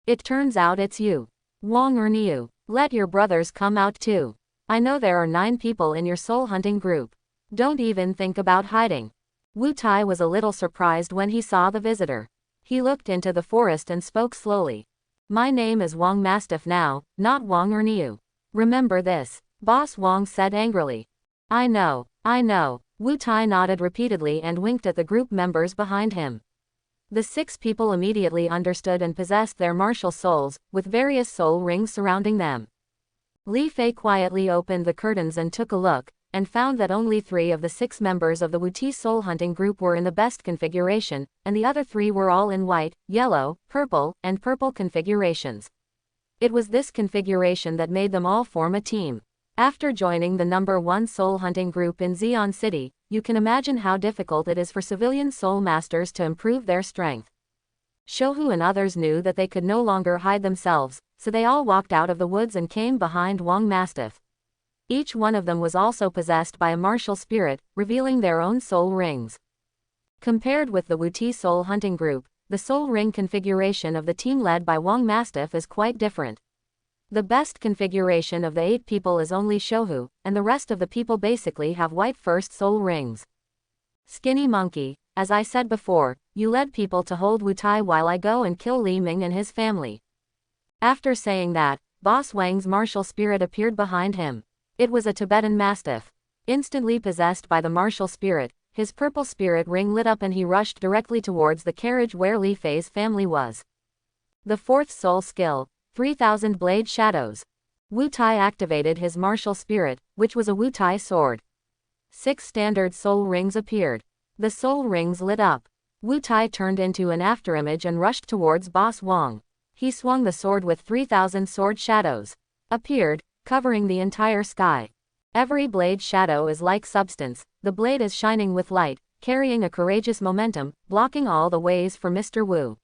It turns out it's you. Wang or Niu. Let your brothers come out too. I know there are 9 people in your soul hunting group. Don't even think about hiding. Wu Tai was a little surprised when he saw the visitor. He looked into the forest and spoke slowly. My name is Wang Mastiff now, not Wang or Niu. Remember this. Boss Wang said angrily. I know. Wu Tai nodded repeatedly and winked at the group members behind him. The 6 people immediately understood and possessed their martial souls, with various soul rings surrounding them. Li Fei quietly opened the curtains and took a look, and found that only 3 of the 6 members of the Wu Tai soul hunting group were in the best configuration, and the other 3 were all in white, yellow, purple, and purple configurations. It was this configuration that made them all form a team. After joining the number 1 soul hunting group in Xi'an City, you can imagine how difficult it is for civilian soul masters to improve their strength. Shouhu and others knew that they could no longer hide themselves, so they all walked out of the woods and came behind Wang Mastiff. Each one of them was also possessed by a martial spirit, revealing their own soul rings. Compared with the Wu Tai soul hunting group, the soul ring configuration of the team led by Wang Mastiff is quite different. The best configuration of the 8 people is only Shouhu, and the rest of the people basically have white first soul rings. Skinny monkey, as I said before, you led people to hold Wu Tai while I go and kill Li Ming and his family. After saying that, Boss Wang's martial spirit appeared behind him. It was a Tibetan Mastiff. Instantly possessed by the martial spirit, his purple spirit ring lit up and he rushed directly towards the carriage where Li Fei's family was. The 4th soul skill. 3,000 blade shadows. Wu Tai activated his martial spirit, which was a Wu Tai sword. 6 standard soul rings appeared. The soul rings lit up. Wu Tai turned into an afterimage and rushed towards Boss Wang. He swung the sword with 3,000 sword shadows. Appeared, covering the entire sky. Every blade shadow is like substance, the blade is shining with light, carrying a courageous momentum, blocking all the ways for Mr. Wu.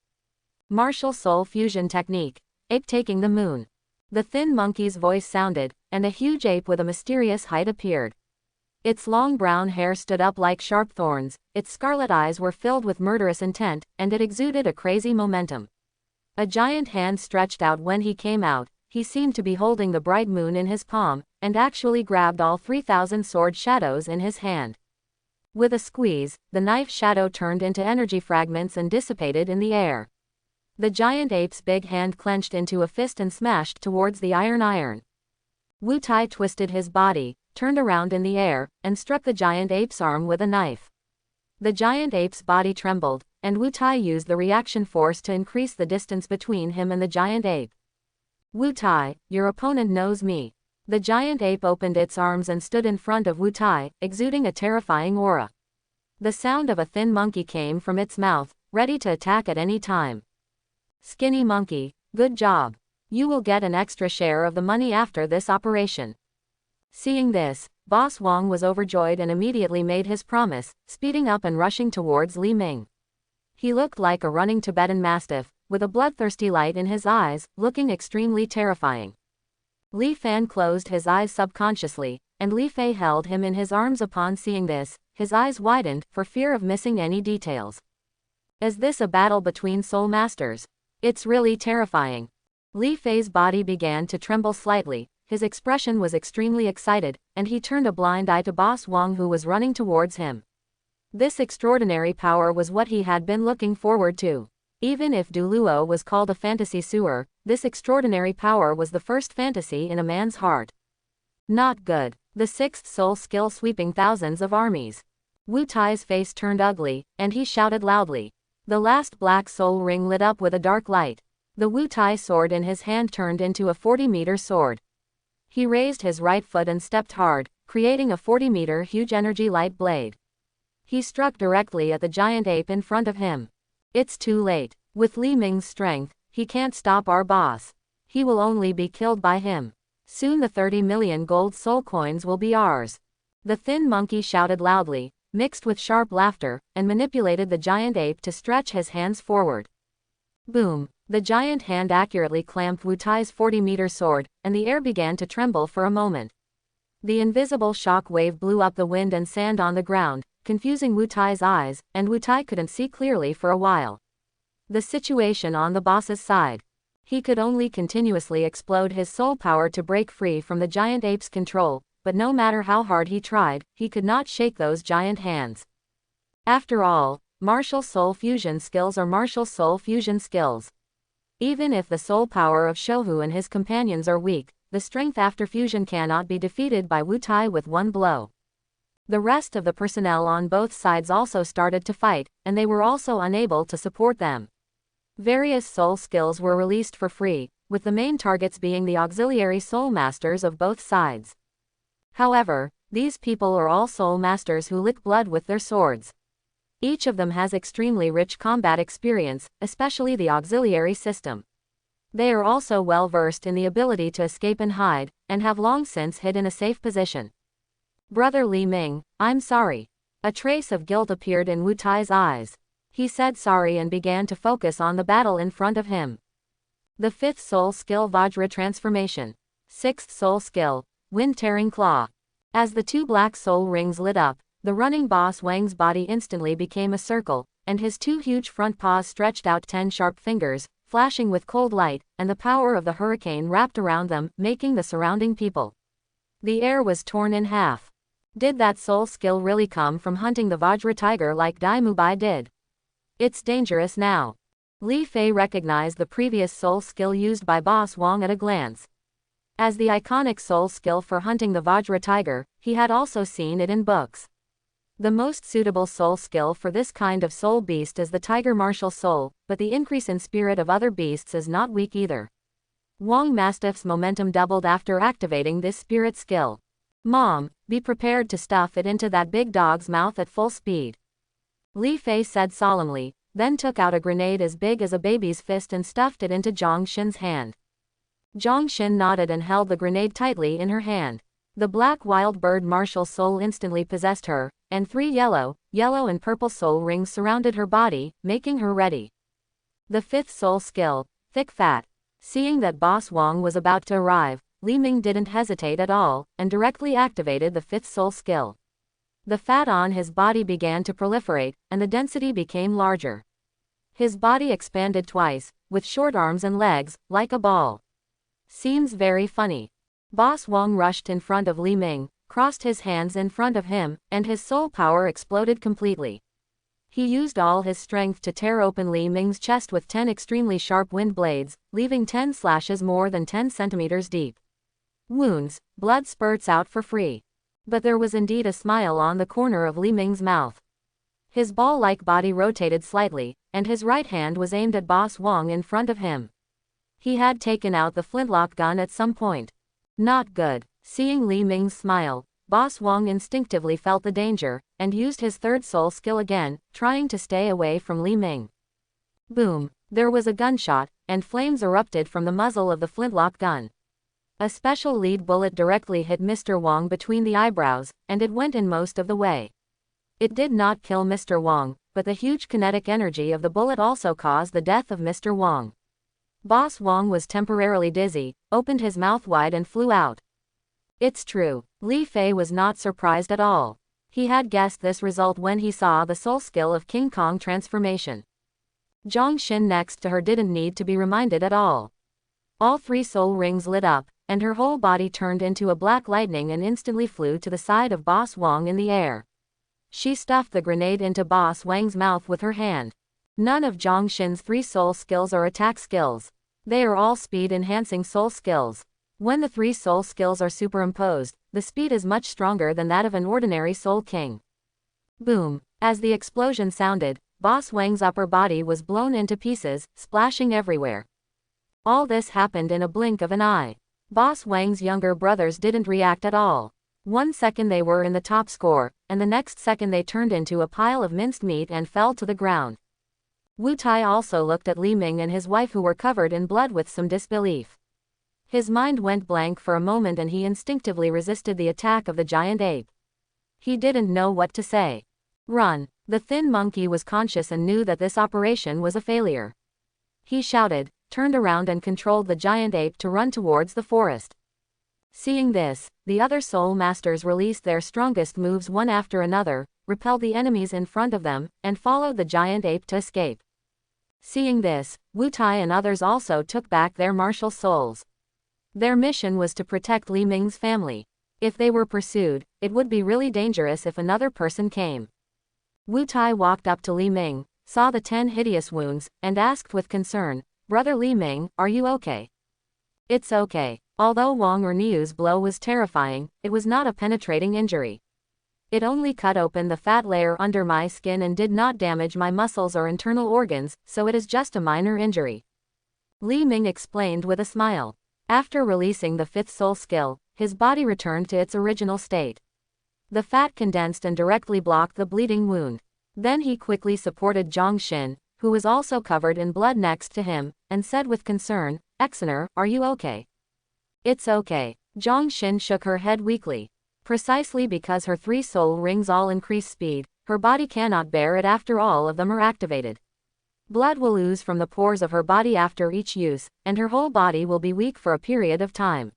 Martial soul fusion technique. Ape taking the moon. The thin monkey's voice sounded, and a huge ape with a mysterious height appeared. Its long brown hair stood up like sharp thorns, its scarlet eyes were filled with murderous intent, and it exuded a crazy momentum. A giant hand stretched out when he came out, he seemed to be holding the bright moon in his palm, and actually grabbed all 3,000 sword shadows in his hand. With a squeeze, the knife shadow turned into energy fragments and dissipated in the air. The giant ape's big hand clenched into a fist and smashed towards the iron. Wu Tai twisted his body, turned around in the air, and struck the giant ape's arm with a knife. The giant ape's body trembled, and Wu Tai used the reaction force to increase the distance between him and the giant ape. Wu Tai, your opponent knows me. The giant ape opened its arms and stood in front of Wu Tai, exuding a terrifying aura. The sound of a thin monkey came from its mouth, ready to attack at any time. Skinny monkey, good job. You will get an extra share of the money after this operation. Seeing this, Boss Wong was overjoyed and immediately made his promise, speeding up and rushing towards Li Ming. He looked like a running Tibetan mastiff, with a bloodthirsty light in his eyes, looking extremely terrifying. Li Fan closed his eyes subconsciously, and Li Fei held him in his arms. Upon seeing this, his eyes widened, for fear of missing any details. Is this a battle between soul masters? It's really terrifying. Li Fei's body began to tremble slightly, his expression was extremely excited, and he turned a blind eye to Boss Wong who was running towards him. This extraordinary power was what he had been looking forward to. Even if Douluo was called a fantasy sewer, this extraordinary power was the first fantasy in a man's heart. Not good. The sixth soul skill sweeping thousands of armies. Wu Tai's face turned ugly, and he shouted loudly. The last black soul ring lit up with a dark light. The Wu Tai sword in his hand turned into a 40-meter sword. He raised his right foot and stepped hard, creating a 40-meter huge energy light blade. He struck directly at the giant ape in front of him. It's too late. With Li Ming's strength, he can't stop our boss. He will only be killed by him. Soon the 30 million gold soul coins will be ours. The thin monkey shouted loudly, mixed with sharp laughter, and manipulated the giant ape to stretch his hands forward. Boom! The giant hand accurately clamped Wu Tai's 40-meter sword, and the air began to tremble for a moment. The invisible shock wave blew up the wind and sand on the ground, confusing Wu Tai's eyes, and Wu Tai couldn't see clearly for a while. The situation on the boss's side. He could only continuously explode his soul power to break free from the giant ape's control, but no matter how hard he tried, he could not shake those giant hands. After all, martial soul fusion skills are martial soul fusion skills. Even if the soul power of Shouhu and his companions are weak, the strength after fusion cannot be defeated by Wu Tai with one blow. The rest of the personnel on both sides also started to fight, and they were also unable to support them. Various soul skills were released for free, with the main targets being the auxiliary soul masters of both sides. However, these people are all soul masters who lick blood with their swords. Each of them has extremely rich combat experience, especially the auxiliary system. They are also well versed in the ability to escape and hide, and have long since hid in a safe position. Brother Li Ming, I'm sorry. A trace of guilt appeared in Wu Tai's eyes. He said sorry and began to focus on the battle in front of him. The fifth soul skill Vajra transformation. Sixth soul skill, wind-tearing claw. As the two black soul rings lit up, the running boss Wang's body instantly became a circle, and his two huge front paws stretched out 10 sharp fingers, flashing with cold light, and the power of the hurricane wrapped around them, making the surrounding people. The air was torn in half. Did that soul skill really come from hunting the Vajra tiger like Dai Mubai did? It's dangerous now. Li Fei recognized the previous soul skill used by Boss Wong at a glance. As the iconic soul skill for hunting the Vajra tiger, he had also seen it in books. The most suitable soul skill for this kind of soul beast is the tiger martial soul, but the increase in spirit of other beasts is not weak either. Wong Mastiff's momentum doubled after activating this spirit skill. Mom, be prepared to stuff it into that big dog's mouth at full speed. Li Fei said solemnly, then took out a grenade as big as a baby's fist and stuffed it into Zhang Xin's hand. Zhang Xin nodded and held the grenade tightly in her hand. The black wild bird martial soul instantly possessed her, and 3 yellow and purple soul rings surrounded her body, making her ready. The fifth soul skill, thick fat. Seeing that Boss Wong was about to arrive, Li Ming didn't hesitate at all, and directly activated the fifth soul skill. The fat on his body began to proliferate, and the density became larger. His body expanded twice, with short arms and legs, like a ball. Seems very funny. Boss Wong rushed in front of Li Ming, crossed his hands in front of him, and his soul power exploded completely. He used all his strength to tear open Li Ming's chest with 10 extremely sharp wind blades, leaving 10 slashes more than 10 centimeters deep. Wounds, blood spurts out for free. But there was indeed a smile on the corner of Li Ming's mouth. His ball-like body rotated slightly, and his right hand was aimed at Boss Wong in front of him. He had taken out the flintlock gun at some point. Not good. Seeing Li Ming's smile, Boss Wong instinctively felt the danger, and used his third soul skill again, trying to stay away from Li Ming. Boom! There was a gunshot, and flames erupted from the muzzle of the flintlock gun. A special lead bullet directly hit Mr. Wong between the eyebrows, and it went in most of the way. It did not kill Mr. Wong, but the huge kinetic energy of the bullet also caused the death of Mr. Wong. Boss Wong was temporarily dizzy, opened his mouth wide and flew out. It's true. Li Fei was not surprised at all. He had guessed this result when he saw the soul skill of King Kong transformation. Zhang Xin next to her didn't need to be reminded at all. All 3 soul rings lit up, and her whole body turned into a black lightning and instantly flew to the side of Boss Wong in the air. She stuffed the grenade into Boss Wang's mouth with her hand. None of Zhang Xin's 3 soul skills are attack skills. They are all speed-enhancing soul skills. When the 3 soul skills are superimposed, the speed is much stronger than that of an ordinary soul king. Boom! As the explosion sounded, Boss Wang's upper body was blown into pieces, splashing everywhere. All this happened in a blink of an eye. Boss Wang's younger brothers didn't react at all. One second they were in the top score, and the next second they turned into a pile of minced meat and fell to the ground. Wu Tai also looked at Li Ming and his wife who were covered in blood with some disbelief. His mind went blank for a moment and he instinctively resisted the attack of the giant ape. He didn't know what to say. Run! The thin monkey was conscious and knew that this operation was a failure. He shouted, turned around and controlled the giant ape to run towards the forest. Seeing this, the other soul masters released their strongest moves one after another, repelled the enemies in front of them, and followed the giant ape to escape. Seeing this, Wu Tai and others also took back their martial souls. Their mission was to protect Li Ming's family. If they were pursued, it would be really dangerous if another person came. Wu Tai walked up to Li Ming, saw the 10 hideous wounds, and asked with concern, "Brother Li Ming, are you okay?" "It's okay." Although Wang Erniu's blow was terrifying, it was not a penetrating injury. It only cut open the fat layer under my skin and did not damage my muscles or internal organs, so it is just a minor injury. Li Ming explained with a smile. After releasing the 5th soul skill, his body returned to its original state. The fat condensed and directly blocked the bleeding wound. Then he quickly supported Zhang Xin, who was also covered in blood next to him, and said with concern, "Exoner, are you okay?" "It's okay." Zhang Xin shook her head weakly. Precisely because her 3 soul rings all increase speed, her body cannot bear it after all of them are activated. Blood will ooze from the pores of her body after each use, and her whole body will be weak for a period of time.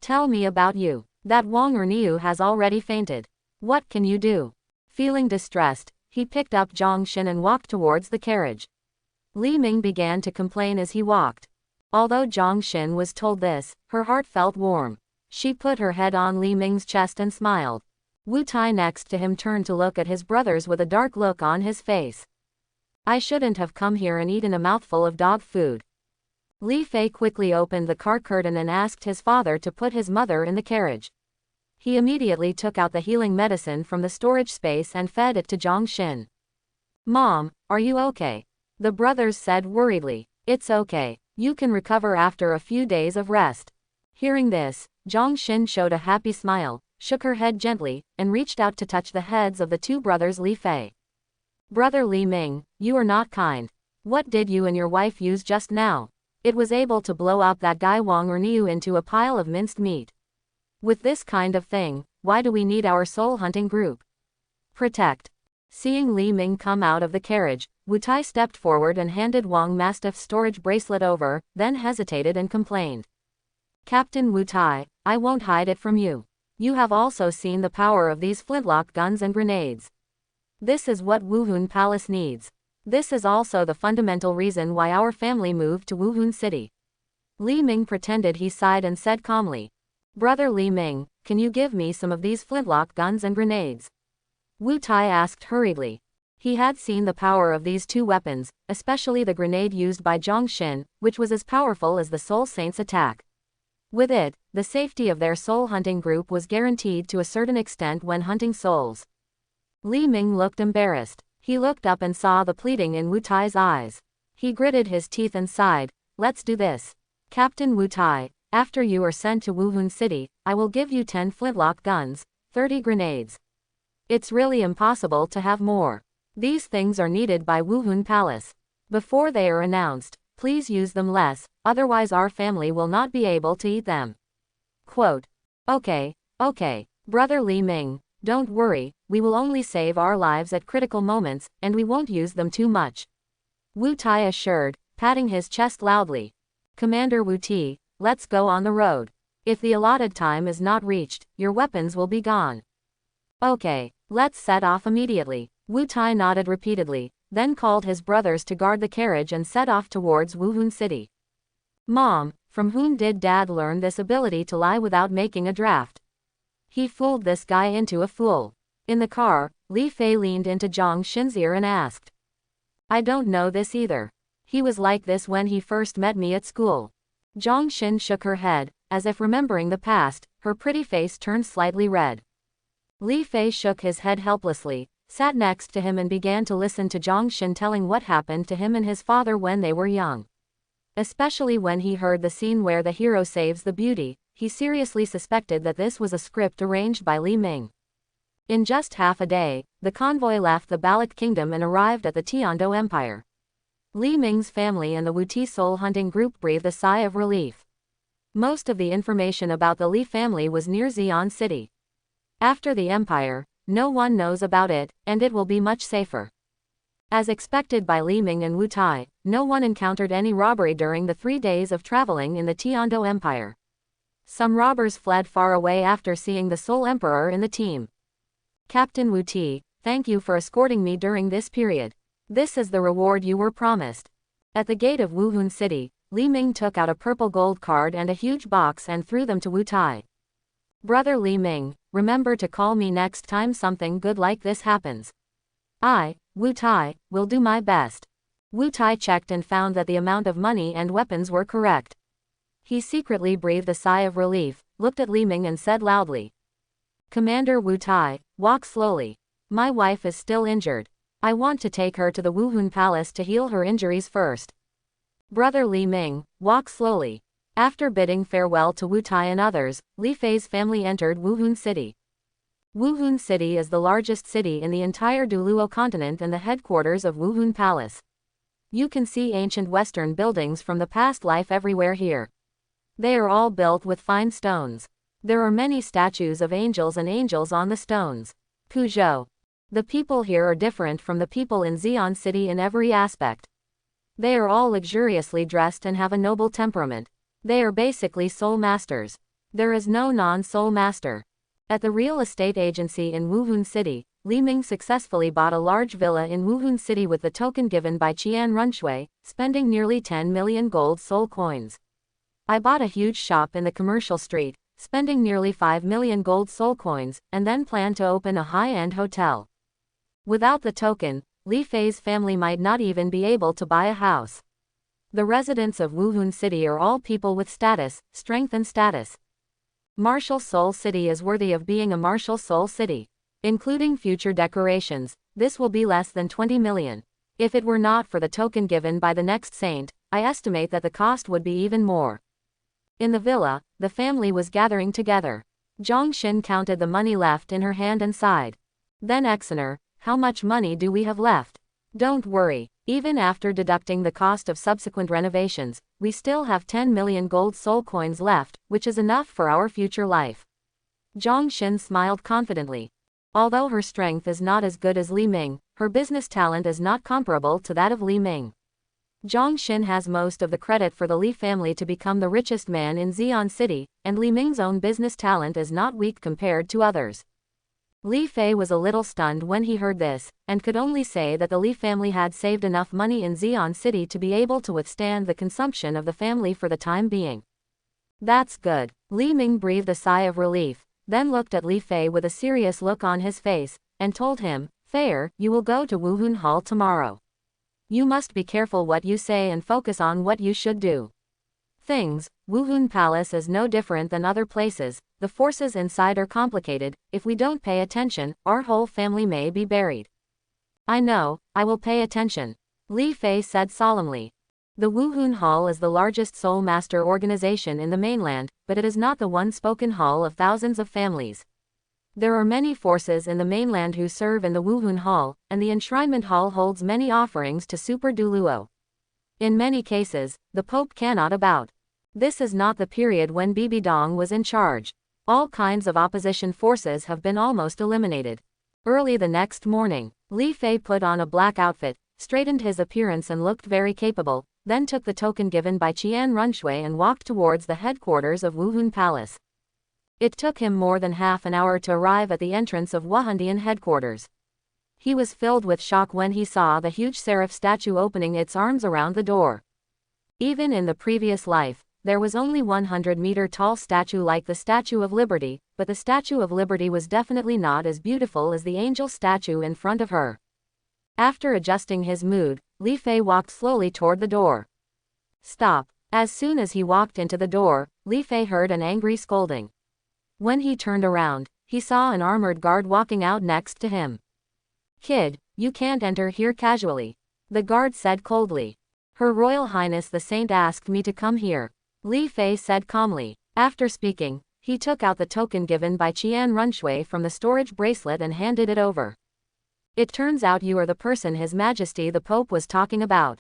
"Tell me about you." "That Wang Erniu has already fainted." "What can you do?" Feeling distressed, he picked up Zhang Xin and walked towards the carriage. Li Ming began to complain as he walked. Although Zhang Xin was told this, her heart felt warm. She put her head on Li Ming's chest and smiled. Wu Tai next to him turned to look at his brothers with a dark look on his face. "I shouldn't have come here and eaten a mouthful of dog food." Li Fei quickly opened the car curtain and asked his father to put his mother in the carriage. He immediately took out the healing medicine from the storage space and fed it to Zhang Xin. "Mom, are you okay?" the brothers said worriedly. "It's okay. You can recover after a few days of rest." Hearing this, Zhang Xin showed a happy smile, shook her head gently, and reached out to touch the heads of the 2 brothers Li Fei. "Brother Li Ming, you are not kind. What did you and your wife use just now? It was able to blow up that guy Wang Erniu into a pile of minced meat. With this kind of thing, why do we need our soul hunting group?" "Protect." Seeing Li Ming come out of the carriage, Wu Tai stepped forward and handed Wang Mastiff's storage bracelet over, then hesitated and complained. "Captain Wu Tai, I won't hide it from you. You have also seen the power of these flintlock guns and grenades. This is what Wuhun Palace needs. This is also the fundamental reason why our family moved to Wuhun City." Li Ming pretended he sighed and said calmly, Brother Li Ming, can you give me some of these flintlock guns and grenades? Wu Tai asked hurriedly. He had seen the power of these two weapons, especially the grenade used by Zhang Xin, which was as powerful as the Soul Saint's attack. With it, the safety of their soul hunting group was guaranteed to a certain extent when hunting souls. Li Ming looked embarrassed. He looked up and saw the pleading in Wu Tai's eyes. He gritted his teeth and sighed. Let's do this. Captain Wu Tai, after you are sent to Wuhun City, I will give you 10 flintlock guns, 30 grenades. It's really impossible to have more. These things are needed by Wuhun Palace. Before they are announced, please use them less, otherwise our family will not be able to eat them. Quote. Okay, Brother Li Ming, don't worry, we will only save our lives at critical moments, and we won't use them too much. Wu Tai assured, patting his chest loudly. Commander Wu Ti, let's go on the road. If the allotted time is not reached, your weapons will be gone. Okay, let's set off immediately. Wu Tai nodded repeatedly, then called his brothers to guard the carriage and set off towards Wuhun City. Mom, from whom did Dad learn this ability to lie without making a draft? He fooled this guy into a fool. In the car, Li Fei leaned into Zhang Xin's ear and asked. I don't know this either. He was like this when he first met me at school. Zhang Xin shook her head, as if remembering the past, her pretty face turned slightly red. Li Fei shook his head helplessly, sat next to him and began to listen to Zhang Xin telling what happened to him and his father when they were young. Especially when he heard the scene where the hero saves the beauty, he seriously suspected that this was a script arranged by Li Ming. In just half a day, the convoy left the Balak Kingdom and arrived at the Tiando Empire. Li Ming's family and the Wu Ti soul hunting group breathed a sigh of relief. Most of the information about the Li family was near Xi'an City. After the empire, no one knows about it, and it will be much safer. As expected by Li Ming and Wu Tai, no one encountered any robbery during the 3 days of traveling in the Tiando Empire. Some robbers fled far away after seeing the Soul Emperor in the team. Captain Wu Ti, thank you for escorting me during this period. This is the reward you were promised. At the gate of Wuhun City, Li Ming took out a purple gold card and a huge box and threw them to Wu Tai. Brother Li Ming, remember to call me next time something good like this happens. I, Wu Tai, will do my best. Wu Tai checked and found that the amount of money and weapons were correct. He secretly breathed a sigh of relief, looked at Li Ming and said loudly. Commander Wu Tai, walk slowly. My wife is still injured. I want to take her to the Wuhun Palace to heal her injuries first. Brother Li Ming, walk slowly. After bidding farewell to Wu Tai and others, Li Fei's family entered Wuhun City. Wuhun City is the largest city in the entire Douluo continent and the headquarters of Wuhun Palace. You can see ancient Western buildings from the past life everywhere here. They are all built with fine stones. There are many statues of angels and angels on the stones. Puzhou. The people here are different from the people in Xi'an City in every aspect. They are all luxuriously dressed and have a noble temperament. They are basically soul masters. There is no non-soul master. At the real estate agency in Wuhun City, Li Ming successfully bought a large villa in Wuhun City with the token given by Qian Runshui, spending nearly 10 million gold soul coins. I bought a huge shop in the commercial street, spending nearly 5 million gold soul coins, and then plan to open a high-end hotel. Without the token, Li Fei's family might not even be able to buy a house. The residents of Wuhun City are all people with status, strength and status. Martial Soul City is worthy of being a Martial Soul City. Including future decorations, this will be less than 20 million. If it were not for the token given by the next saint, I estimate that the cost would be even more. In the villa, the family was gathering together. Zhang Xin counted the money left in her hand and sighed. Then Exener, how much money do we have left? Don't worry, even after deducting the cost of subsequent renovations, we still have 10 million gold soul coins left, which is enough for our future life. Zhang Xin smiled confidently. Although her strength is not as good as Li Ming, her business talent is not comparable to that of Li Ming. Zhang Xin has most of the credit for the Li family to become the richest man in Xi'an City, and Li Ming's own business talent is not weak compared to others. Li Fei was a little stunned when he heard this, and could only say that the Li family had saved enough money in Xi'an City to be able to withstand the consumption of the family for the time being. That's good. Li Ming breathed a sigh of relief, then looked at Li Fei with a serious look on his face, and told him, Fair, you will go to Wuhun Hall tomorrow. You must be careful what you say and focus on what you should do. Wuhun Palace is no different than other places, the forces inside are complicated, if we don't pay attention, our whole family may be buried. I know, I will pay attention, Li Fei said solemnly. The Wuhun Hall is the largest soul master organization in the mainland, but it is not the one-spoken hall of thousands of families. There are many forces in the mainland who serve in the Wuhun Hall, and the Enshrinement Hall holds many offerings to Super Douluo. In many cases, the Pope cannot about. This is not the period when Bibi Dong was in charge. All kinds of opposition forces have been almost eliminated. Early the next morning, Li Fei put on a black outfit, straightened his appearance and looked very capable, then took the token given by Qian Runshui and walked towards the headquarters of Wuhun Palace. It took him more than half an hour to arrive at the entrance of Wuhandian headquarters. He was filled with shock when he saw the huge seraph statue opening its arms around the door. Even in the previous life, there was only 100-meter-tall statue like the Statue of Liberty, but the Statue of Liberty was definitely not as beautiful as the angel statue in front of her. After adjusting his mood, Li Fei walked slowly toward the door. Stop. As soon as he walked into the door, Li Fei heard an angry scolding. When he turned around, he saw an armored guard walking out next to him. Kid, you can't enter here casually, the guard said coldly. Her Royal Highness the Saint asked me to come here, Li Fei said calmly. After speaking, he took out the token given by Qian Runshui from the storage bracelet and handed it over. It turns out you are the person His Majesty the Pope was talking about.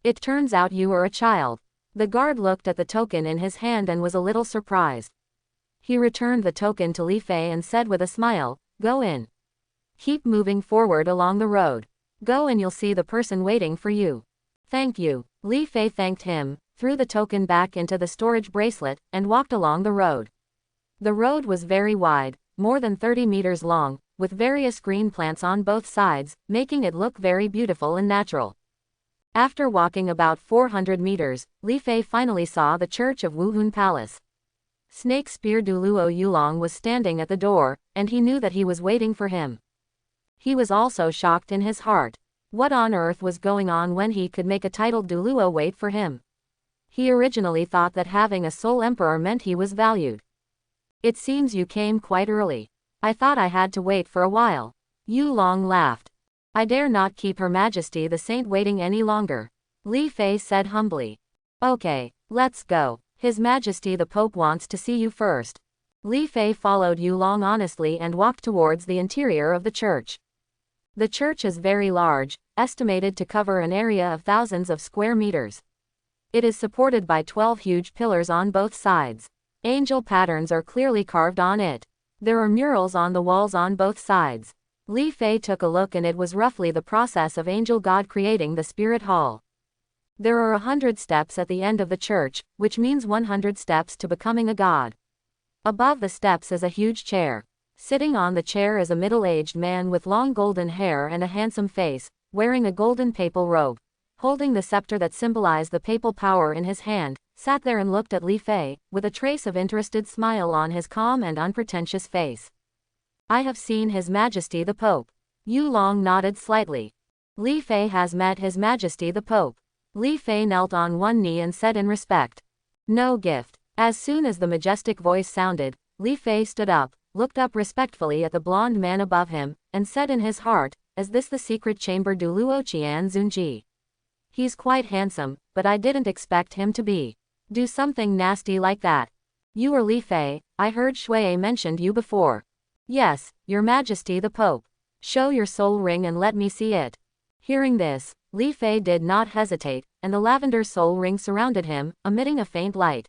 It turns out you are a child. The guard looked at the token in his hand and was a little surprised. He returned the token to Li Fei and said with a smile, Go in. Keep moving forward along the road. Go and you'll see the person waiting for you. Thank you. Li Fei thanked him, threw the token back into the storage bracelet, and walked along the road. The road was very wide, more than 30 meters long, with various green plants on both sides, making it look very beautiful and natural. After walking about 400 meters, Li Fei finally saw the church of Wuhun Palace. Snake Spear Douluo Yulong was standing at the door, and he knew that he was waiting for him. He was also shocked in his heart. What on earth was going on when he could make a titled Douluo wait for him? He originally thought that having a soul emperor meant he was valued. It seems you came quite early. I thought I had to wait for a while. Yulong laughed. I dare not keep Her Majesty the Saint waiting any longer, Li Fei said humbly. Okay, let's go. His Majesty the Pope wants to see you first. Li Fei followed Yulong honestly and walked towards the interior of the church. The church is very large, estimated to cover an area of thousands of square meters. It is supported by 12 huge pillars on both sides. Angel patterns are clearly carved on it. There are murals on the walls on both sides. Li Fei took a look and it was roughly the process of angel god creating the spirit hall. There are 100 steps at the end of the church, which means 100 steps to becoming a god. Above the steps is a huge chair. Sitting on the chair is a middle-aged man with long golden hair and a handsome face, wearing a golden papal robe. Holding the scepter that symbolized the papal power in his hand, sat there and looked at Li Fei, with a trace of interested smile on his calm and unpretentious face. I have seen His Majesty the Pope. Yulong nodded slightly. Li Fei has met His Majesty the Pope. Li Fei knelt on one knee and said in respect. No gift. As soon as the majestic voice sounded, Li Fei stood up, looked up respectfully at the blond man above him, and said in his heart, Is this the secret chamber Douluo Qian Zunji? He's quite handsome, but I didn't expect him to do something nasty like that. You are Li Fei, I heard Shui mentioned you before. Yes, Your Majesty the Pope. Show your soul ring and let me see it. Hearing this, Li Fei did not hesitate, and the lavender soul ring surrounded him, emitting a faint light.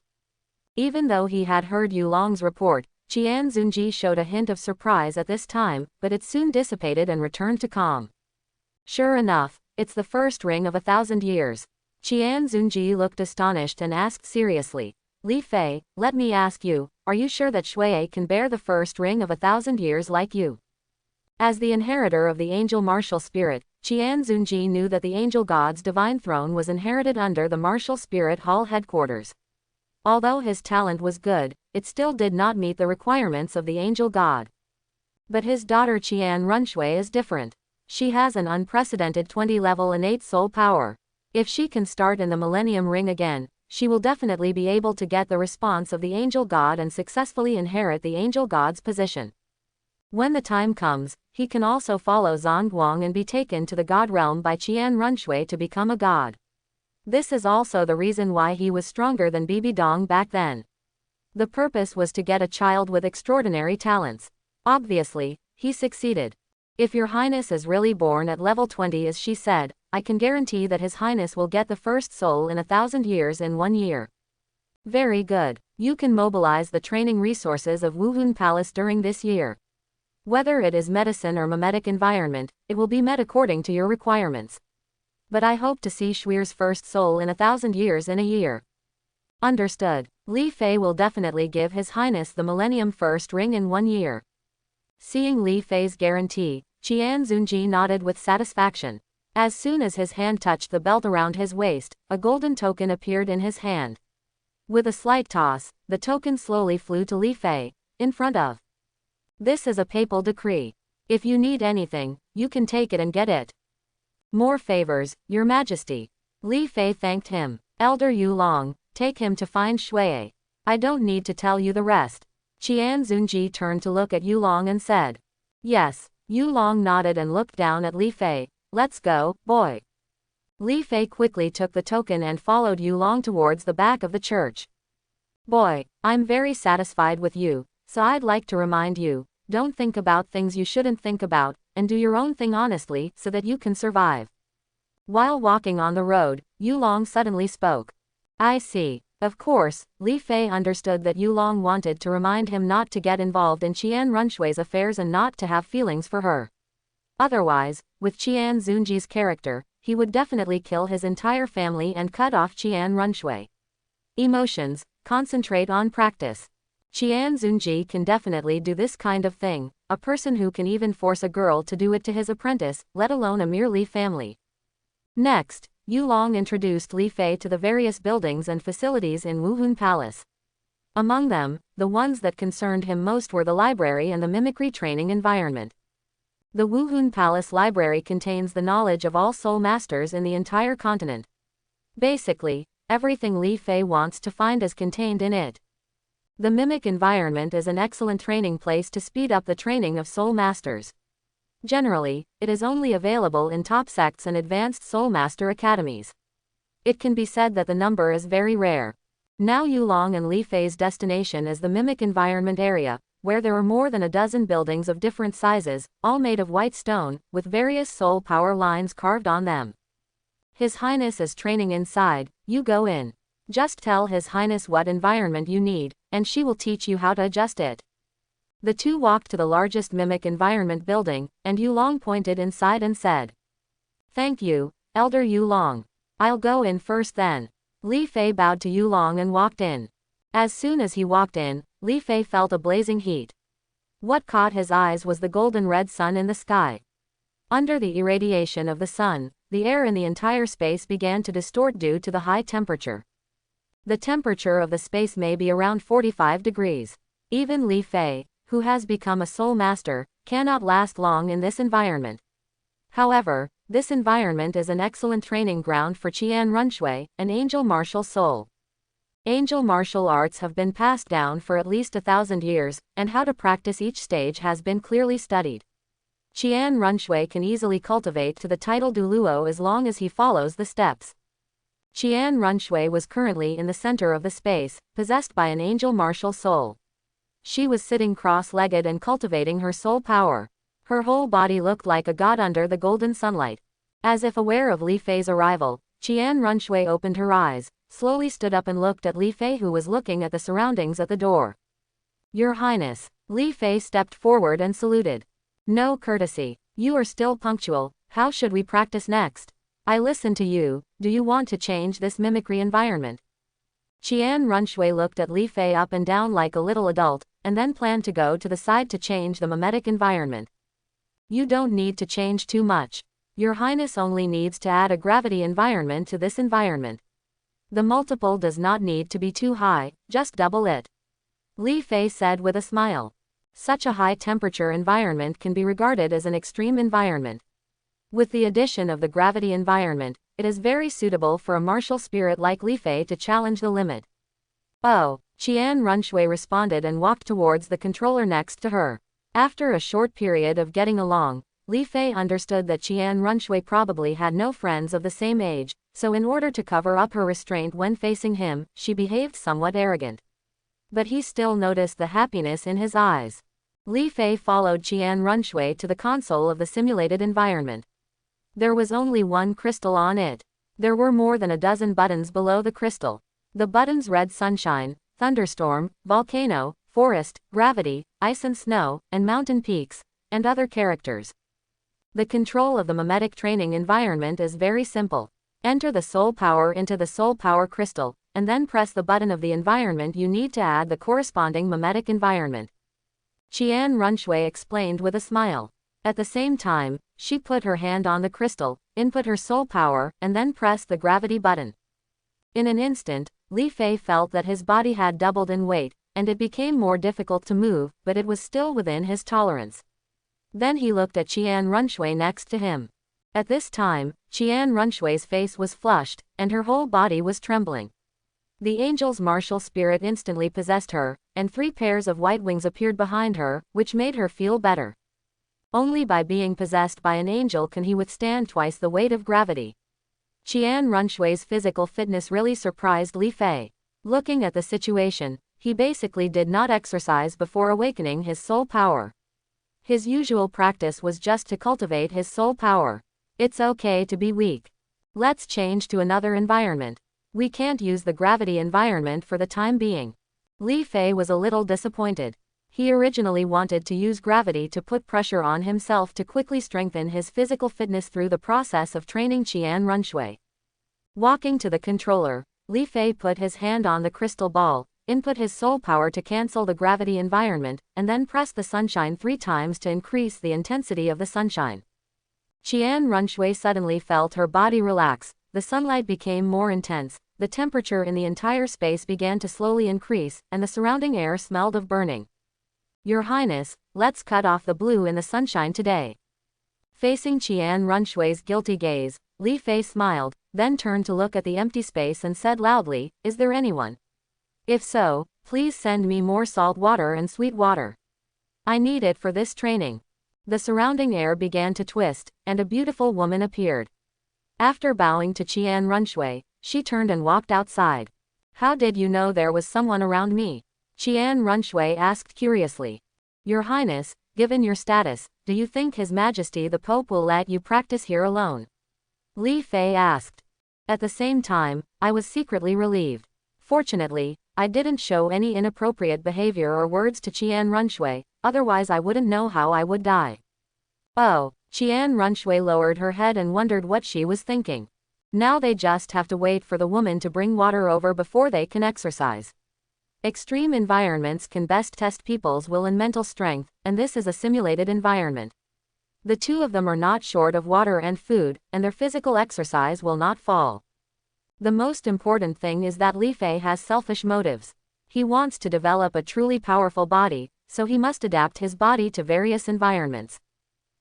Even though he had heard Yulong's report, Qian Zunji showed a hint of surprise at this time, but it soon dissipated and returned to calm. Sure enough, it's the first ring of 1,000 years. Qian Zunji looked astonished and asked seriously, Li Fei, let me ask you, are you sure that Shui can bear the first ring of 1,000 years like you? As the inheritor of the angel martial spirit, Qian Zunji knew that the angel god's divine throne was inherited under the martial spirit hall headquarters. Although his talent was good, it still did not meet the requirements of the angel god. But his daughter Qian Runshui is different. She has an unprecedented 20-level innate soul power. If she can start in the Millennium Ring again, she will definitely be able to get the response of the angel god and successfully inherit the angel god's position. When the time comes, he can also follow Zhongguang and be taken to the god realm by Qian Runshui to become a god. This is also the reason why he was stronger than Bibi Dong back then. The purpose was to get a child with extraordinary talents. Obviously, he succeeded. If your highness is really born at level 20 as she said, I can guarantee that his highness will get the first soul in 1,000 years in 1 year. Very good. You can mobilize the training resources of Wuhun Palace during this year. Whether it is medicine or mimetic environment, it will be met according to your requirements. But I hope to see Shui's first soul in 1,000 years in a year. Understood. Li Fei will definitely give His Highness the Millennium First Ring in 1 year. Seeing Li Fei's guarantee, Qian Zunji nodded with satisfaction. As soon as his hand touched the belt around his waist, a golden token appeared in his hand. With a slight toss, the token slowly flew to Li Fei, in front of. This is a papal decree. If you need anything, you can take it and get it. More favors, Your Majesty. Li Fei thanked him. Elder Yulong, take him to find Shui. I don't need to tell you the rest. Qian Zunji turned to look at Yulong and said. Yes. Yulong nodded and looked down at Li Fei. Let's go, boy. Li Fei quickly took the token and followed Yulong towards the back of the church. Boy, I'm very satisfied with you, so I'd like to remind you, don't think about things you shouldn't think about, and do your own thing honestly so that you can survive. While walking on the road, Yulong suddenly spoke. I see. Of course, Li Fei understood that Yulong wanted to remind him not to get involved in Qian Runshui's affairs and not to have feelings for her. Otherwise, with Qian Zunji's character, he would definitely kill his entire family and cut off Qian Runshui. Emotions, concentrate on practice. Qian Zunji can definitely do this kind of thing, a person who can even force a girl to do it to his apprentice, let alone a mere Li family. Next, Yulong introduced Li Fei to the various buildings and facilities in Wuhun Palace. Among them, the ones that concerned him most were the library and the mimicry training environment. The Wuhun Palace Library contains the knowledge of all soul masters in the entire continent. Basically, everything Li Fei wants to find is contained in it. The mimic environment is an excellent training place to speed up the training of soul masters. Generally, it is only available in top sects and advanced soul master academies. It can be said that the number is very rare. Now Yulong and Li Fei's destination is the mimic environment area, where there are more than a dozen buildings of different sizes, all made of white stone, with various soul power lines carved on them. His Highness is training inside, you go in. Just tell His Highness what environment you need, and she will teach you how to adjust it. The two walked to the largest mimic environment building, and Yulong pointed inside and said. Thank you, Elder Yulong. I'll go in first then. Li Fei bowed to Yulong and walked in. As soon as he walked in, Li Fei felt a blazing heat. What caught his eyes was the golden red sun in the sky. Under the irradiation of the sun, the air in the entire space began to distort due to the high temperature. The temperature of the space may be around 45 degrees. Even Li Fei, who has become a soul master, cannot last long in this environment. However, this environment is an excellent training ground for Qian Runshui, an angel martial soul. Angel martial arts have been passed down for at least 1,000 years, and how to practice each stage has been clearly studied. Qian Runshui can easily cultivate to the title Douluo as long as he follows the steps. Qian Runshui was currently in the center of the space, possessed by an angel martial soul. She was sitting cross-legged and cultivating her soul power. Her whole body looked like a god under the golden sunlight. As if aware of Li Fei's arrival, Qian Runshui opened her eyes, slowly stood up and looked at Li Fei, who was looking at the surroundings at the door. Your Highness. Li Fei stepped forward and saluted. No courtesy. You are still punctual, how should we practice next? I listen to you, do you want to change this mimicry environment? Qian Runshui looked at Li Fei up and down like a little adult, and then planned to go to the side to change the mimetic environment. You don't need to change too much. Your Highness only needs to add a gravity environment to this environment. The multiple does not need to be too high, just double it. Li Fei said with a smile. Such a high-temperature environment can be regarded as an extreme environment. With the addition of the gravity environment, it is very suitable for a martial spirit like Li Fei to challenge the limit. Oh, Qian Runshui responded and walked towards the controller next to her. After a short period of getting along, Li Fei understood that Qian Runshui probably had no friends of the same age, so in order to cover up her restraint when facing him, she behaved somewhat arrogant. But he still noticed the happiness in his eyes. Li Fei followed Qian Runshui to the console of the simulated environment. There was only one crystal on it. There were more than a dozen buttons below the crystal. The buttons read sunshine, thunderstorm, volcano, forest, gravity, ice and snow, and mountain peaks, and other characters. The control of the mimetic training environment is very simple. Enter the soul power into the soul power crystal, and then press the button of the environment you need to add the corresponding mimetic environment. Qian Runshui explained with a smile. At the same time, she put her hand on the crystal, input her soul power, and then pressed the gravity button. In an instant, Li Fei felt that his body had doubled in weight, and it became more difficult to move, but it was still within his tolerance. Then he looked at Qian Runshui next to him. At this time, Qian Runshui's face was flushed, and her whole body was trembling. The angel's martial spirit instantly possessed her, and 3 pairs of white wings appeared behind her, which made her feel better. Only by being possessed by an angel can he withstand twice the weight of gravity. Qian Runshui's physical fitness really surprised Li Fei. Looking at the situation, he basically did not exercise before awakening his soul power. His usual practice was just to cultivate his soul power. It's okay to be weak. Let's change to another environment. We can't use the gravity environment for the time being. Li Fei was a little disappointed. He originally wanted to use gravity to put pressure on himself to quickly strengthen his physical fitness through the process of training Qian Runshui. Walking to the controller, Li Fei put his hand on the crystal ball, input his soul power to cancel the gravity environment, and then pressed the sunshine 3 times to increase the intensity of the sunshine. Qian Runshui suddenly felt her body relax, the sunlight became more intense, the temperature in the entire space began to slowly increase, and the surrounding air smelled of burning. Your Highness, let's cut off the blue in the sunshine today. Facing Qian Runshui's guilty gaze, Li Fei smiled, then turned to look at the empty space and said loudly, "Is there anyone? If so, please send me more salt water and sweet water. I need it for this training." The surrounding air began to twist, and a beautiful woman appeared. After bowing to Qian Runshui, she turned and walked outside. "How did you know there was someone around me?" Qian Runshui asked curiously. "Your Highness, given your status, do you think His Majesty the Pope will let you practice here alone?" Li Fei asked. At the same time, I was secretly relieved. Fortunately, I didn't show any inappropriate behavior or words to Qian Runshui, otherwise I wouldn't know how I would die. Oh, Qian Runshui lowered her head and wondered what she was thinking. Now they just have to wait for the woman to bring water over before they can exercise. Extreme environments can best test people's will and mental strength, and this is a simulated environment. The 2 of them are not short of water and food, and their physical exercise will not fall. The most important thing is that Li Fei has selfish motives. He wants to develop a truly powerful body, so he must adapt his body to various environments.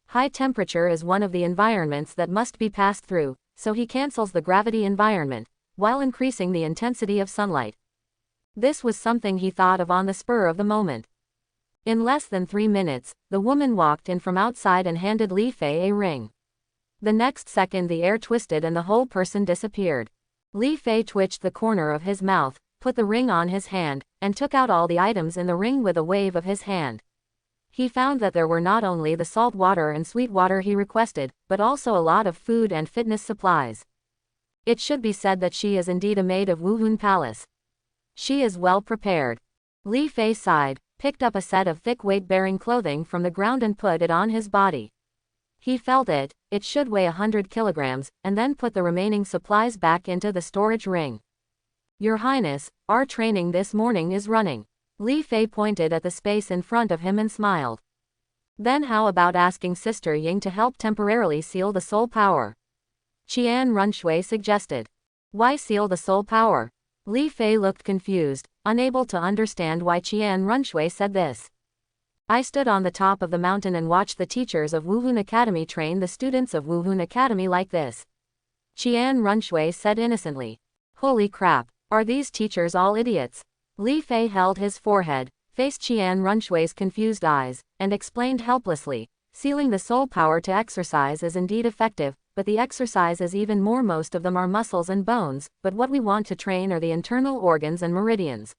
High temperature is one of the environments that must be passed through, so he cancels the gravity environment, while increasing the intensity of sunlight. This was something he thought of on the spur of the moment. In less than 3 minutes, the woman walked in from outside and handed Li Fei a ring. The next second the air twisted and the whole person disappeared. Li Fei twitched the corner of his mouth, put the ring on his hand, and took out all the items in the ring with a wave of his hand. He found that there were not only the salt water and sweet water he requested, but also a lot of food and fitness supplies. It should be said that she is indeed a maid of Wuhun Palace. She is well prepared. Li Fei sighed, picked up a set of thick weight-bearing clothing from the ground and put it on his body. He felt it should weigh 100 kilograms, and then put the remaining supplies back into the storage ring. Your Highness, our training this morning is running. Li Fei pointed at the space in front of him and smiled. Then how about asking Sister Ying to help temporarily seal the soul power? Qian Runshui suggested. Why seal the soul power? Li Fei looked confused, unable to understand why Qian Runshui said this. I stood on the top of the mountain and watched the teachers of Wuhun Academy train the students of Wuhun Academy like this. Qian Runshui said innocently. Holy crap, are these teachers all idiots? Li Fei held his forehead, faced Qian Runshui's confused eyes, and explained helplessly, sealing the soul power to exercise is indeed effective, but the exercise is even more. Most of them are muscles and bones, but what we want to train are the internal organs and meridians.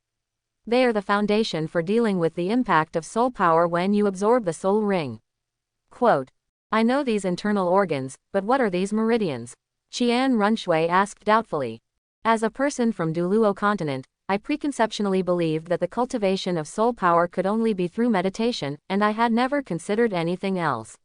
They are the foundation for dealing with the impact of soul power when you absorb the soul ring. Quote, I know these internal organs, but what are these meridians? Qian Runshui asked doubtfully. As a person from Douluo continent, I preconceptionally believed that the cultivation of soul power could only be through meditation, and I had never considered anything else.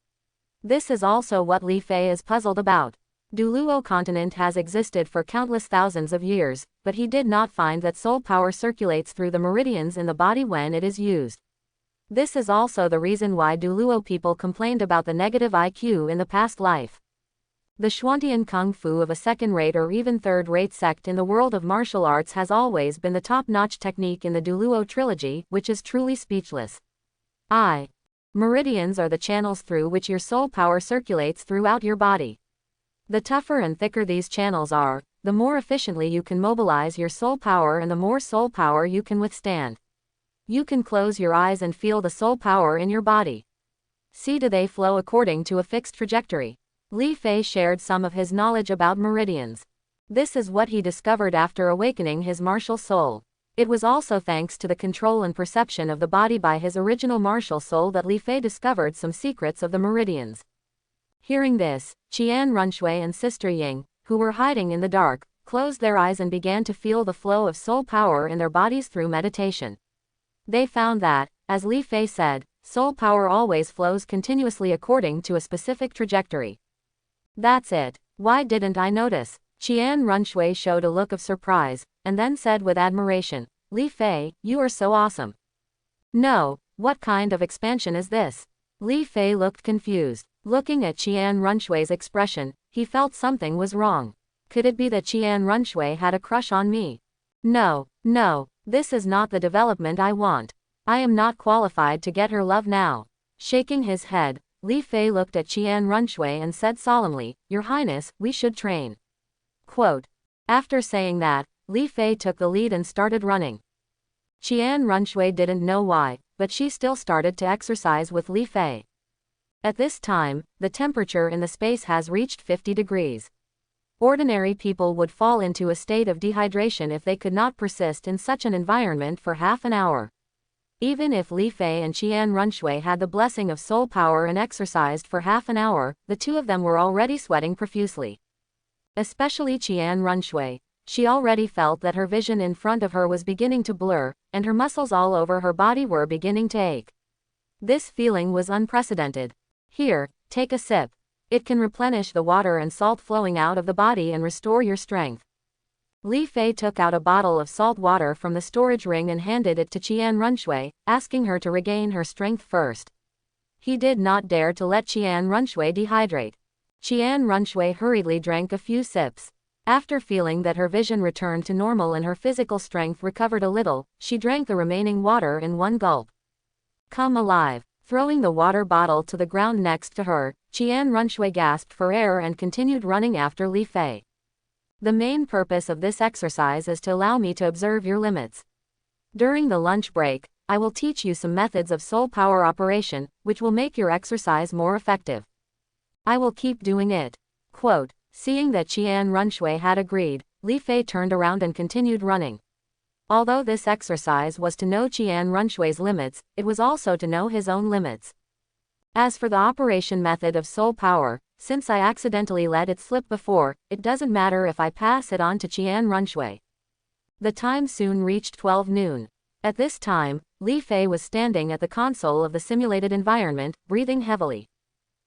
This is also what Li Fei is puzzled about. Douluo continent has existed for countless thousands of years, but he did not find that soul power circulates through the meridians in the body when it is used. This is also the reason why Douluo people complained about the negative IQ in the past life. The Xuantian Kung Fu of a second-rate or even third-rate sect in the world of martial arts has always been the top-notch technique in the Douluo trilogy, which is truly speechless. Meridians are the channels through which your soul power circulates throughout your body. The tougher and thicker these channels are, the more efficiently you can mobilize your soul power and the more soul power you can withstand. You can close your eyes and feel the soul power in your body. See, do they flow according to a fixed trajectory? Li Fei shared some of his knowledge about meridians. This is what he discovered after awakening his martial soul. It was also thanks to the control and perception of the body by his original martial soul that Li Fei discovered some secrets of the meridians. Hearing this, Qian Runshui and Sister Ying, who were hiding in the dark, closed their eyes and began to feel the flow of soul power in their bodies through meditation. They found that, as Li Fei said, soul power always flows continuously according to a specific trajectory. That's it. Why didn't I notice? Qian Runshui showed a look of surprise, and then said with admiration, Li Fei, you are so awesome. No, what kind of expansion is this? Li Fei looked confused. Looking at Qian Runshui's expression, he felt something was wrong. Could it be that Qian Runshui had a crush on me? No, this is not the development I want. I am not qualified to get her love now. Shaking his head, Li Fei looked at Qian Runshui and said solemnly, Your Highness, we should train. Quote. After saying that, Li Fei took the lead and started running. Qian Runshui didn't know why, but she still started to exercise with Li Fei. At this time, the temperature in the space has reached 50 degrees. Ordinary people would fall into a state of dehydration if they could not persist in such an environment for half an hour. Even if Li Fei and Qian Runshui had the blessing of soul power and exercised for half an hour, the two of them were already sweating profusely. Especially Qian Runshui. She already felt that her vision in front of her was beginning to blur, and her muscles all over her body were beginning to ache. This feeling was unprecedented. Here, take a sip. It can replenish the water and salt flowing out of the body and restore your strength. Li Fei took out a bottle of salt water from the storage ring and handed it to Qian Runshui, asking her to regain her strength first. He did not dare to let Qian Runshui dehydrate. Qian Runshui hurriedly drank a few sips. After feeling that her vision returned to normal and her physical strength recovered a little, she drank the remaining water in one gulp. Come alive. Throwing the water bottle to the ground next to her, Qian Runshui gasped for air and continued running after Li Fei. The main purpose of this exercise is to allow me to observe your limits. During the lunch break, I will teach you some methods of soul power operation, which will make your exercise more effective. I will keep doing it. Quote. Seeing that Qian Runshui had agreed, Li Fei turned around and continued running. Although this exercise was to know Qian Runshui's limits, it was also to know his own limits. As for the operation method of soul power, since I accidentally let it slip before, it doesn't matter if I pass it on to Qian Runshui. The time soon reached 12 noon. At this time, Li Fei was standing at the console of the simulated environment, breathing heavily.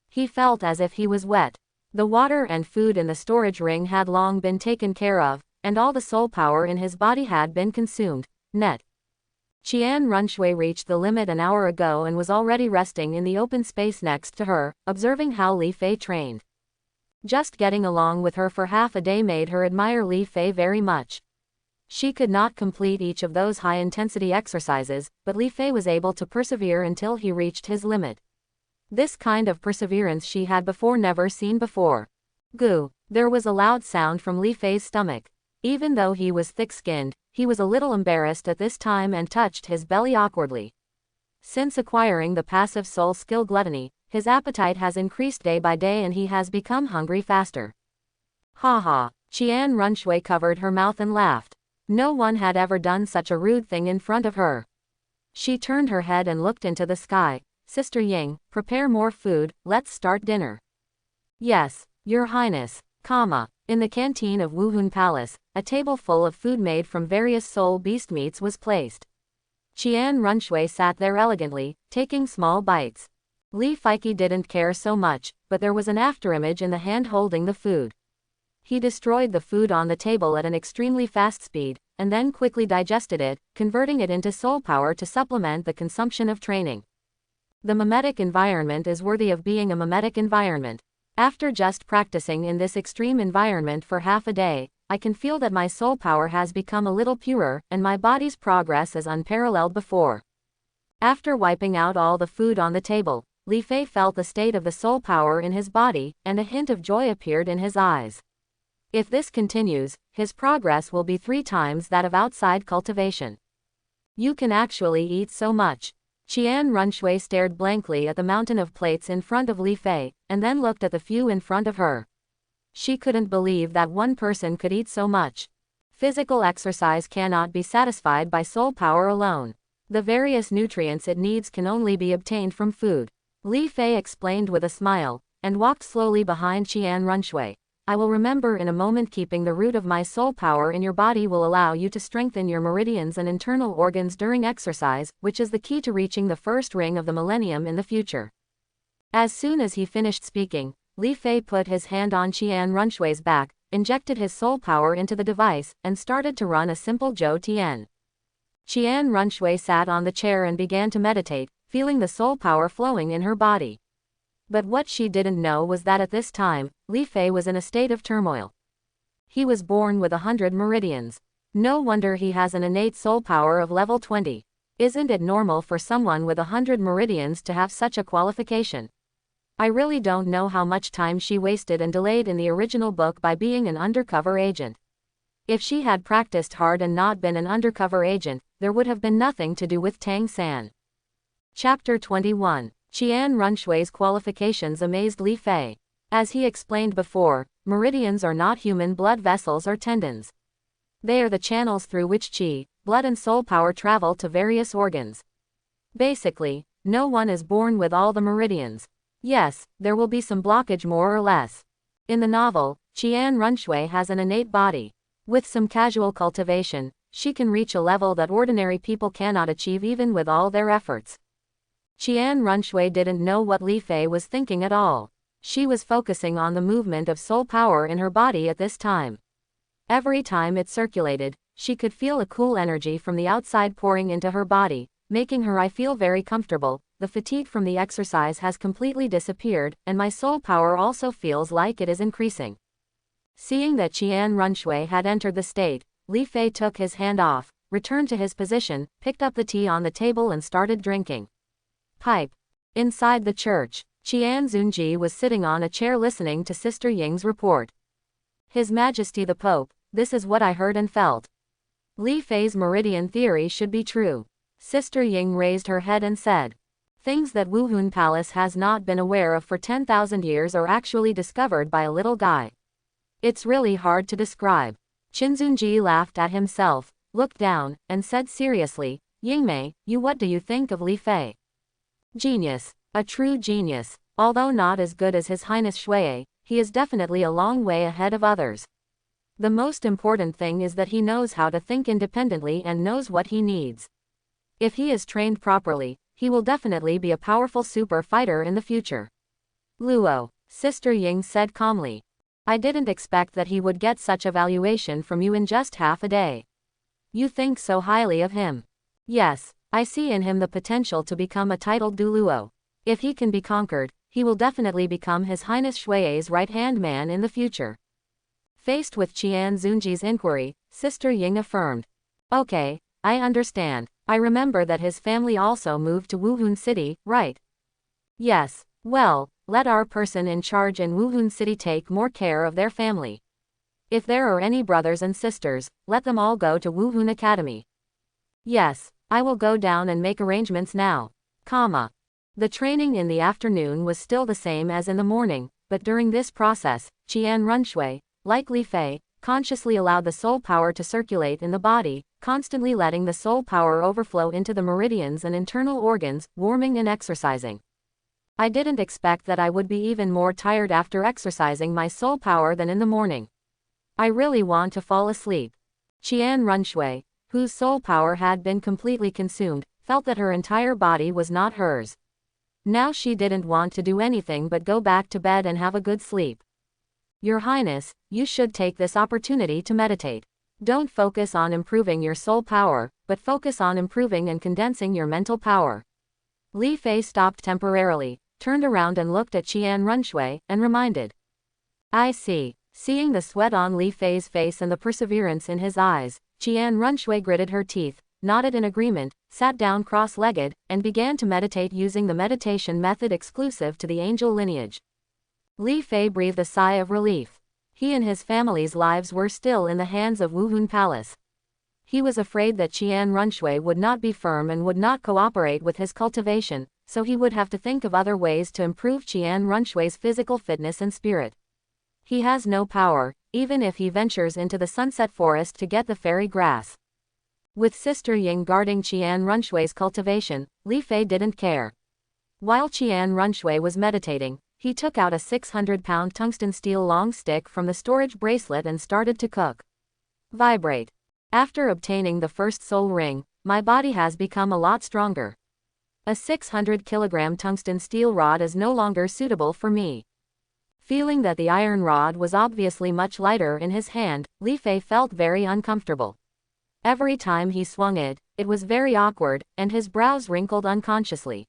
He felt as if he was wet. The water and food in the storage ring had long been taken care of, and all the soul power in his body had been consumed. Net. Qian Runshui reached the limit an hour ago and was already resting in the open space next to her, observing how Li Fei trained. Just getting along with her for half a day made her admire Li Fei very much. She could not complete each of those high-intensity exercises, but Li Fei was able to persevere until he reached his limit. This kind of perseverance she had never seen before. Goo! There was a loud sound from Li Fei's stomach. Even though he was thick-skinned, he was a little embarrassed at this time and touched his belly awkwardly. Since acquiring the passive soul skill gluttony, his appetite has increased day by day and he has become hungry faster. Ha ha! Qian Runshui covered her mouth and laughed. No one had ever done such a rude thing in front of her. She turned her head and looked into the sky. Sister Ying, prepare more food, let's start dinner. Yes, Your Highness. In the canteen of Wuhun Palace, a table full of food made from various soul beast meats was placed. Qian Runshui sat there elegantly, taking small bites. Li Feike didn't care so much, but there was an afterimage in the hand holding the food. He destroyed the food on the table at an extremely fast speed, and then quickly digested it, converting it into soul power to supplement the consumption of training. The mimetic environment is worthy of being a mimetic environment. After just practicing in this extreme environment for half a day, I can feel that my soul power has become a little purer, and my body's progress is unparalleled before. After wiping out all the food on the table, Li Fei felt the state of the soul power in his body, and a hint of joy appeared in his eyes. If this continues, his progress will be 3 times that of outside cultivation. You can actually eat so much. Qian Runshui stared blankly at the mountain of plates in front of Li Fei, and then looked at the few in front of her. She couldn't believe that one person could eat so much. Physical exercise cannot be satisfied by soul power alone. The various nutrients it needs can only be obtained from food. Li Fei explained with a smile, and walked slowly behind Qian Runshui. I will remember in a moment. Keeping the root of my soul power in your body will allow you to strengthen your meridians and internal organs during exercise, which is the key to reaching the first ring of the millennium in the future. As soon as he finished speaking, Li Fei put his hand on Qian Runshui's back, injected his soul power into the device, and started to run a simple Zhou Tian. Qian Runshui sat on the chair and began to meditate, feeling the soul power flowing in her body. But what she didn't know was that at this time, Li Fei was in a state of turmoil. He was born with 100 meridians. No wonder he has an innate soul power of level 20. Isn't it normal for someone with 100 meridians to have such a qualification? I really don't know how much time she wasted and delayed in the original book by being an undercover agent. If she had practiced hard and not been an undercover agent, there would have been nothing to do with Tang San. Chapter 21. Qian Runshui's qualifications amazed Li Fei. As he explained before, meridians are not human blood vessels or tendons. They are the channels through which qi, blood and soul power travel to various organs. Basically, no one is born with all the meridians. Yes, there will be some blockage more or less. In the novel, Qian Runshui has an innate body. With some casual cultivation, she can reach a level that ordinary people cannot achieve even with all their efforts. Qian Runshui didn't know what Li Fei was thinking at all. She was focusing on the movement of soul power in her body at this time. Every time it circulated, she could feel a cool energy from the outside pouring into her body, making her feel very comfortable. The fatigue from the exercise has completely disappeared, and my soul power also feels like it is increasing. Seeing that Qian Runshui had entered the state, Li Fei took his hand off, returned to his position, picked up the tea on the table and started drinking. Pipe. Inside the church, Qian Zunji was sitting on a chair listening to Sister Ying's report. His Majesty the Pope, this is what I heard and felt. Li Fei's meridian theory should be true. Sister Ying raised her head and said, things that Wuhun Palace has not been aware of for 10,000 years are actually discovered by a little guy. It's really hard to describe. Qinzunji laughed at himself, looked down, and said seriously, Yingmei, what do you think of Li Fei? Genius. A true genius. Although not as good as His Highness Shui, he is definitely a long way ahead of others. The most important thing is that he knows how to think independently and knows what he needs. If he is trained properly, he will definitely be a powerful super fighter in the future. Luo, Sister Ying said calmly. I didn't expect that he would get such evaluation from you in just half a day. You think so highly of him. Yes, I see in him the potential to become a titled Douluo. If he can be conquered, he will definitely become His Highness Shui's right-hand man in the future. Faced with Qian Zunji's inquiry, Sister Ying affirmed. Okay, I understand. I remember that his family also moved to Wuhun City, right? Yes. Well, let our person in charge in Wuhun City take more care of their family. If there are any brothers and sisters, let them all go to Wuhun Academy. Yes, I will go down and make arrangements now. The training in the afternoon was still the same as in the morning, but during this process, Qian Runshui, like Li Fei, consciously allowed the soul power to circulate in the body, constantly letting the soul power overflow into the meridians and internal organs, warming and exercising. I didn't expect that I would be even more tired after exercising my soul power than in the morning. I really want to fall asleep. Qian Runshui, whose soul power had been completely consumed, felt that her entire body was not hers. Now she didn't want to do anything but go back to bed and have a good sleep. Your Highness, you should take this opportunity to meditate. Don't focus on improving your soul power, but focus on improving and condensing your mental power. Li Fei stopped temporarily, turned around and looked at Qian Runshui, and reminded. I see. Seeing the sweat on Li Fei's face and the perseverance in his eyes, Qian Runshui gritted her teeth, nodded in agreement, sat down cross-legged, and began to meditate using the meditation method exclusive to the angel lineage. Li Fei breathed a sigh of relief. He and his family's lives were still in the hands of Wuhun Palace. He was afraid that Qian Runshui would not be firm and would not cooperate with his cultivation, so he would have to think of other ways to improve Qian Runshui's physical fitness and spirit. He has no power, even if he ventures into the sunset forest to get the fairy grass. With Sister Ying guarding Qian Runshui's cultivation, Li Fei didn't care. While Qian Runshui was meditating, he took out a 600-pound tungsten steel long stick from the storage bracelet and started to cook. Vibrate. After obtaining the first soul ring, my body has become a lot stronger. A 600-kilogram tungsten steel rod is no longer suitable for me. Feeling that the iron rod was obviously much lighter in his hand, Li Fei felt very uncomfortable. Every time he swung it, it was very awkward, and his brows wrinkled unconsciously.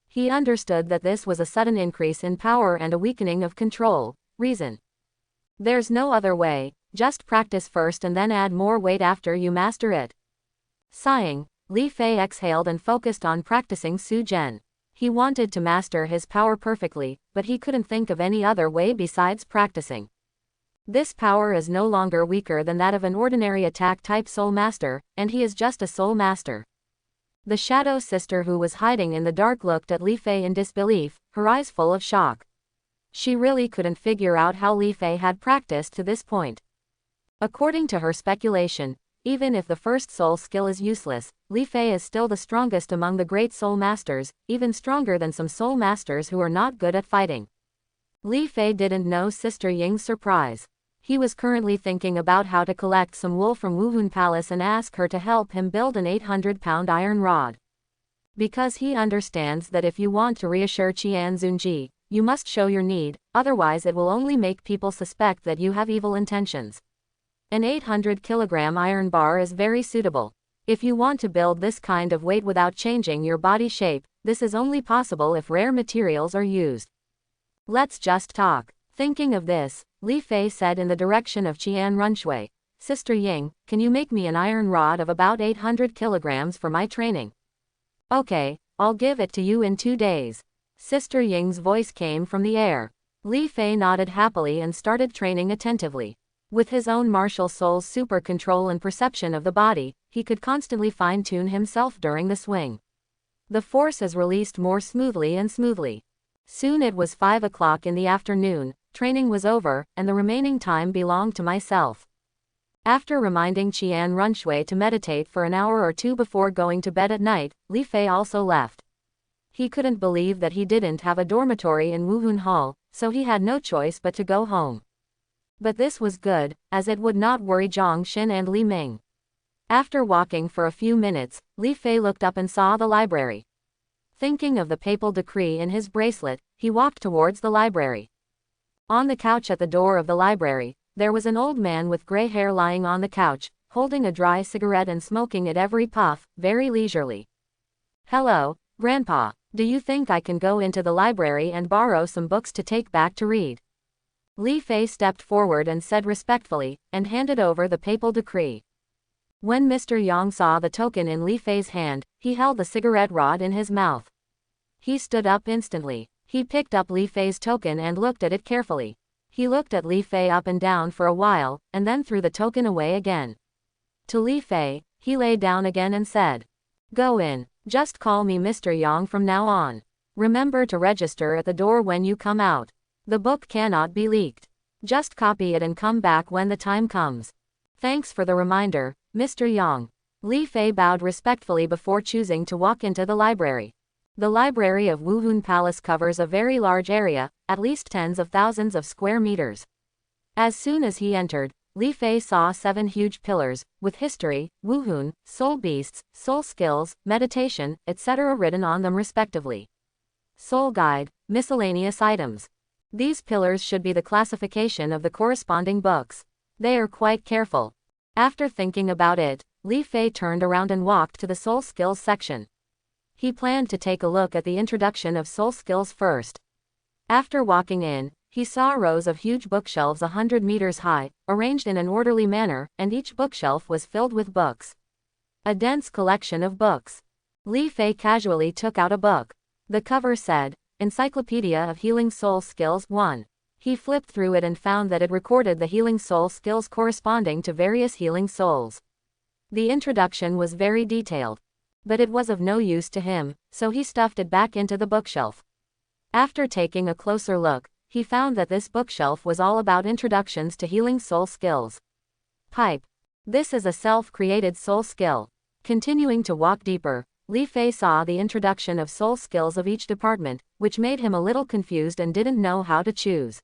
He understood that this was a sudden increase in power and a weakening of control, reason. There's no other way, just practice first and then add more weight after you master it. Sighing, Li Fei exhaled and focused on practicing Su Zhen. He wanted to master his power perfectly, but he couldn't think of any other way besides practicing. This power is no longer weaker than that of an ordinary attack-type soul master, and he is just a soul master. The shadow sister who was hiding in the dark looked at Li Fei in disbelief, her eyes full of shock. She really couldn't figure out how Li Fei had practiced to this point. According to her speculation, even if the first soul skill is useless, Li Fei is still the strongest among the great soul masters, even stronger than some soul masters who are not good at fighting. Li Fei didn't know Sister Ying's surprise. He was currently thinking about how to collect some wool from Wuhun Palace and ask her to help him build an 800-pound iron rod. Because he understands that if you want to reassure Qian Zunji, you must show your need, otherwise it will only make people suspect that you have evil intentions. An 800-kilogram iron bar is very suitable. If you want to build this kind of weight without changing your body shape, this is only possible if rare materials are used. Let's just talk. Thinking of this, Li Fei said in the direction of Qian Runshui, Sister Ying, can you make me an iron rod of about 800 kilograms for my training? Okay, I'll give it to you in 2 days. Sister Ying's voice came from the air. Li Fei nodded happily and started training attentively. With his own martial soul's super control and perception of the body, he could constantly fine-tune himself during the swing. The force is released more smoothly and smoothly. Soon it was 5 o'clock in the afternoon, training was over, and the remaining time belonged to myself. After reminding Qian Runshui to meditate for an hour or two before going to bed at night, Li Fei also left. He couldn't believe that he didn't have a dormitory in Wuhun Hall, so he had no choice but to go home. But this was good, as it would not worry Zhang Xin and Li Ming. After walking for a few minutes, Li Fei looked up and saw the library. Thinking of the papal decree in his bracelet, he walked towards the library. On the couch at the door of the library, there was an old man with gray hair lying on the couch, holding a dry cigarette and smoking at every puff, very leisurely. Hello, Grandpa. Do you think I can go into the library and borrow some books to take back to read? Li Fei stepped forward and said respectfully, and handed over the papal decree. When Mr. Yang saw the token in Li Fei's hand, he held the cigarette rod in his mouth. He stood up instantly. He picked up Li Fei's token and looked at it carefully. He looked at Li Fei up and down for a while, and then threw the token away again. To Li Fei, he lay down again and said, "Go in. Just call me Mr. Yang from now on. Remember to register at the door when you come out. The book cannot be leaked. Just copy it and come back when the time comes. Thanks for the reminder, Mr. Yang." Li Fei bowed respectfully before choosing to walk into the library. The library of Wuhun Palace covers a very large area, at least tens of thousands of square meters. As soon as he entered, Li Fei saw 7 huge pillars, with history, Wuhun, soul beasts, soul skills, meditation, etc. written on them respectively. Soul guide, miscellaneous items. These pillars should be the classification of the corresponding books. They are quite careful. After thinking about it, Li Fei turned around and walked to the soul skills section. He planned to take a look at the introduction of soul skills first. After walking in, he saw rows of huge bookshelves 100 meters high, arranged in an orderly manner, and each bookshelf was filled with books. A dense collection of books. Li Fei casually took out a book. The cover said, Encyclopedia of Healing Soul Skills 1. He flipped through it and found that it recorded the healing soul skills corresponding to various healing souls. The introduction was very detailed. But it was of no use to him, so he stuffed it back into the bookshelf. After taking a closer look, he found that this bookshelf was all about introductions to healing soul skills. Pipe. This is a self-created soul skill. Continuing to walk deeper, Li Fei saw the introduction of soul skills of each department, which made him a little confused and didn't know how to choose.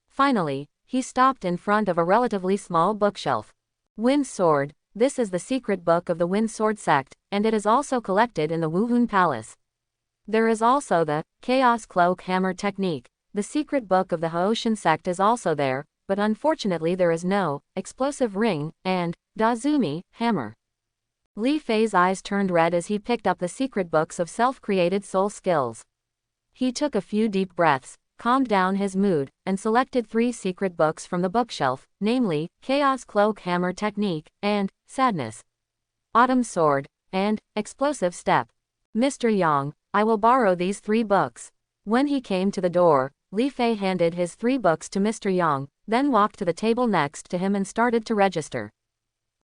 Finally, he stopped in front of a relatively small bookshelf. Wind Sword. This is the secret book of the Wind Sword sect, and it is also collected in the Wuhun Palace. There is also the Chaos Cloak Hammer Technique. The secret book of the Haoshan sect is also there, but unfortunately there is no Explosive Ring and Dazumi Hammer. Li Fei's eyes turned red as he picked up the secret books of self-created soul skills. He took a few deep breaths, calmed down his mood, and selected 3 secret books from the bookshelf, namely, Chaos Cloak Hammer Technique, and Sadness, Autumn Sword, and Explosive Step. Mr. Yang, I will borrow these 3 books. When he came to the door, Li Fei handed his 3 books to Mr. Yang, then walked to the table next to him and started to register.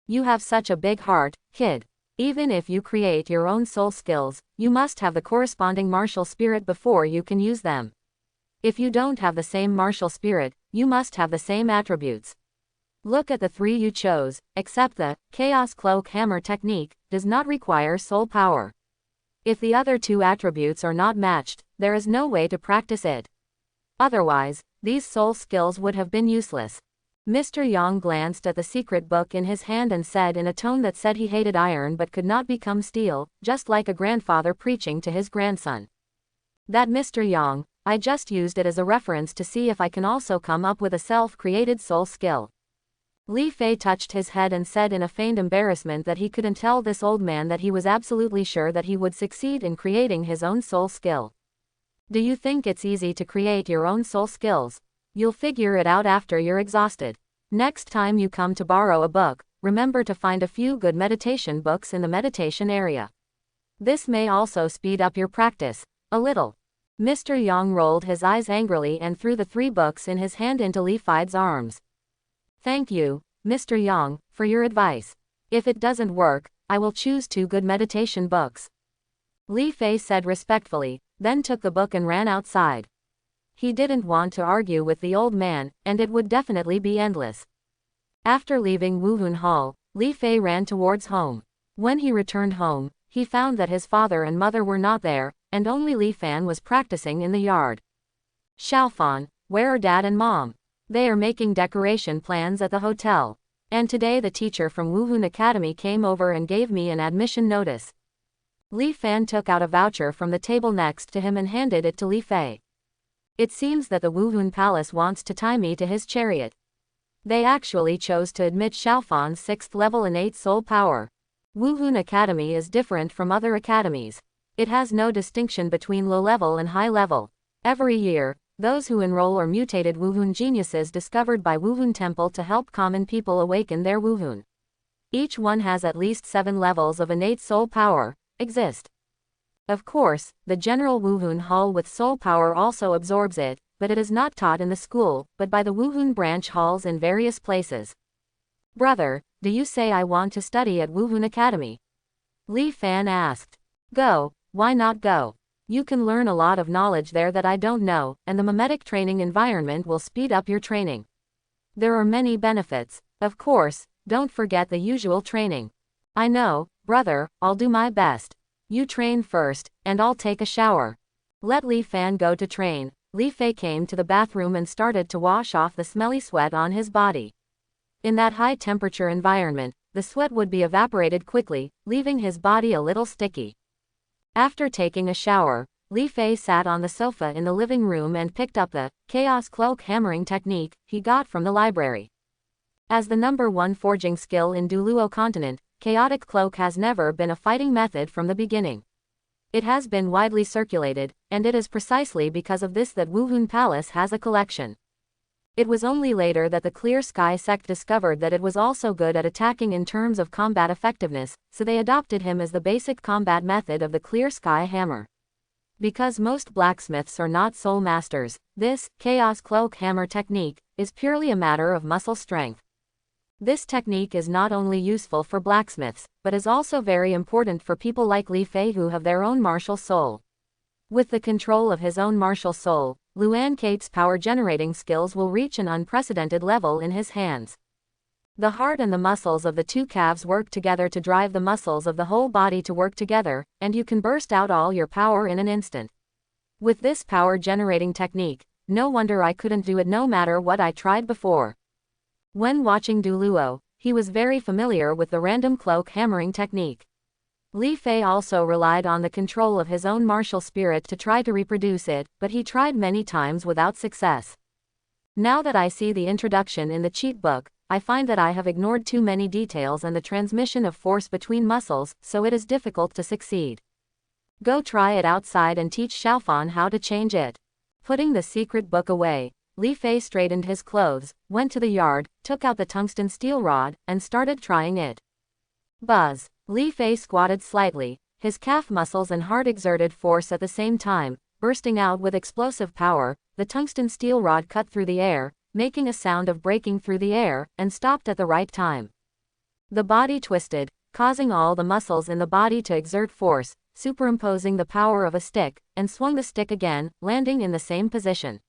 You have such a big heart, kid. Even if you create your own soul skills, you must have the corresponding martial spirit before you can use them. If you don't have the same martial spirit, you must have the same attributes. Look at the 3 you chose, except the Chaos Cloak Hammer Technique does not require soul power. If the other 2 attributes are not matched, there is no way to practice it. Otherwise, these soul skills would have been useless. Mr. Yang glanced at the secret book in his hand and said in a tone that said he hated iron but could not become steel, just like a grandfather preaching to his grandson. That Mr. Yang, I just used it as a reference to see if I can also come up with a self-created soul skill. Li Fei touched his head and said in a feigned embarrassment that he couldn't tell this old man that he was absolutely sure that he would succeed in creating his own soul skill. Do you think it's easy to create your own soul skills? You'll figure it out after you're exhausted. Next time you come to borrow a book, remember to find a few good meditation books in the meditation area. This may also speed up your practice a little. Mr. Yang rolled his eyes angrily and threw the 3 books in his hand into Li Fei's arms. Thank you, Mr. Yang, for your advice. If it doesn't work, I will choose 2 good meditation books. Li Fei said respectfully, then took the book and ran outside. He didn't want to argue with the old man, and it would definitely be endless. After leaving Wuhun Hall, Li Fei ran towards home. When he returned home, he found that his father and mother were not there, and only Li Fan was practicing in the yard. Xiaofan, where are Dad and Mom? They are making decoration plans at the hotel. And today the teacher from Wuhun Academy came over and gave me an admission notice. Li Fan took out a voucher from the table next to him and handed it to Li Fei. It seems that the Wuhun Palace wants to tie me to his chariot. They actually chose to admit Xiaofan's 6th level innate soul power. Wuhun Academy is different from other academies. It has no distinction between low level and high level. Every year, those who enroll are mutated Wuhun geniuses discovered by Wuhun Temple to help common people awaken their Wuhun. Each one has at least 7 levels of innate soul power, exist. Of course, the general Wuhun Hall with soul power also absorbs it, but it is not taught in the school, but by the Wuhun branch halls in various places. Brother, do you say I want to study at Wuhun Academy? Li Fan asked. Go, why not go? You can learn a lot of knowledge there that I don't know, and the mimetic training environment will speed up your training. There are many benefits. Of course, don't forget the usual training. I know, brother, I'll do my best. You train first, and I'll take a shower. Let Li Fan go to train. Li Fei came to the bathroom and started to wash off the smelly sweat on his body. In that high-temperature environment, the sweat would be evaporated quickly, leaving his body a little sticky. After taking a shower, Li Fei sat on the sofa in the living room and picked up the chaos cloak hammering technique he got from the library. As the #1 forging skill in Douluo continent, chaotic cloak has never been a fighting method from the beginning. It has been widely circulated, and it is precisely because of this that Wuhun Palace has a collection. It was only later that the Clear Sky sect discovered that it was also good at attacking in terms of combat effectiveness, so they adopted him as the basic combat method of the Clear Sky hammer. Because most blacksmiths are not soul masters, this chaos cloak hammer technique is purely a matter of muscle strength. This technique is not only useful for blacksmiths, but is also very important for people like Li Fei who have their own martial soul. With the control of his own martial soul, Luan Kate's power-generating skills will reach an unprecedented level in his hands. The heart and the muscles of the two calves work together to drive the muscles of the whole body to work together, and you can burst out all your power in an instant. With this power-generating technique, no wonder I couldn't do it no matter what I tried before. When watching Douluo, he was very familiar with the random cloak hammering technique. Li Fei also relied on the control of his own martial spirit to try to reproduce it, but he tried many times without success. Now that I see the introduction in the cheat book, I find that I have ignored too many details and the transmission of force between muscles, so it is difficult to succeed. Go try it outside and teach Xiaofan how to change it. Putting the secret book away, Li Fei straightened his clothes, went to the yard, took out the tungsten steel rod, and started trying it. Buzz! Li Fei squatted slightly, his calf muscles and heart exerted force at the same time, bursting out with explosive power. The tungsten steel rod cut through the air, making a sound of breaking through the air, and stopped at the right time. The body twisted, causing all the muscles in the body to exert force, superimposing the power of a stick, and swung the stick again, landing in the same position.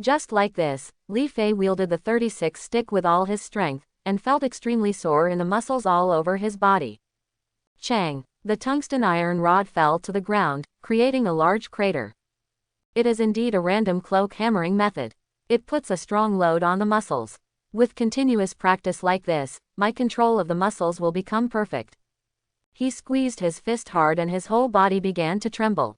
Just like this, Li Fei wielded the 36 stick with all his strength, and felt extremely sore in the muscles all over his body. Chang! The tungsten iron rod fell to the ground, creating a large crater. It is indeed a random cloak hammering method. It puts a strong load on the muscles. With continuous practice like this, my control of the muscles will become perfect. He squeezed his fist hard and his whole body began to tremble.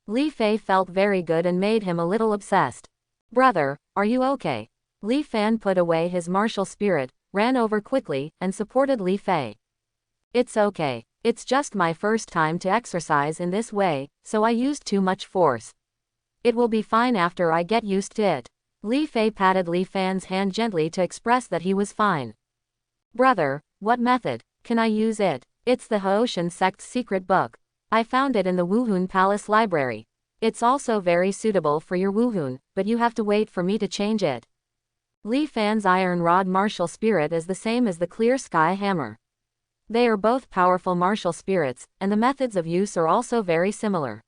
Li Fei felt very good and made him a little obsessed. Brother, are you okay? Li Fan put away his martial spirit, ran over quickly, and supported Li Fei. It's okay. It's just my first time to exercise in this way, so I used too much force. It will be fine after I get used to it. Li Fei patted Li Fan's hand gently to express that he was fine. Brother, what method? Can I use it? It's the Haoshan sect's secret book. I found it in the Wuhun Palace library. It's also very suitable for your Wuhun, but you have to wait for me to change it. Li Fan's iron rod martial spirit is the same as the clear sky hammer. They are both powerful martial spirits, and the methods of use are also very similar.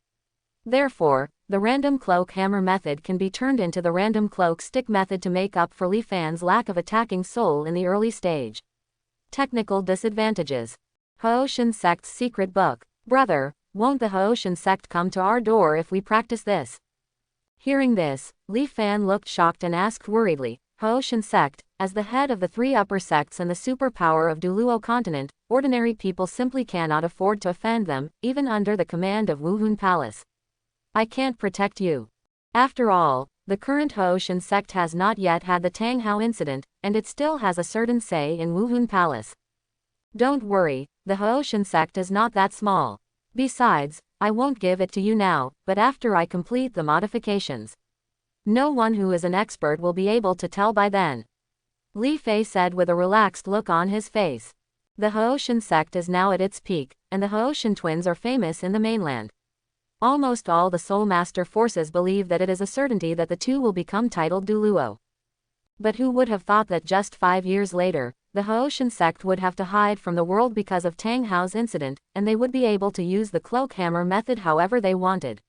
Therefore, the random cloak hammer method can be turned into the random cloak stick method to make up for Li Fan's lack of attacking soul in the early stage. Technical disadvantages. Haoshan sect's secret book. Brother, won't the Haoshan sect come to our door if we practice this? Hearing this, Li Fan looked shocked and asked worriedly, Haoshan sect, as the head of the 3 upper sects and the superpower of Douluo continent, ordinary people simply cannot afford to offend them, even under the command of Wuhun Palace. I can't protect you. After all, the current Haoshan sect has not yet had the Tang Hao incident, and it still has a certain say in Wuhun Palace. Don't worry, the Haoshan sect is not that small. Besides, I won't give it to you now, but after I complete the modifications. No one who is an expert will be able to tell by then. Li Fei said with a relaxed look on his face. The Haoshan sect is now at its peak, and the Haoshan twins are famous in the mainland. Almost all the Soul Master forces believe that it is a certainty that the two will become titled Douluo. But who would have thought that just 5 years later, the Haoshan sect would have to hide from the world because of Tang Hao's incident, and they would be able to use the cloak hammer method however they wanted.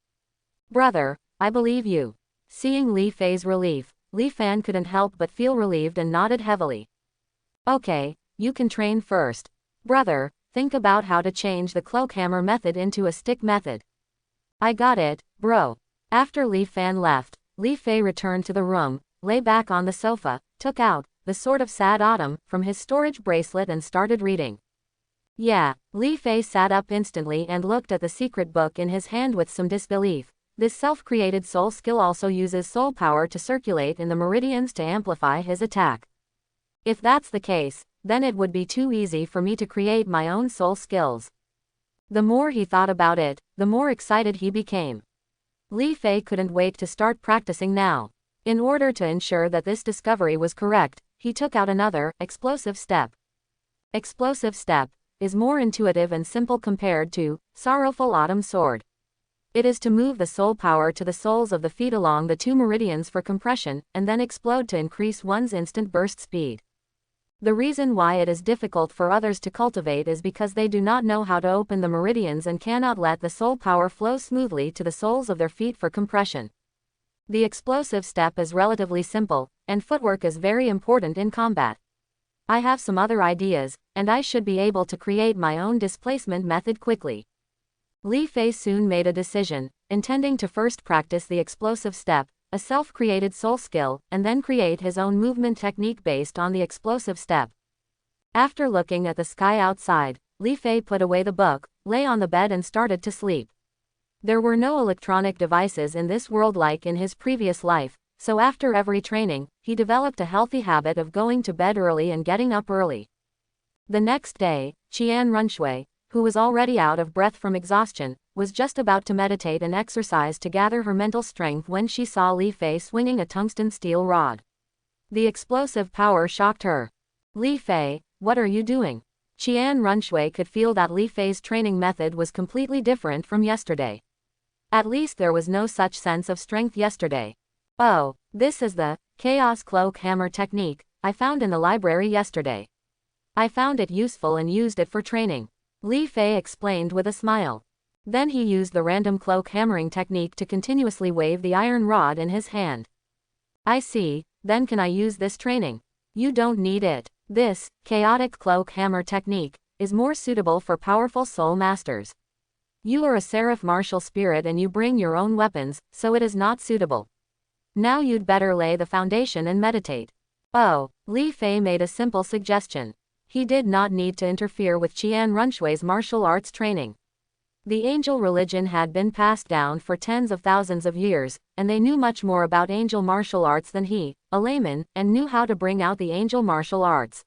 Brother, I believe you. Seeing Li Fei's relief, Li Fan couldn't help but feel relieved and nodded heavily. Okay, you can train first. Brother, think about how to change the cloak hammer method into a stick method. I got it, bro. After Li Fan left, Li Fei returned to the room, lay back on the sofa, took out the Sword of Sad Autumn from his storage bracelet and started reading. Yeah, Li Fei sat up instantly and looked at the secret book in his hand with some disbelief. This self-created soul skill also uses soul power to circulate in the meridians to amplify his attack. If that's the case, then it would be too easy for me to create my own soul skills. The more he thought about it, the more excited he became. Li Fei couldn't wait to start practicing now. In order to ensure that this discovery was correct, he took out another, explosive step. Explosive step is more intuitive and simple compared to Sorrowful Autumn Sword. It is to move the soul power to the soles of the feet along the 2 meridians for compression, and then explode to increase one's instant burst speed. The reason why it is difficult for others to cultivate is because they do not know how to open the meridians and cannot let the soul power flow smoothly to the soles of their feet for compression. The explosive step is relatively simple, and footwork is very important in combat. I have some other ideas, and I should be able to create my own displacement method quickly. Li Fei soon made a decision, intending to first practice the explosive step, a self-created soul skill, and then create his own movement technique based on the explosive step. After looking at the sky outside, Li Fei put away the book, lay on the bed and started to sleep. There were no electronic devices in this world like in his previous life, so after every training, he developed a healthy habit of going to bed early and getting up early. The next day, Qian Runshui, who was already out of breath from exhaustion, was just about to meditate and exercise to gather her mental strength when she saw Li Fei swinging a tungsten steel rod. The explosive power shocked her. Li Fei, what are you doing? Qian Runshui could feel that Li Fei's training method was completely different from yesterday. At least there was no such sense of strength yesterday. Oh, this is the Chaos Cloak Hammer technique I found in the library yesterday. I found it useful and used it for training. Li Fei explained with a smile. Then he used the random cloak hammering technique to continuously wave the iron rod in his hand. I see, then can I use this training? You don't need it. This chaotic cloak hammer technique is more suitable for powerful soul masters. You are a seraph martial spirit and you bring your own weapons, so it is not suitable. Now you'd better lay the foundation and meditate. Oh, Li Fei made a simple suggestion. He did not need to interfere with Qian Runshui's martial arts training. The angel religion had been passed down for tens of thousands of years, and they knew much more about angel martial arts than he, a layman, and knew how to bring out the angel martial arts.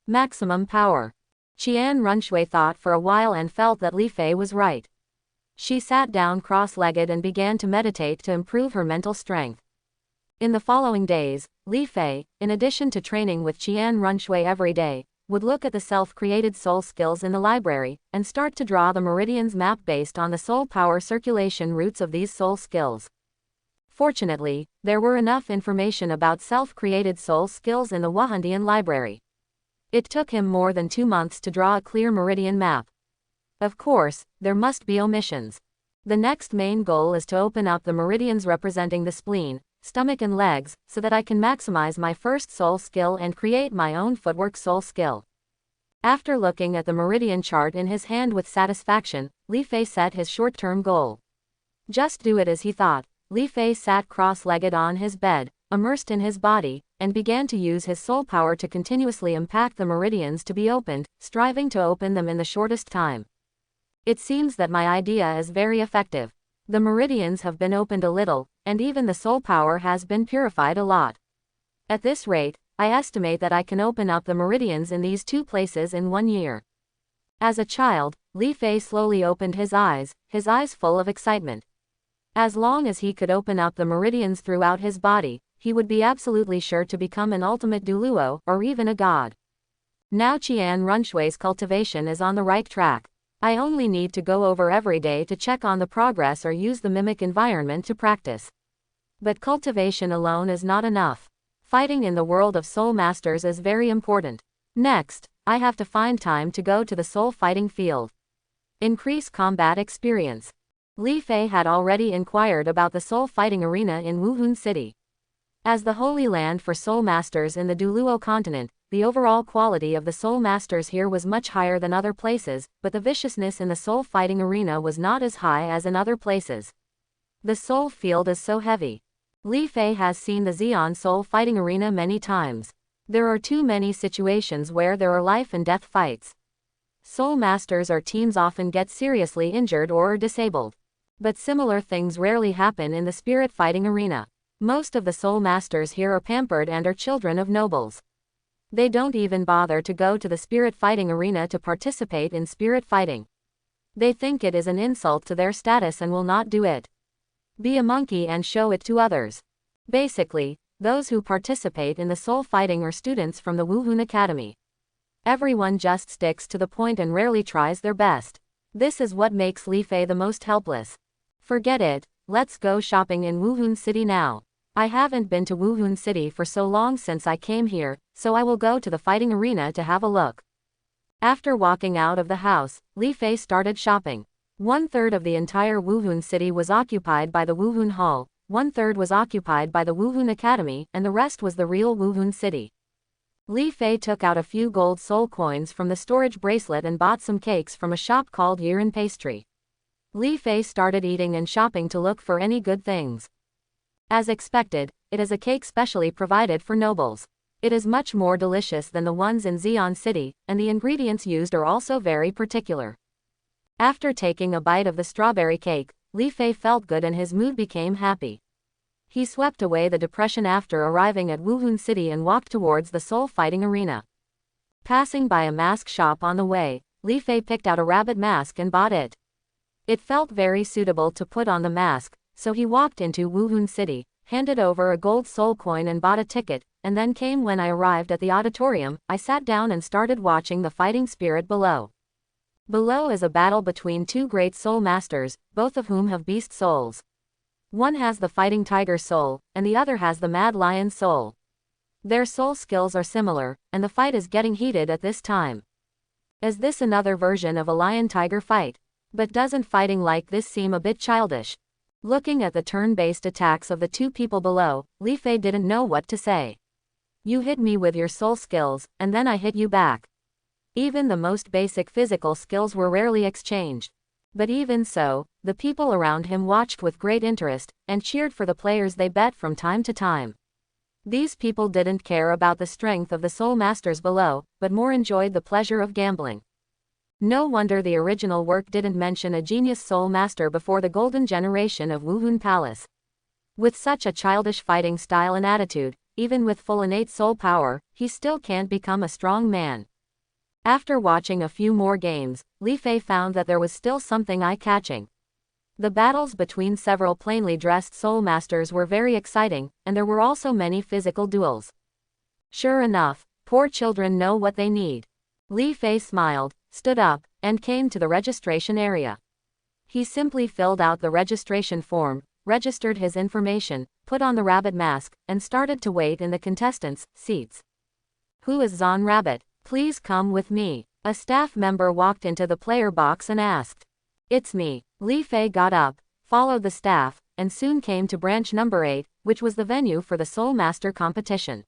Maximum power. Qian Runshui thought for a while and felt that Li Fei was right. She sat down cross-legged and began to meditate to improve her mental strength. In the following days, Li Fei, in addition to training with Qian Runshui every day, would look at the self-created soul skills in the library, and start to draw the meridians map based on the soul power circulation routes of these soul skills. Fortunately, there were enough information about self-created soul skills in the Wahandian library. It took him more than 2 months to draw a clear meridian map. Of course, there must be omissions. The next main goal is to open up the meridians representing the spleen, stomach and legs, so that I can maximize my first soul skill and create my own footwork soul skill. After looking at the meridian chart in his hand with satisfaction, Li Fei set his short-term goal. Just do it as he thought. Li Fei sat cross-legged on his bed, immersed in his body, and began to use his soul power to continuously impact the meridians to be opened, striving to open them in the shortest time. It seems that my idea is very effective. The meridians have been opened a little, and even the soul power has been purified a lot. At this rate, I estimate that I can open up the meridians in these 2 places in 1 year. As a child, Li Fei slowly opened his eyes full of excitement. As long as he could open up the meridians throughout his body, he would be absolutely sure to become an ultimate Douluo, or even a god. Now Qian Runshui's cultivation is on the right track. I only need to go over every day to check on the progress or use the mimic environment to practice. But cultivation alone is not enough. Fighting in the world of soul masters is very important. Next, I have to find time to go to the soul fighting field. Increase combat experience. Li Fei had already inquired about the soul fighting arena in Wuhun City. As the holy land for soul masters in the Douluo continent, the overall quality of the soul masters here was much higher than other places, but the viciousness in the soul fighting arena was not as high as in other places. The soul field is so heavy. Li Fei has seen the Xian soul fighting arena many times. There are too many situations where there are life and death fights. Soul masters or teams often get seriously injured or are disabled. But similar things rarely happen in the spirit fighting arena. Most of the soul masters here are pampered and are children of nobles. They don't even bother to go to the spirit fighting arena to participate in spirit fighting. They think it is an insult to their status and will not do it. Be a monkey and show it to others. Basically, those who participate in the soul fighting are students from the Wuhun Academy. Everyone just sticks to the point and rarely tries their best. This is what makes Li Fei the most helpless. Forget it, let's go shopping in Wuhun City now. I haven't been to Wuhun City for so long since I came here, so I will go to the fighting arena to have a look. After walking out of the house, Li Fei started shopping. 1/3 of the entire Wuhun City was occupied by the Wuhun Hall, 1/3 was occupied by the Wuhun Academy, and the rest was the real Wuhun City. Li Fei took out a few gold soul coins from the storage bracelet and bought some cakes from a shop called Yiren Pastry. Li Fei started eating and shopping to look for any good things. As expected, it is a cake specially provided for nobles. It is much more delicious than the ones in Xian City, and the ingredients used are also very particular. After taking a bite of the strawberry cake, Li Fei felt good and his mood became happy. He swept away the depression after arriving at Wuhun City and walked towards the soul fighting arena. Passing by a mask shop on the way, Li Fei picked out a rabbit mask and bought it. It felt very suitable to put on the mask, so he walked into Wuhun City, handed over a gold soul coin and bought a ticket, and then came when I arrived at the auditorium, I sat down and started watching the fighting spirit below. Below is a battle between two great soul masters, both of whom have beast souls. One has the fighting tiger soul, and the other has the mad lion soul. Their soul skills are similar, and the fight is getting heated at this time. Is this another version of a lion-tiger fight? But doesn't fighting like this seem a bit childish? Looking at the turn-based attacks of the two people below, Li Fei didn't know what to say. You hit me with your soul skills, and then I hit you back. Even the most basic physical skills were rarely exchanged. But even so, the people around him watched with great interest, and cheered for the players they bet from time to time. These people didn't care about the strength of the soul masters below, but more enjoyed the pleasure of gambling. No wonder the original work didn't mention a genius soul master before the golden generation of Wuhun Palace. With such a childish fighting style and attitude, even with full innate soul power, he still can't become a strong man. After watching a few more games, Li Fei found that there was still something eye-catching. The battles between several plainly dressed soul masters were very exciting, and there were also many physical duels. Sure enough, poor children know what they need. Li Fei smiled, stood up, and came to the registration area. He simply filled out the registration form, registered his information, put on the rabbit mask, and started to wait in the contestants' seats. Who is Zon Rabbit? Please come with me. A staff member walked into the player box and asked. It's me. Li Fei got up, followed the staff, and soon came to branch number 8, which was the venue for the Soul Master competition.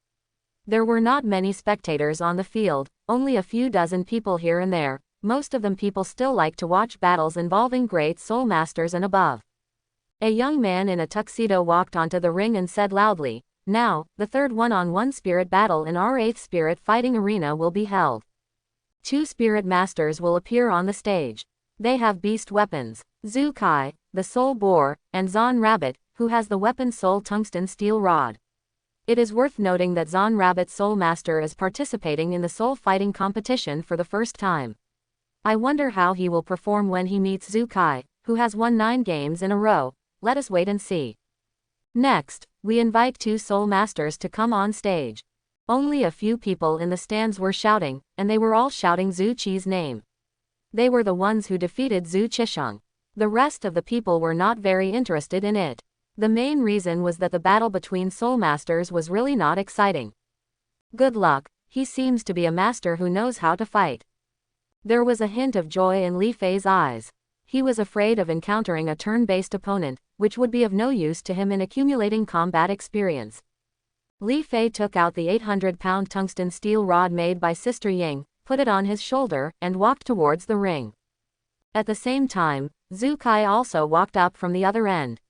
There were not many spectators on the field, only a few dozen people here and there. Most of them people still like to watch battles involving great soul masters and above. A young man in a tuxedo walked onto the ring and said loudly, "Now, the third one-on-one spirit battle in our 8th spirit fighting arena will be held. 2 spirit masters will appear on the stage. They have beast weapons, Zhu Kai, the soul boar, and Zon Rabbit, who has the weapon soul tungsten steel rod. It is worth noting that Zon Rabbit Soul Master is participating in the soul fighting competition for the first time. I wonder how he will perform when he meets Zhu Kai, who has won 9 games in a row. Let us wait and see. Next, we invite 2 Soul Masters to come on stage. Only a few people in the stands were shouting, and they were all shouting Zhu Qi's name. They were the ones who defeated Zhu Qisheng. The rest of the people were not very interested in it. The main reason was that the battle between Soul Masters was really not exciting. Good luck, he seems to be a master who knows how to fight. There was a hint of joy in Li Fei's eyes. He was afraid of encountering a turn-based opponent, which would be of no use to him in accumulating combat experience. Li Fei took out the 800-pound tungsten steel rod made by Sister Ying, put it on his shoulder, and walked towards the ring. At the same time, Zhu Kai also walked up from the other end.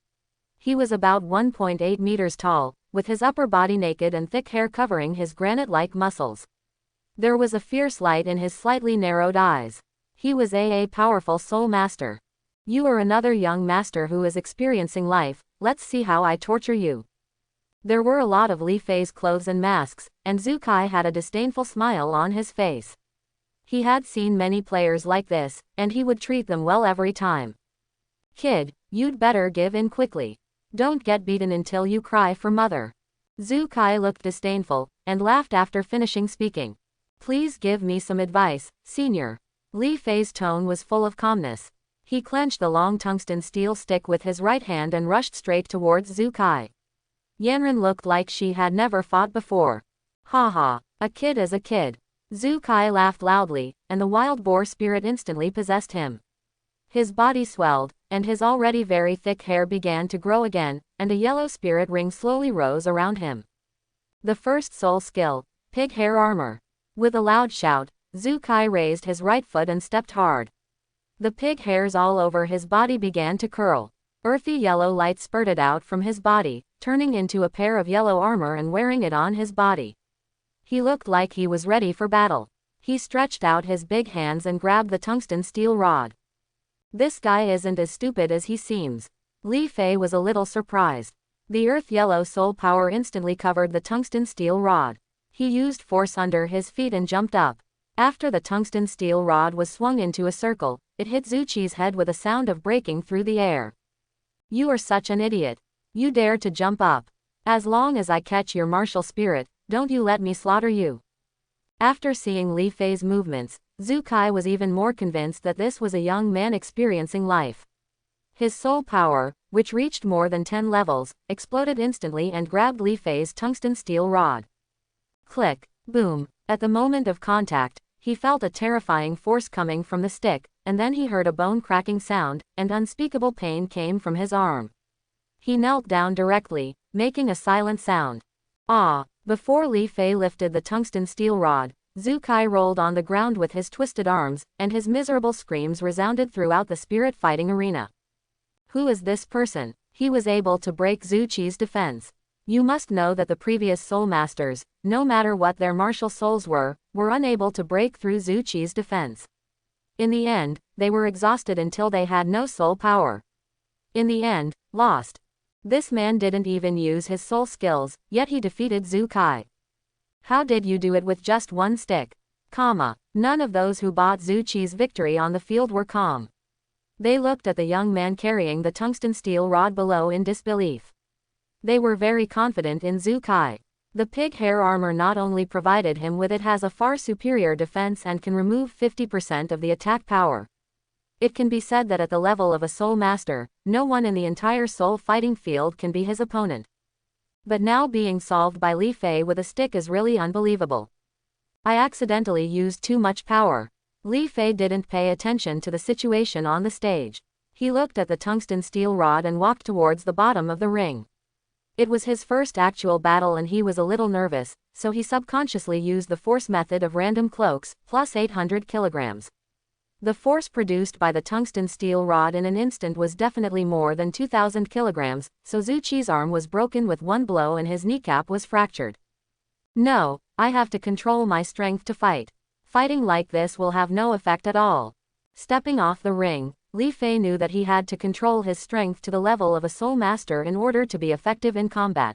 He was about 1.8 meters tall, with his upper body naked and thick hair covering his granite-like muscles. There was a fierce light in his slightly narrowed eyes. He was a powerful soul master. You are another young master who is experiencing life, let's see how I torture you. There were a lot of Li Fei's clothes and masks, and Zhu Kai had a disdainful smile on his face. He had seen many players like this, and he would treat them well every time. Kid, you'd better give in quickly. Don't get beaten until you cry for mother. Zhu Kai looked disdainful, and laughed after finishing speaking. Please give me some advice, senior. Li Fei's tone was full of calmness. He clenched the long tungsten steel stick with his right hand and rushed straight towards Zhu Kai. Yanran looked like she had never fought before. Ha ha, a kid is a kid. Zhu Kai laughed loudly, and the wild boar spirit instantly possessed him. His body swelled, and his already very thick hair began to grow again, and a yellow spirit ring slowly rose around him. The first soul skill, pig hair armor. With a loud shout, Zhu Kai raised his right foot and stepped hard. The pig hairs all over his body began to curl. Earthy yellow light spurted out from his body, turning into a pair of yellow armor and wearing it on his body. He looked like he was ready for battle. He stretched out his big hands and grabbed the tungsten steel rod. This guy isn't as stupid as he seems. Li Fei was a little surprised. The earth yellow soul power instantly covered the tungsten steel rod. He used force under his feet and jumped up. After the tungsten steel rod was swung into a circle, it hit Zhu Qi's head with a sound of breaking through the air. You are such an idiot. You dare to jump up. As long as I catch your martial spirit, don't you let me slaughter you. After seeing Li Fei's movements, Zhu Kai was even more convinced that this was a young man experiencing life. His soul power, which reached more than 10 levels, exploded instantly and grabbed Li Fei's tungsten steel rod. Click, boom. At the moment of contact, he felt a terrifying force coming from the stick, and then he heard a bone-cracking sound, and unspeakable pain came from his arm. He knelt down directly, making a silent sound. Ah! Before Li Fei lifted the tungsten steel rod, Zhu Kai rolled on the ground with his twisted arms, and his miserable screams resounded throughout the spirit fighting arena. Who is this person? He was able to break Zhu Qi's defense. You must know that the previous soul masters, no matter what their martial souls were unable to break through Zhu Qi's defense. In the end, they were exhausted until they had no soul power. In the end, lost. This man didn't even use his soul skills, yet he defeated Zhu Kai. How did you do it with just one stick? None of those who bought Zhu Qi's victory on the field were calm. They looked at the young man carrying the tungsten steel rod below in disbelief. They were very confident in Zhu Kai. The pig hair armor not only provided him with it has a far superior defense and can remove 50% of the attack power. It can be said that at the level of a soul master, no one in the entire soul fighting field can be his opponent. But now being solved by Li Fei with a stick is really unbelievable. I accidentally used too much power. Li Fei didn't pay attention to the situation on the stage. He looked at the tungsten steel rod and walked towards the bottom of the ring. It was his first actual battle and he was a little nervous, so he subconsciously used the force method of random cloaks, plus 800 kilograms. The force produced by the tungsten steel rod in an instant was definitely more than 2,000 kilograms, so Zhu Qi's arm was broken with one blow and his kneecap was fractured. No, I have to control my strength to fight. Fighting like this will have no effect at all. Stepping off the ring, Li Fei knew that he had to control his strength to the level of a soul master in order to be effective in combat.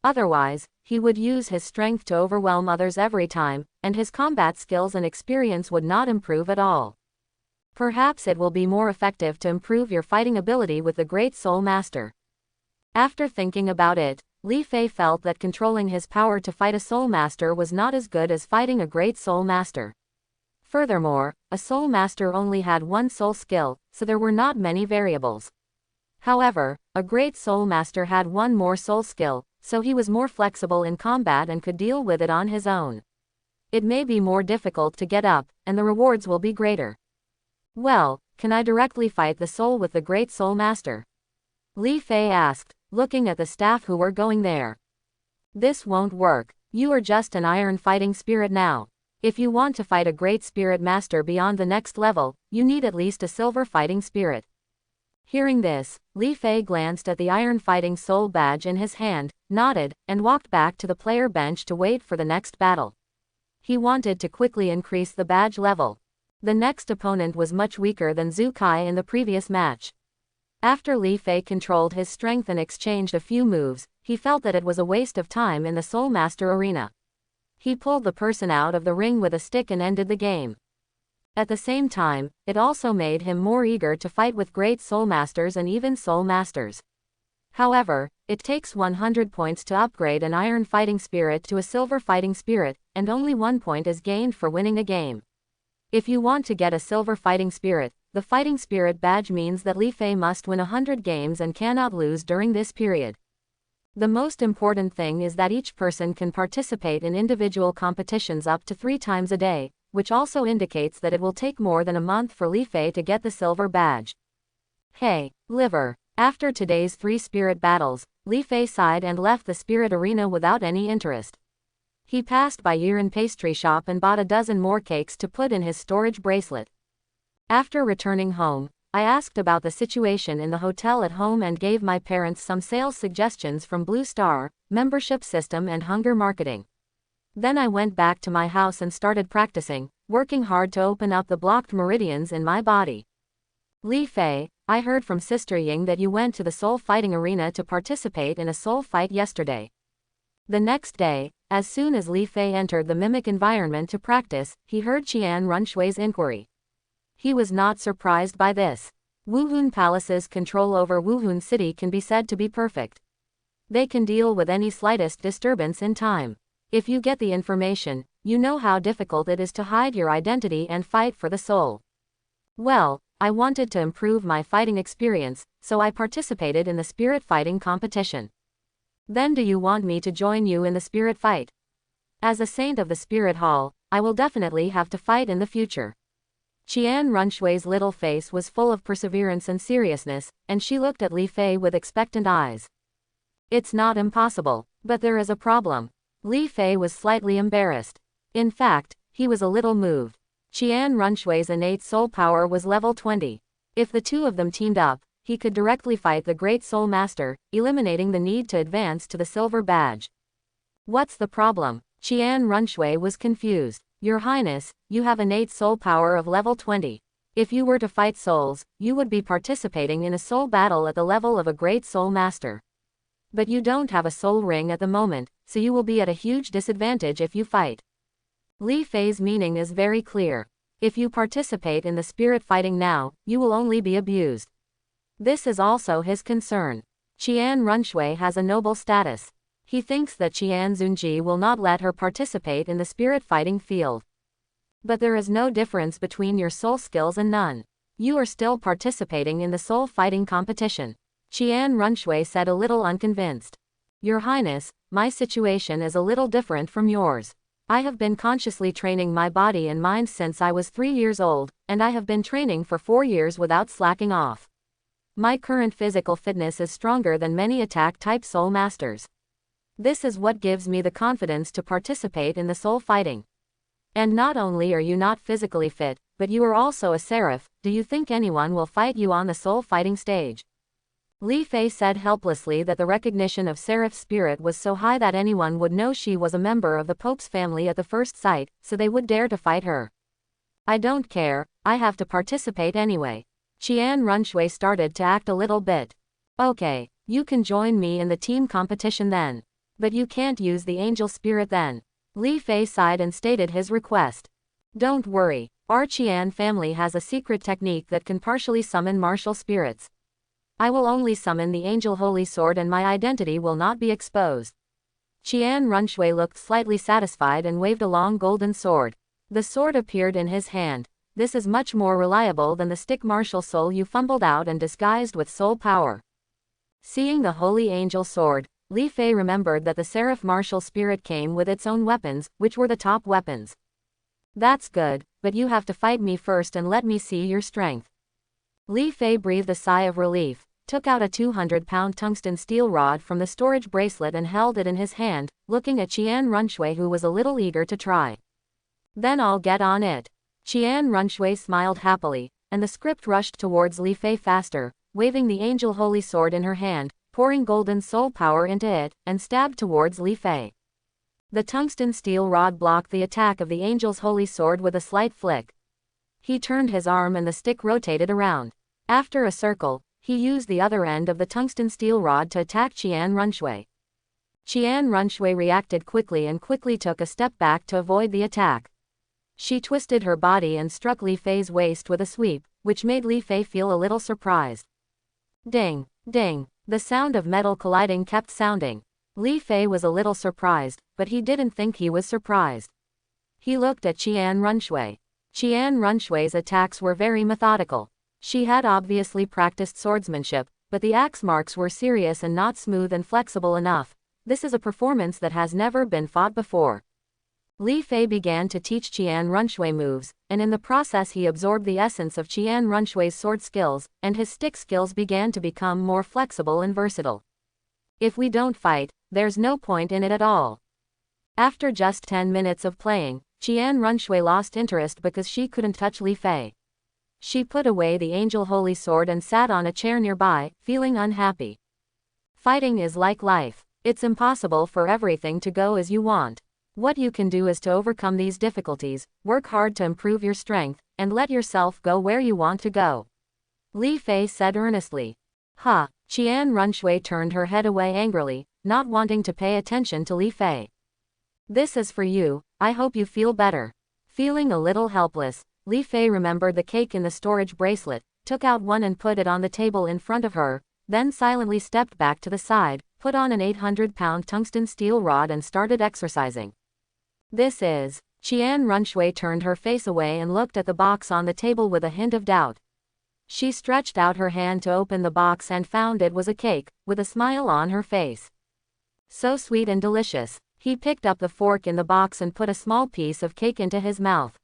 Otherwise, he would use his strength to overwhelm others every time, and his combat skills and experience would not improve at all. Perhaps it will be more effective to improve your fighting ability with the Great Soul Master. After thinking about it, Li Fei felt that controlling his power to fight a Soul Master was not as good as fighting a Great Soul Master. Furthermore, a Soul Master only had one soul skill, so there were not many variables. However, a Great Soul Master had one more soul skill, so he was more flexible in combat and could deal with it on his own. It may be more difficult to get up, and the rewards will be greater. Well, can I directly fight the soul with the Great Soul Master? Li Fei asked, looking at the staff who were going there. This won't work. You are just an iron fighting spirit now. If you want to fight a Great Spirit Master beyond the next level, you need at least a silver fighting spirit. Hearing this, Li Fei glanced at the iron fighting soul badge in his hand, nodded, and walked back to the player bench to wait for the next battle. He wanted to quickly increase the badge level. The next opponent was much weaker than Zhu Kai in the previous match. After Li Fei controlled his strength and exchanged a few moves, he felt that it was a waste of time in the Soul Master arena. He pulled the person out of the ring with a stick and ended the game. At the same time, it also made him more eager to fight with great Soul Masters and even Soul Masters. However, it takes 100 points to upgrade an Iron Fighting Spirit to a Silver Fighting Spirit, and only 1 point is gained for winning a game. If you want to get a Silver Fighting Spirit, the Fighting Spirit badge means that Li Fei must win 100 games and cannot lose during this period. The most important thing is that each person can participate in individual competitions up to 3 times a day, which also indicates that it will take more than a month for Li Fei to get the silver badge. Hey, liver. After today's 3 spirit battles, Li Fei sighed and left the spirit arena without any interest. He passed by Yiren pastry shop and bought a dozen more cakes to put in his storage bracelet. After returning home, I asked about the situation in the hotel at home and gave my parents some sales suggestions from Blue Star, membership system and hunger marketing. Then I went back to my house and started practicing, working hard to open up the blocked meridians in my body. Li Fei, I heard from Sister Ying that you went to the soul fighting arena to participate in a soul fight yesterday. The next day, as soon as Li Fei entered the mimic environment to practice, he heard Qian Runshui's inquiry. He was not surprised by this. Wuhun Palace's control over Wuhun City can be said to be perfect. They can deal with any slightest disturbance in time. If you get the information, you know how difficult it is to hide your identity and fight for the soul. Well, I wanted to improve my fighting experience, so I participated in the spirit fighting competition. Then do you want me to join you in the spirit fight? As a saint of the spirit hall, I will definitely have to fight in the future. Qian Runshui's little face was full of perseverance and seriousness, and she looked at Li Fei with expectant eyes. It's not impossible, but there is a problem. Li Fei was slightly embarrassed. In fact, he was a little moved. Qian Runshui's innate soul power was level 20. If the two of them teamed up, he could directly fight the Great Soul Master, eliminating the need to advance to the silver badge. What's the problem? Qian Runshui was confused. Your Highness, you have innate soul power of level 20. If you were to fight souls, you would be participating in a soul battle at the level of a Great Soul Master. But you don't have a soul ring at the moment, so you will be at a huge disadvantage if you fight. Li Fei's meaning is very clear. If you participate in the spirit fighting now, you will only be abused. This is also his concern. Qian Runshui has a noble status. He thinks that Qian Zunji will not let her participate in the spirit fighting field. But there is no difference between your soul skills and none. You are still participating in the soul fighting competition. Qian Runshui said a little unconvinced. Your Highness, my situation is a little different from yours. I have been consciously training my body and mind since I was 3 years old, and I have been training for 4 years without slacking off. My current physical fitness is stronger than many attack-type soul masters. This is what gives me the confidence to participate in the soul fighting. And not only are you not physically fit, but you are also a seraph. Do you think anyone will fight you on the soul fighting stage? Li Fei said helplessly that the recognition of Seraph's spirit was so high that anyone would know she was a member of the Pope's family at the first sight, so they would dare to fight her. I don't care, I have to participate anyway. Qian Runshui started to act a little bit. Okay, you can join me in the team competition then. But you can't use the angel spirit then. Li Fei sighed and stated his request. Don't worry, Our Qian family has a secret technique that can partially summon martial spirits. I will only summon the angel holy sword and my identity will not be exposed. Qian Runshui looked slightly satisfied and waved a long golden sword. The sword appeared in his hand. This is much more reliable than the stick martial soul you fumbled out and disguised with soul power. Seeing the holy angel sword, Li Fei remembered that the seraph martial spirit came with its own weapons, which were the top weapons. That's good, but you have to fight me first and let me see your strength. Li Fei breathed a sigh of relief, took out a 200-pound tungsten steel rod from the storage bracelet and held it in his hand, looking at Qian Runshui who was a little eager to try. Then I'll get on it. Qian Runshui smiled happily, and the script rushed towards Li Fei faster, waving the angel holy sword in her hand, pouring golden soul power into it, and stabbed towards Li Fei. The tungsten steel rod blocked the attack of the angel's holy sword with a slight flick. He turned his arm and the stick rotated around. After a circle, he used the other end of the tungsten steel rod to attack Qian Runshui. Qian Runshui reacted quickly and quickly took a step back to avoid the attack. She twisted her body and struck Li Fei's waist with a sweep, which made Li Fei feel a little surprised. Ding, ding, the sound of metal colliding kept sounding. Li Fei was a little surprised, but he didn't think he was surprised. He looked at Qian Runshui. Qian Runshui's attacks were very methodical. She had obviously practiced swordsmanship, but the axe marks were serious and not smooth and flexible enough. This is a performance that has never been fought before. Li Fei began to teach Qian Runshui moves, and in the process he absorbed the essence of Qian Runshui's sword skills, and his stick skills began to become more flexible and versatile. If we don't fight, there's no point in it at all. After just 10 minutes of playing, Qian Runshui lost interest because she couldn't touch Li Fei. She put away the angel holy sword and sat on a chair nearby, feeling unhappy. Fighting is like life. It's impossible for everything to go as you want. What you can do is to overcome these difficulties, work hard to improve your strength, and let yourself go where you want to go. Li Fei said earnestly. Ha! Qian Runshui turned her head away angrily, not wanting to pay attention to Li Fei. This is for you, I hope you feel better. Feeling a little helpless, Li Fei remembered the cake in the storage bracelet, took out one and put it on the table in front of her, then silently stepped back to the side, put on an 800-pound tungsten steel rod and started exercising. This is... Qian Runshui turned her face away and looked at the box on the table with a hint of doubt. She stretched out her hand to open the box and found it was a cake, with a smile on her face. So sweet and delicious. He picked up the fork in the box and put a small piece of cake into his mouth.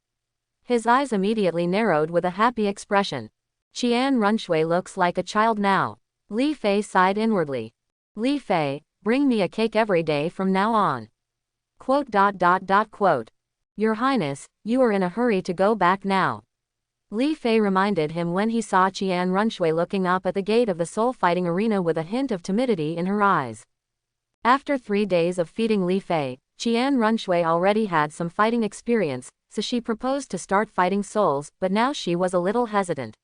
His eyes immediately narrowed with a happy expression. Qian Runshui looks like a child now. Li Fei sighed inwardly. Li Fei, bring me a cake every day from now on. Quote. Your Highness, you are in a hurry to go back now. Li Fei reminded him when he saw Qian Runshui looking up at the gate of the soul fighting arena with a hint of timidity in her eyes. After 3 days of feeding Li Fei, Qian Runshui already had some fighting experience, so she proposed to start fighting souls, but now she was a little hesitant.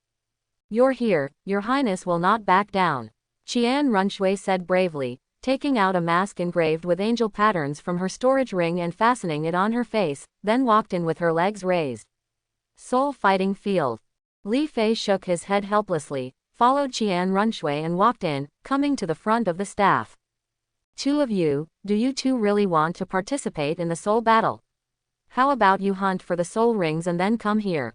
You're here, Your Highness will not back down. Qian Runshui said bravely, taking out a mask engraved with angel patterns from her storage ring and fastening it on her face, then walked in with her legs raised. Soul fighting field. Li Fei shook his head helplessly, followed Qian Runshui and walked in, coming to the front of the staff. Two of you, do you two really want to participate in the soul battle? How about you hunt for the soul rings and then come here?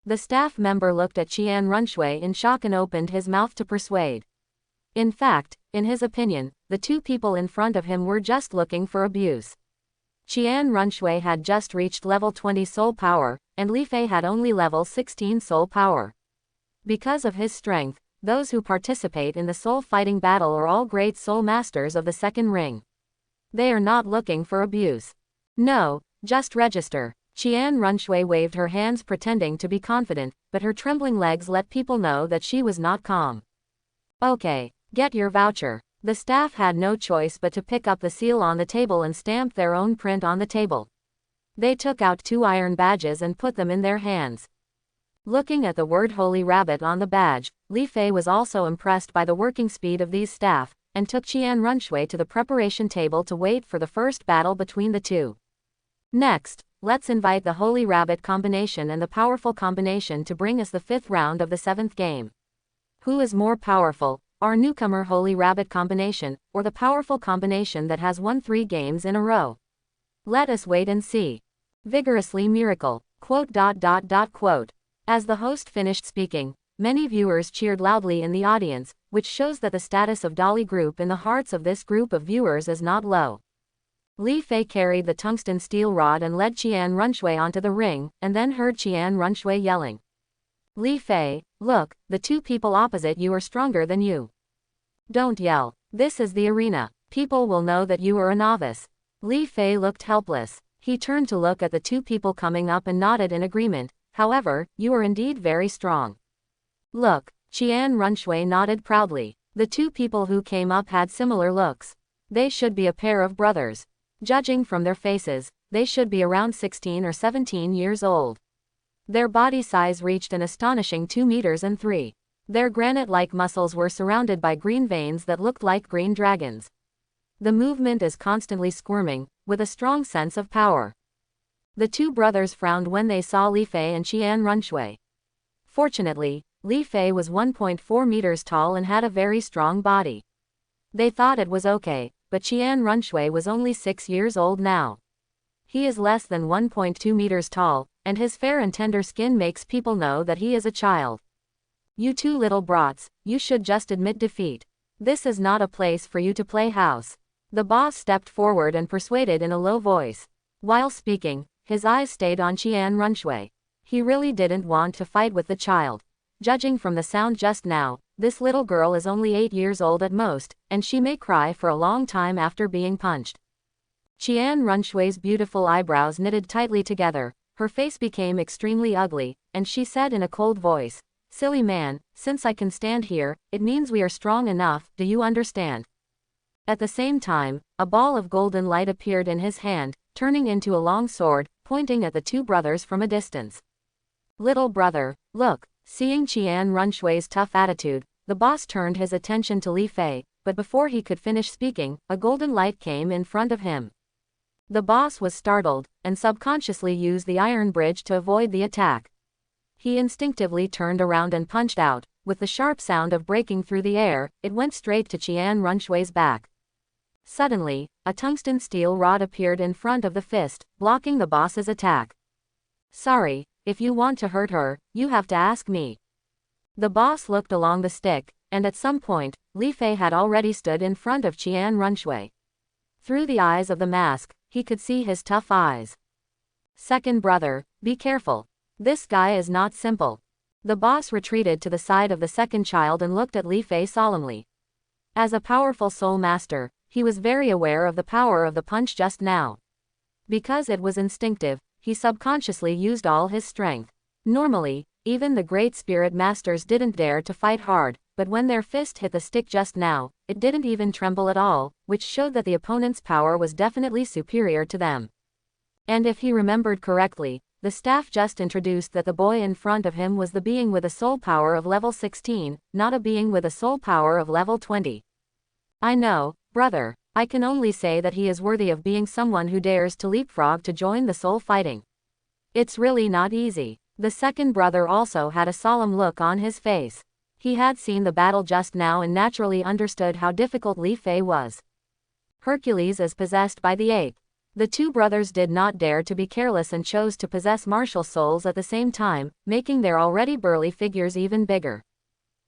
The staff member looked at Qian Runshui in shock and opened his mouth to persuade. In fact, in his opinion, the two people in front of him were just looking for abuse. Qian Runshui had just reached level 20 soul power, and Li Fei had only level 16 soul power. Because of his strength, those who participate in the soul fighting battle are all great soul masters of the second ring. They are not looking for abuse. No, just register. Qian Runshui waved her hands pretending to be confident, but her trembling legs let people know that she was not calm. Okay, get your voucher. The staff had no choice but to pick up the seal on the table and stamp their own print on the table. They took out 2 iron badges and put them in their hands. Looking at the word Holy Rabbit on the badge, Li Fei was also impressed by the working speed of these staff, and took Qian Runshui to the preparation table to wait for the first battle between the two. Next, let's invite the Holy Rabbit combination and the powerful combination to bring us the 5th round of the 7th game. Who is more powerful, our newcomer Holy Rabbit combination, or the powerful combination that has won 3 games in a row? Let us wait and see. Vigorously miracle, quote. As the host finished speaking, many viewers cheered loudly in the audience, which shows that the status of Dolly Group in the hearts of this group of viewers is not low. Li Fei carried the tungsten steel rod and led Qian Runshui onto the ring, and then heard Qian Runshui yelling. Li Fei, look, the 2 people opposite you are stronger than you. Don't yell. This is the arena. People will know that you are a novice. Li Fei looked helpless. He turned to look at the 2 people coming up and nodded in agreement. However, you are indeed very strong. Look, Qian Runshui nodded proudly. The 2 people who came up had similar looks. They should be a pair of brothers. Judging from their faces, they should be around 16 or 17 years old. Their body size reached an astonishing 2 meters and 3. Their granite-like muscles were surrounded by green veins that looked like green dragons. The movement is constantly squirming, with a strong sense of power. The 2 brothers frowned when they saw Li Fei and Qian Runshui. Fortunately, Li Fei was 1.4 meters tall and had a very strong body. They thought it was okay, but Qian Runshui was only 6 years old now. He is less than 1.2 meters tall, and his fair and tender skin makes people know that he is a child. You 2 little brats, you should just admit defeat. This is not a place for you to play house. The boss stepped forward and persuaded in a low voice. While speaking, his eyes stayed on Qian Runshui. He really didn't want to fight with the child. Judging from the sound just now, this little girl is only 8 years old at most, and she may cry for a long time after being punched. Qian Runshui's beautiful eyebrows knitted tightly together, her face became extremely ugly, and she said in a cold voice, "Silly man, since I can stand here, it means we are strong enough, do you understand?" At the same time, a ball of golden light appeared in his hand, turning into a long sword, pointing at the 2 brothers from a distance. Little brother, look. Seeing Qian Runshui's tough attitude, the boss turned his attention to Li Fei, but before he could finish speaking, a golden light came in front of him. The boss was startled, and subconsciously used the iron bridge to avoid the attack. He instinctively turned around and punched out. With the sharp sound of breaking through the air, it went straight to Qian Runshui's back. Suddenly, a tungsten steel rod appeared in front of the fist, blocking the boss's attack. Sorry, if you want to hurt her, you have to ask me. The boss looked along the stick, and at some point, Li Fei had already stood in front of Qian Runshui. Through the eyes of the mask, he could see his tough eyes. Second brother, be careful. This guy is not simple. The boss retreated to the side of the second child and looked at Li Fei solemnly. As a powerful soul master, he was very aware of the power of the punch just now. Because it was instinctive, he subconsciously used all his strength. Normally, even the great spirit masters didn't dare to fight hard, but when their fist hit the stick just now, it didn't even tremble at all, which showed that the opponent's power was definitely superior to them. And if he remembered correctly, the staff just introduced that the boy in front of him was the being with a soul power of level 16, not a being with a soul power of level 20. I know, brother. I can only say that he is worthy of being someone who dares to leapfrog to join the soul fighting. It's really not easy. The second brother also had a solemn look on his face. He had seen the battle just now and naturally understood how difficult Li Fei was. Hercules is possessed by the ape. The 2 brothers did not dare to be careless and chose to possess martial souls at the same time, making their already burly figures even bigger.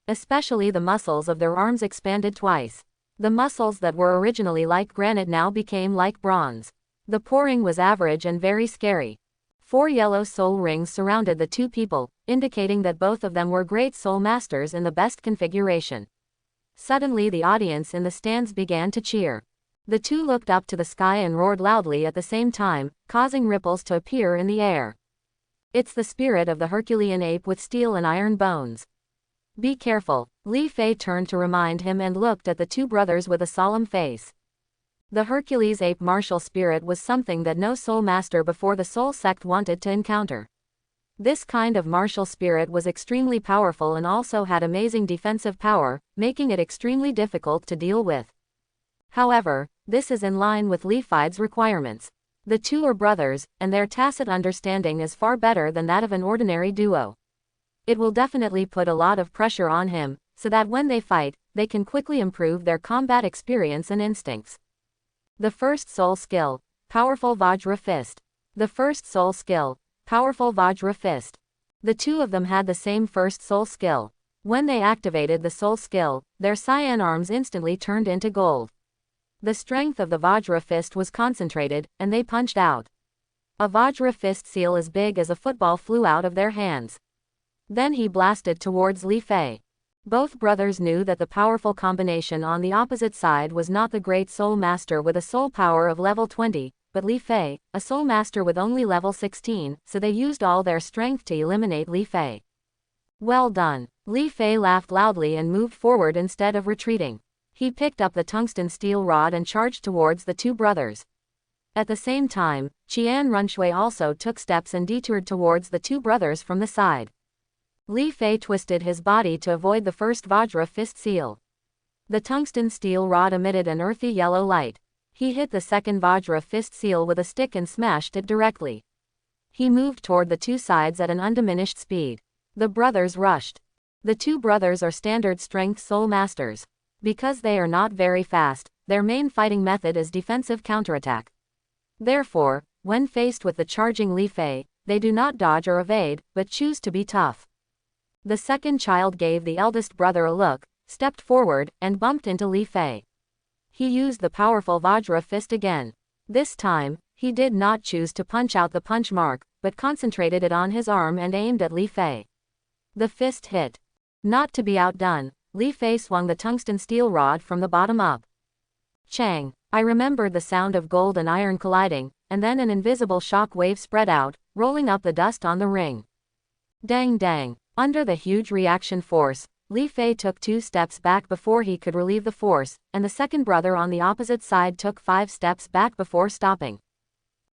Especially the muscles of their arms expanded twice. The muscles that were originally like granite now became like bronze. The pouring was average and very scary. 4 yellow soul rings surrounded the 2 people, indicating that both of them were great soul masters in the best configuration. Suddenly the audience in the stands began to cheer. The 2 looked up to the sky and roared loudly at the same time, causing ripples to appear in the air. It's the spirit of the Herculean ape with steel and iron bones. Be careful. Li Fei turned to remind him and looked at the 2 brothers with a solemn face. The Hercules ape martial spirit was something that no soul master before the soul sect wanted to encounter. This kind of martial spirit was extremely powerful and also had amazing defensive power, making it extremely difficult to deal with. However, this is in line with Li Fei's requirements. The two are brothers, and their tacit understanding is far better than that of an ordinary duo. It will definitely put a lot of pressure on him, so that when they fight, they can quickly improve their combat experience and instincts. The first soul skill, Powerful Vajra Fist. The first soul skill, Powerful Vajra Fist. The two of them had the same first soul skill. When they activated the soul skill, their cyan arms instantly turned into gold. The strength of the Vajra Fist was concentrated, and they punched out. A Vajra Fist seal as big as a football flew out of their hands. Then he blasted towards Li Fei. Both brothers knew that the powerful combination on the opposite side was not the great soul master with a soul power of level 20, but Li Fei, a soul master with only level 16, so they used all their strength to eliminate Li Fei. Well done. Li Fei laughed loudly and moved forward instead of retreating. He picked up the tungsten steel rod and charged towards the two brothers. At the same time, Qian Runshui also took steps and detoured towards the two brothers from the side. Li Fei twisted his body to avoid the first Vajra Fist seal. The tungsten steel rod emitted an earthy yellow light. He hit the second Vajra Fist seal with a stick and smashed it directly. He moved toward the two sides at an undiminished speed. The brothers rushed. The two brothers are standard strength soul masters. Because they are not very fast, their main fighting method is defensive counterattack. Therefore, when faced with the charging Li Fei, they do not dodge or evade, but choose to be tough. The second child gave the eldest brother a look, stepped forward, and bumped into Li Fei. He used the powerful Vajra Fist again. This time, he did not choose to punch out the punch mark, but concentrated it on his arm and aimed at Li Fei. The fist hit. Not to be outdone, Li Fei swung the tungsten steel rod from the bottom up. Chang! I remembered the sound of gold and iron colliding, and then an invisible shock wave spread out, rolling up the dust on the ring. Dang dang! Under the huge reaction force, Li Fei took 2 steps back before he could relieve the force, and the second brother on the opposite side took 5 steps back before stopping.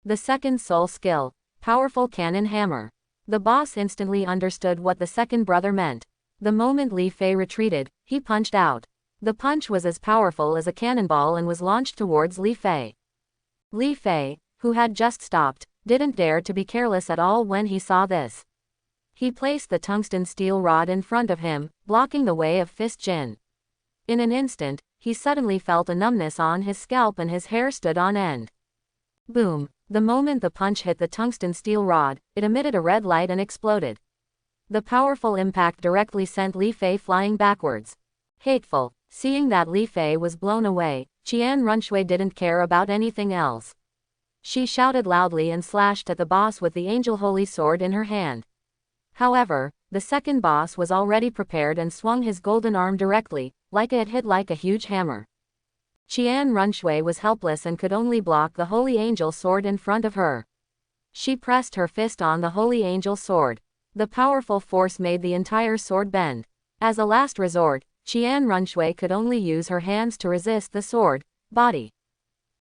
The second soul skill, Powerful Cannon Hammer. The boss instantly understood what the second brother meant. The moment Li Fei retreated, he punched out. The punch was as powerful as a cannonball and was launched towards Li Fei. Li Fei, who had just stopped, didn't dare to be careless at all when he saw this. He placed the tungsten steel rod in front of him, blocking the way of Fist Jin. In an instant, he suddenly felt a numbness on his scalp and his hair stood on end. Boom! The moment the punch hit the tungsten steel rod, it emitted a red light and exploded. The powerful impact directly sent Li Fei flying backwards. Hateful! Seeing that Li Fei was blown away, Qian Runshui didn't care about anything else. She shouted loudly and slashed at the boss with the Angel Holy Sword in her hand. However, the second boss was already prepared and swung his golden arm directly, like it hit like a huge hammer. Qian Runshui was helpless and could only block the Holy Angel Sword in front of her. She pressed her fist on the Holy Angel Sword. The powerful force made the entire sword bend. As a last resort, Qian Runshui could only use her hands to resist the sword, body.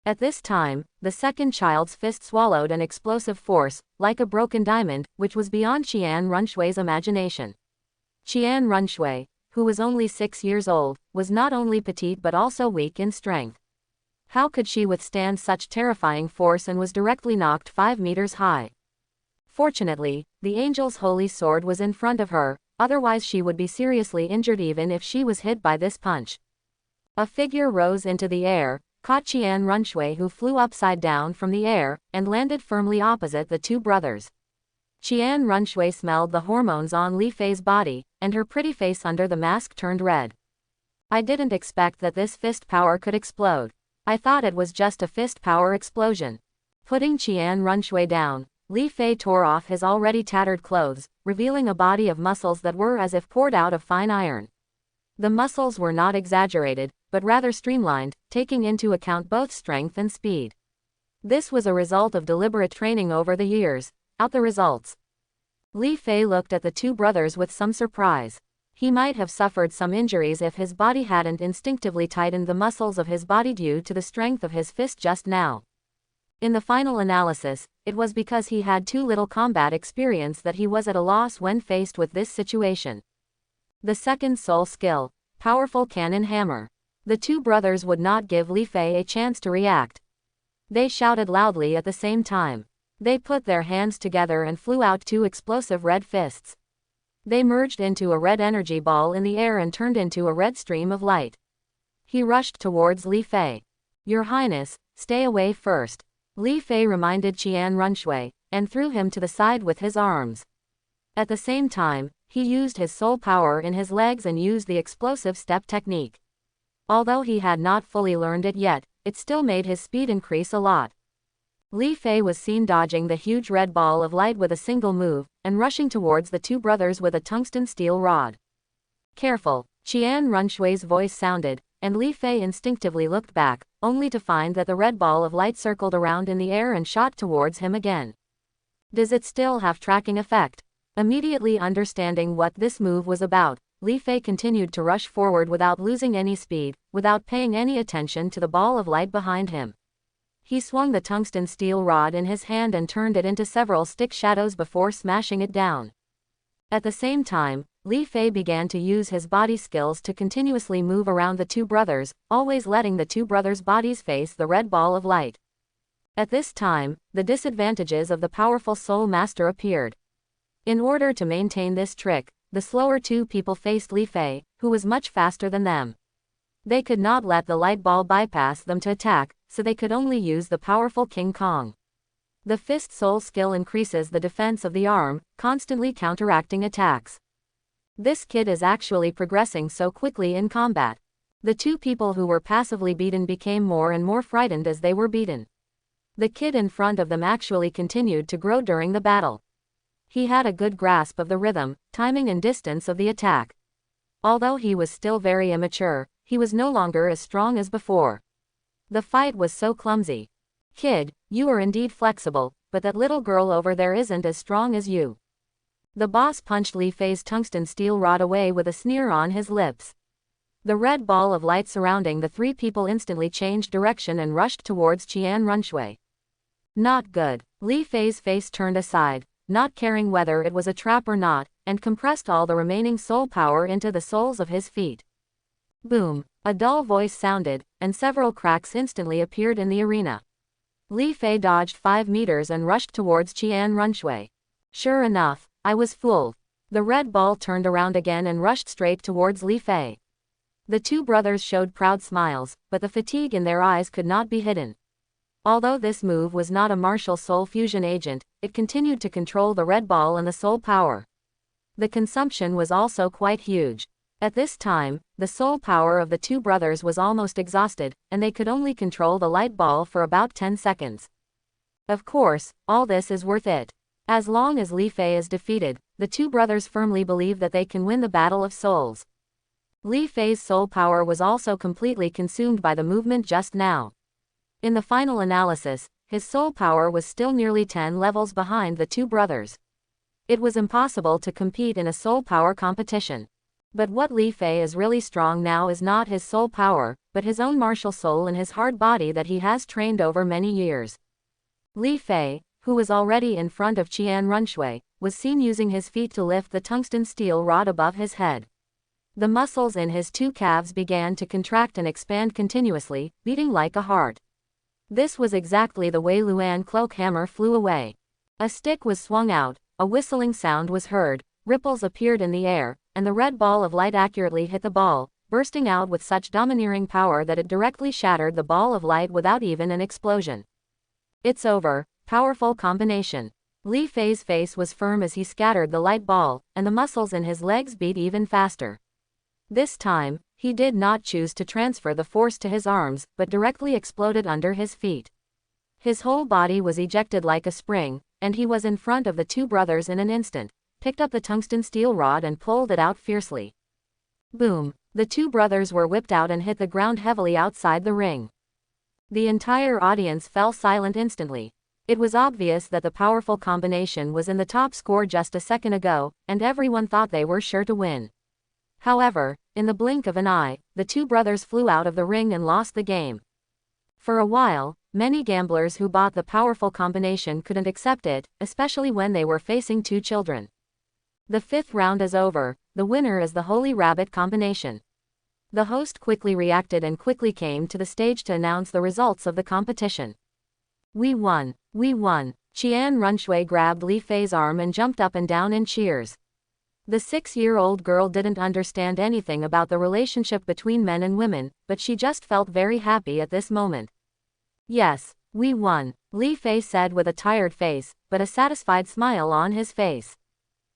At this time, the second child's fist swallowed an explosive force, like a broken diamond, which was beyond Qian Runshui's imagination. Qian Runshui, who was only 6 years old, was not only petite but also weak in strength. How could she withstand such terrifying force and was directly knocked 5 meters high? Fortunately, the Angel's Holy Sword was in front of her, otherwise she would be seriously injured even if she was hit by this punch. A figure rose into the air, caught Qian Runshui who flew upside down from the air, and landed firmly opposite the two brothers. Qian Runshui smelled the hormones on Li Fei's body, and her pretty face under the mask turned red. I didn't expect that this fist power could explode. I thought it was just a fist power explosion. Putting Qian Runshui down, Li Fei tore off his already tattered clothes, revealing a body of muscles that were as if poured out of fine iron. The muscles were not exaggerated, but rather streamlined, taking into account both strength and speed. This was a result of deliberate training over the years. Out the results. Li Fei looked at the two brothers with some surprise. He might have suffered some injuries if his body hadn't instinctively tightened the muscles of his body due to the strength of his fist just now. In the final analysis, it was because he had too little combat experience that he was at a loss when faced with this situation. The second soul skill, Powerful Cannon Hammer. The two brothers would not give Li Fei a chance to react. They shouted loudly at the same time. They put their hands together and flew out two explosive red fists. They merged into a red energy ball in the air and turned into a red stream of light. He rushed towards Li Fei. "Your Highness, stay away first." Li Fei reminded Qian Runshui, and threw him to the side with his arms. At the same time, he used his soul power in his legs and used the explosive step technique. Although he had not fully learned it yet, it still made his speed increase a lot. Li Fei was seen dodging the huge red ball of light with a single move, and rushing towards the two brothers with a tungsten steel rod. "Careful," Qian Runshui's voice sounded, and Li Fei instinctively looked back, only to find that the red ball of light circled around in the air and shot towards him again. Does it still have tracking effect? Immediately understanding what this move was about, Li Fei continued to rush forward without losing any speed, without paying any attention to the ball of light behind him. He swung the tungsten steel rod in his hand and turned it into several stick shadows before smashing it down. At the same time, Li Fei began to use his body skills to continuously move around the two brothers, always letting the two brothers' bodies face the red ball of light. At this time, the disadvantages of the powerful Soul Master appeared. In order to maintain this trick, the slower two people faced Li Fei, who was much faster than them. They could not let the light ball bypass them to attack, so they could only use the powerful King Kong. The fist soul skill increases the defense of the arm, constantly counteracting attacks. This kid is actually progressing so quickly in combat. The two people who were passively beaten became more and more frightened as they were beaten. The kid in front of them actually continued to grow during the battle. He had a good grasp of the rhythm, timing and distance of the attack. Although he was still very immature, he was no longer as strong as before. The fight was so clumsy. "Kid, you are indeed flexible, but that little girl over there isn't as strong as you." The boss punched Li Fei's tungsten steel rod away with a sneer on his lips. The red ball of light surrounding the three people instantly changed direction and rushed towards Qian Runshui. Not good. Li Fei's face turned aside, not caring whether it was a trap or not, and compressed all the remaining soul power into the soles of his feet. Boom! A dull voice sounded, and several cracks instantly appeared in the arena. Li Fei dodged 5 meters and rushed towards Qian Runshui. Sure enough, I was fooled. The red ball turned around again and rushed straight towards Li Fei. The two brothers showed proud smiles, but the fatigue in their eyes could not be hidden. Although this move was not a martial soul fusion agent, it continued to control the red ball and the soul power. The consumption was also quite huge. At this time, the soul power of the two brothers was almost exhausted, and they could only control the light ball for about 10 seconds. Of course, all this is worth it. As long as Li Fei is defeated, the two brothers firmly believe that they can win the Battle of Souls. Li Fei's soul power was also completely consumed by the movement just now. In the final analysis, his soul power was still nearly 10 levels behind the two brothers. It was impossible to compete in a soul power competition. But what Li Fei is really strong now is not his soul power, but his own martial soul and his hard body that he has trained over many years. Li Fei, who was already in front of Qian Runshui, was seen using his feet to lift the tungsten steel rod above his head. The muscles in his two calves began to contract and expand continuously, beating like a heart. This was exactly the way Luan Cloak Hammer flew away. A stick was swung out, a whistling sound was heard, ripples appeared in the air, and the red ball of light accurately hit the ball, bursting out with such domineering power that it directly shattered the ball of light without even an explosion. It's over. Powerful combination. Li Fei's face was firm as he scattered the light ball, and the muscles in his legs beat even faster. This time, he did not choose to transfer the force to his arms, but directly exploded under his feet. His whole body was ejected like a spring, and he was in front of the two brothers in an instant, picked up the tungsten steel rod and pulled it out fiercely. Boom! The two brothers were whipped out and hit the ground heavily outside the ring. The entire audience fell silent instantly. It was obvious that the powerful combination was in the top score just a second ago, and everyone thought they were sure to win. However, in the blink of an eye, the two brothers flew out of the ring and lost the game. For a while, many gamblers who bought the powerful combination couldn't accept it, especially when they were facing two children. The 5th round is over. The winner is the Holy Rabbit combination. The host quickly reacted and quickly came to the stage to announce the results of the competition. We won. We won. Qian Runshui grabbed Li Fei's arm and jumped up and down in cheers. The 6-year-old girl didn't understand anything about the relationship between men and women, but she just felt very happy at this moment. Yes, we won, Li Fei said with a tired face, but a satisfied smile on his face.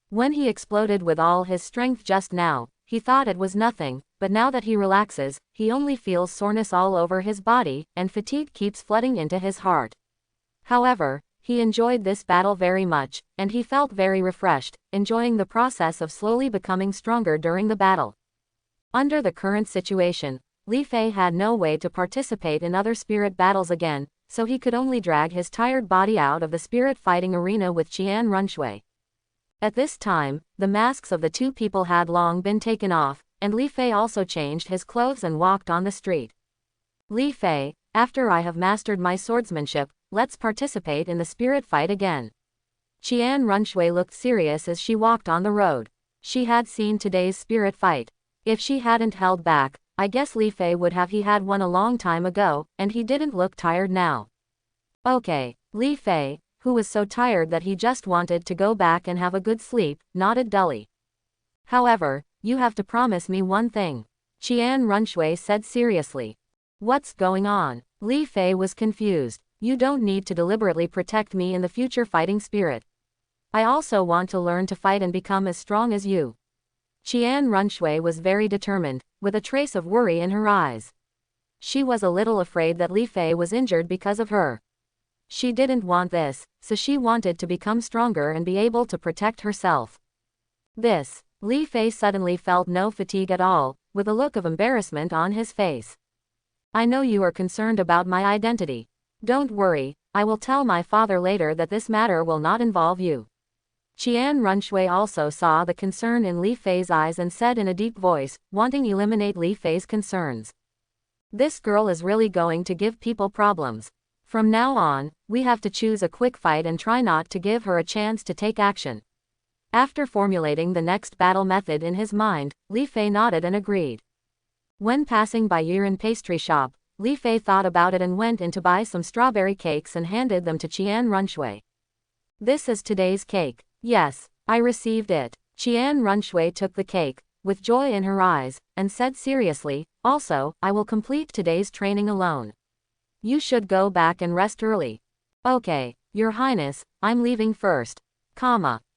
When he exploded with all his strength just now, he thought it was nothing, but now that he relaxes, he only feels soreness all over his body, and fatigue keeps flooding into his heart. However, he enjoyed this battle very much, and he felt very refreshed, enjoying the process of slowly becoming stronger during the battle. Under the current situation, Li Fei had no way to participate in other spirit battles again, so he could only drag his tired body out of the spirit fighting arena with Qian Runshui. At this time, the masks of the two people had long been taken off, and Li Fei also changed his clothes and walked on the street. Li Fei, after I have mastered my swordsmanship, let's participate in the spirit fight again. Qian Runshui looked serious as she walked on the road. She had seen today's spirit fight. If she hadn't held back, I guess Li Fei would have he had won a long time ago, and he didn't look tired now. Okay, Li Fei, who was so tired that he just wanted to go back and have a good sleep, nodded dully. However, you have to promise me one thing, Qian Runshui said seriously. What's going on? Li Fei was confused. You don't need to deliberately protect me in the future fighting spirit. I also want to learn to fight and become as strong as you. Qian Runshui was very determined, with a trace of worry in her eyes. She was a little afraid that Li Fei was injured because of her. She didn't want this, so she wanted to become stronger and be able to protect herself. Li Fei suddenly felt no fatigue at all, with a look of embarrassment on his face. I know you are concerned about my identity. Don't worry, I will tell my father later that this matter will not involve you. Qian Runshui also saw the concern in Li Fei's eyes and said in a deep voice, wanting to eliminate Li Fei's concerns. This girl is really going to give people problems. From now on, we have to choose a quick fight and try not to give her a chance to take action. After formulating the next battle method in his mind, Li Fei nodded and agreed. When passing by Yiren pastry shop, Li Fei thought about it and went in to buy some strawberry cakes and handed them to Qian Runshui. This is today's cake. Yes, I received it. Qian Runshui took the cake, with joy in her eyes, and said seriously, also, I will complete today's training alone. You should go back and rest early. Okay, Your Highness, I'm leaving first.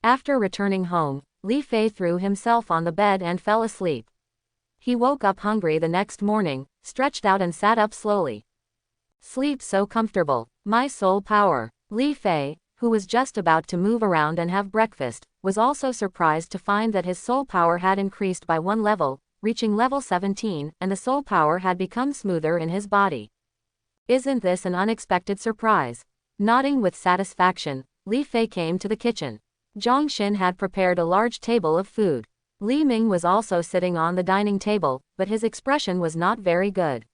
After returning home, Li Fei threw himself on the bed and fell asleep. He woke up hungry the next morning, stretched out and sat up slowly. Sleep so comfortable, my soul power. Li Fei, who was just about to move around and have breakfast, was also surprised to find that his soul power had increased by 1 level, reaching level 17, and the soul power had become smoother in his body. Isn't this an unexpected surprise? Nodding with satisfaction, Li Fei came to the kitchen. Zhang Xin had prepared a large table of food. Li Ming was also sitting on the dining table, but his expression was not very good.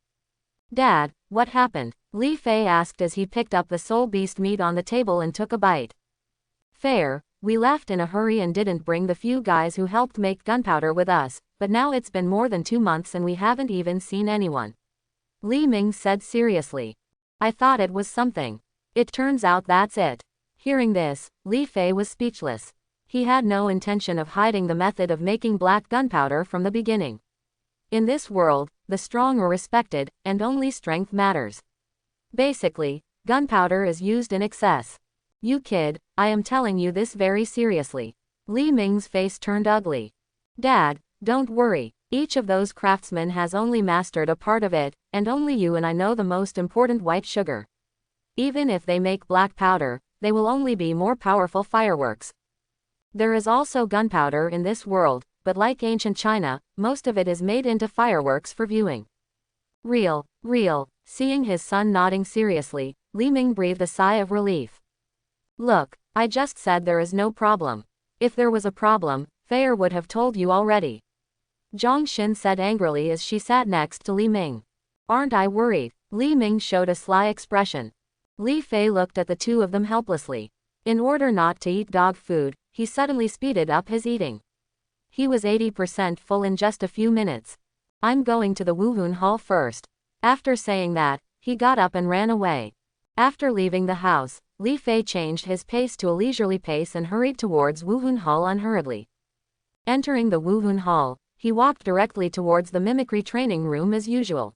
Dad, what happened? Li Fei asked as he picked up the soul beast meat on the table and took a bite. Fair, we left in a hurry and didn't bring the few guys who helped make gunpowder with us, but now it's been more than 2 months and we haven't even seen anyone. Li Ming said seriously. I thought it was something. It turns out that's it. Hearing this, Li Fei was speechless. He had no intention of hiding the method of making black gunpowder from the beginning. In this world, the strong are respected, and only strength matters. Basically, gunpowder is used in excess. You kid, I am telling you this very seriously. Li Ming's face turned ugly. Dad, don't worry, each of those craftsmen has only mastered a part of it, and only you and I know the most important white sugar. Even if they make black powder, they will only be more powerful fireworks. There is also gunpowder in this world, but like ancient China, most of it is made into fireworks for viewing. Real. Seeing his son nodding seriously, Li Ming breathed a sigh of relief. Look, I just said there is no problem. If there was a problem, Fei would have told you already. Zhang Xin said angrily as she sat next to Li Ming. Aren't I worried? Li Ming showed a sly expression. Li Fei looked at the two of them helplessly. In order not to eat dog food, he suddenly speeded up his eating. He was 80% full in just a few minutes. I'm going to the Wuhun Hall first. After saying that, he got up and ran away. After leaving the house, Li Fei changed his pace to a leisurely pace and hurried towards Wuhun Hall unhurriedly. Entering the Wuhun Hall, he walked directly towards the mimicry training room as usual.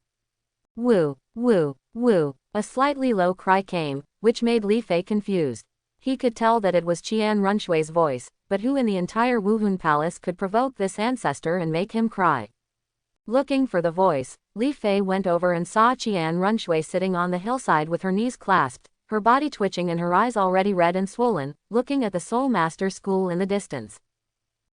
Woo, woo, woo. A slightly low cry came, which made Li Fei confused. He could tell that it was Qian Runshui's voice, but who in the entire Wuhun Palace could provoke this ancestor and make him cry? Looking for the voice, Li Fei went over and saw Qian Runshui sitting on the hillside with her knees clasped, her body twitching and her eyes already red and swollen, looking at the Soul Master School in the distance.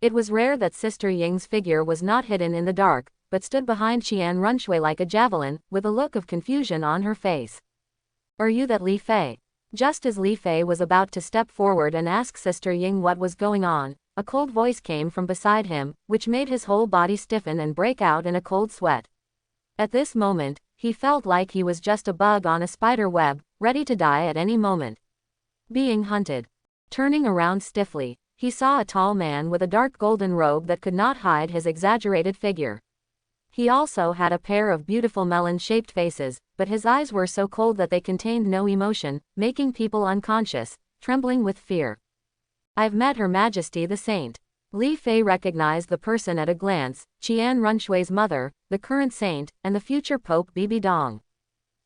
It was rare that Sister Ying's figure was not hidden in the dark, but stood behind Qian Runshui like a javelin, with a look of confusion on her face. Are you that Li Fei? Just as Li Fei was about to step forward and ask Sister Ying what was going on, a cold voice came from beside him, which made his whole body stiffen and break out in a cold sweat. At this moment, he felt like he was just a bug on a spider web, ready to die at any moment. Being hunted. Turning around stiffly, he saw a tall man with a dark golden robe that could not hide his exaggerated figure. He also had a pair of beautiful melon-shaped faces, but his eyes were so cold that they contained no emotion, making people unconscious, trembling with fear. I've met Her Majesty the Saint. Li Fei recognized the person at a glance, Qian Runshui's mother, the current saint, and the future Pope Bibi Dong.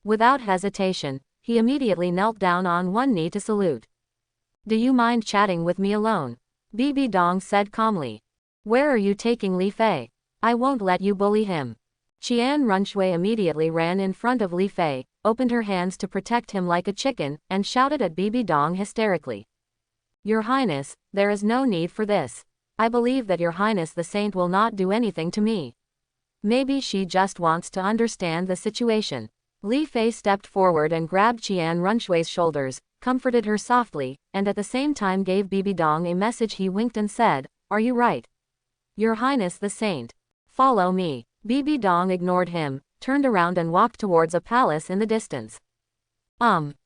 Without hesitation, he immediately knelt down on one knee to salute. Do you mind chatting with me alone? Bibi Dong said calmly. Where are you taking Li Fei? I won't let you bully him. Qian Runshui immediately ran in front of Li Fei, opened her hands to protect him like a chicken, and shouted at Bibi Dong hysterically. Your Highness, there is no need for this. I believe that Your Highness the Saint will not do anything to me. Maybe she just wants to understand the situation. Li Fei stepped forward and grabbed Qian Runshui's shoulders, comforted her softly, and at the same time gave Bibi Dong a message. He winked and said, Are you right? Your Highness the Saint. Follow me. Bibi Dong ignored him, turned around and walked towards a palace in the distance.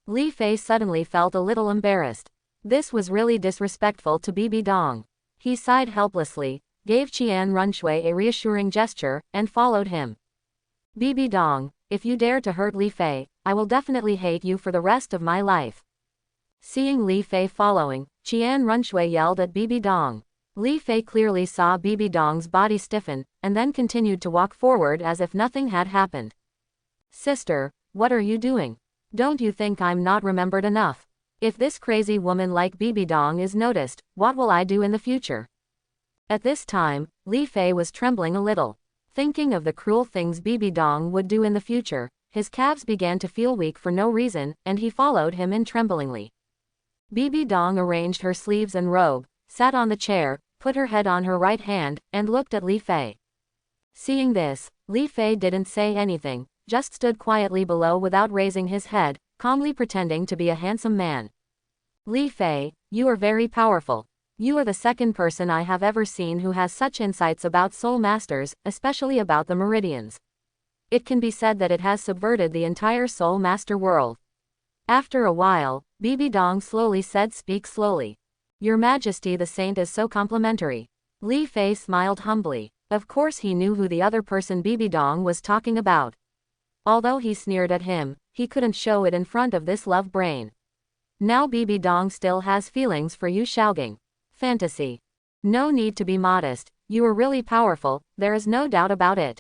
Li Fei suddenly felt a little embarrassed. This was really disrespectful to Bibi Dong. He sighed helplessly, gave Qian Runshui a reassuring gesture, and followed him. Bibi Dong, if you dare to hurt Li Fei, I will definitely hate you for the rest of my life. Seeing Li Fei following, Qian Runshui yelled at Bibi Dong. Li Fei clearly saw Bibi Dong's body stiffen, and then continued to walk forward as if nothing had happened. Sister, what are you doing? Don't you think I'm not remembered enough? If this crazy woman like Bibi Dong is noticed, what will I do in the future? At this time, Li Fei was trembling a little. Thinking of the cruel things Bibi Dong would do in the future, his calves began to feel weak for no reason, and he followed him in tremblingly. Bibi Dong arranged her sleeves and robe, sat on the chair, put her head on her right hand, and looked at Li Fei. Seeing this, Li Fei didn't say anything, just stood quietly below without raising his head, calmly pretending to be a handsome man. Li Fei, you are very powerful. You are the second person I have ever seen who has such insights about soul masters, especially about the meridians. It can be said that it has subverted the entire soul master world. After a while, Bibi Dong slowly said, Speak slowly. Your Majesty the Saint is so complimentary. Li Fei smiled humbly. Of course he knew who the other person Bibi Dong was talking about. Although he sneered at him, he couldn't show it in front of this love brain. Now Bibi Dong still has feelings for Yu Shaogang. Fantasy. No need to be modest, you are really powerful, there is no doubt about it.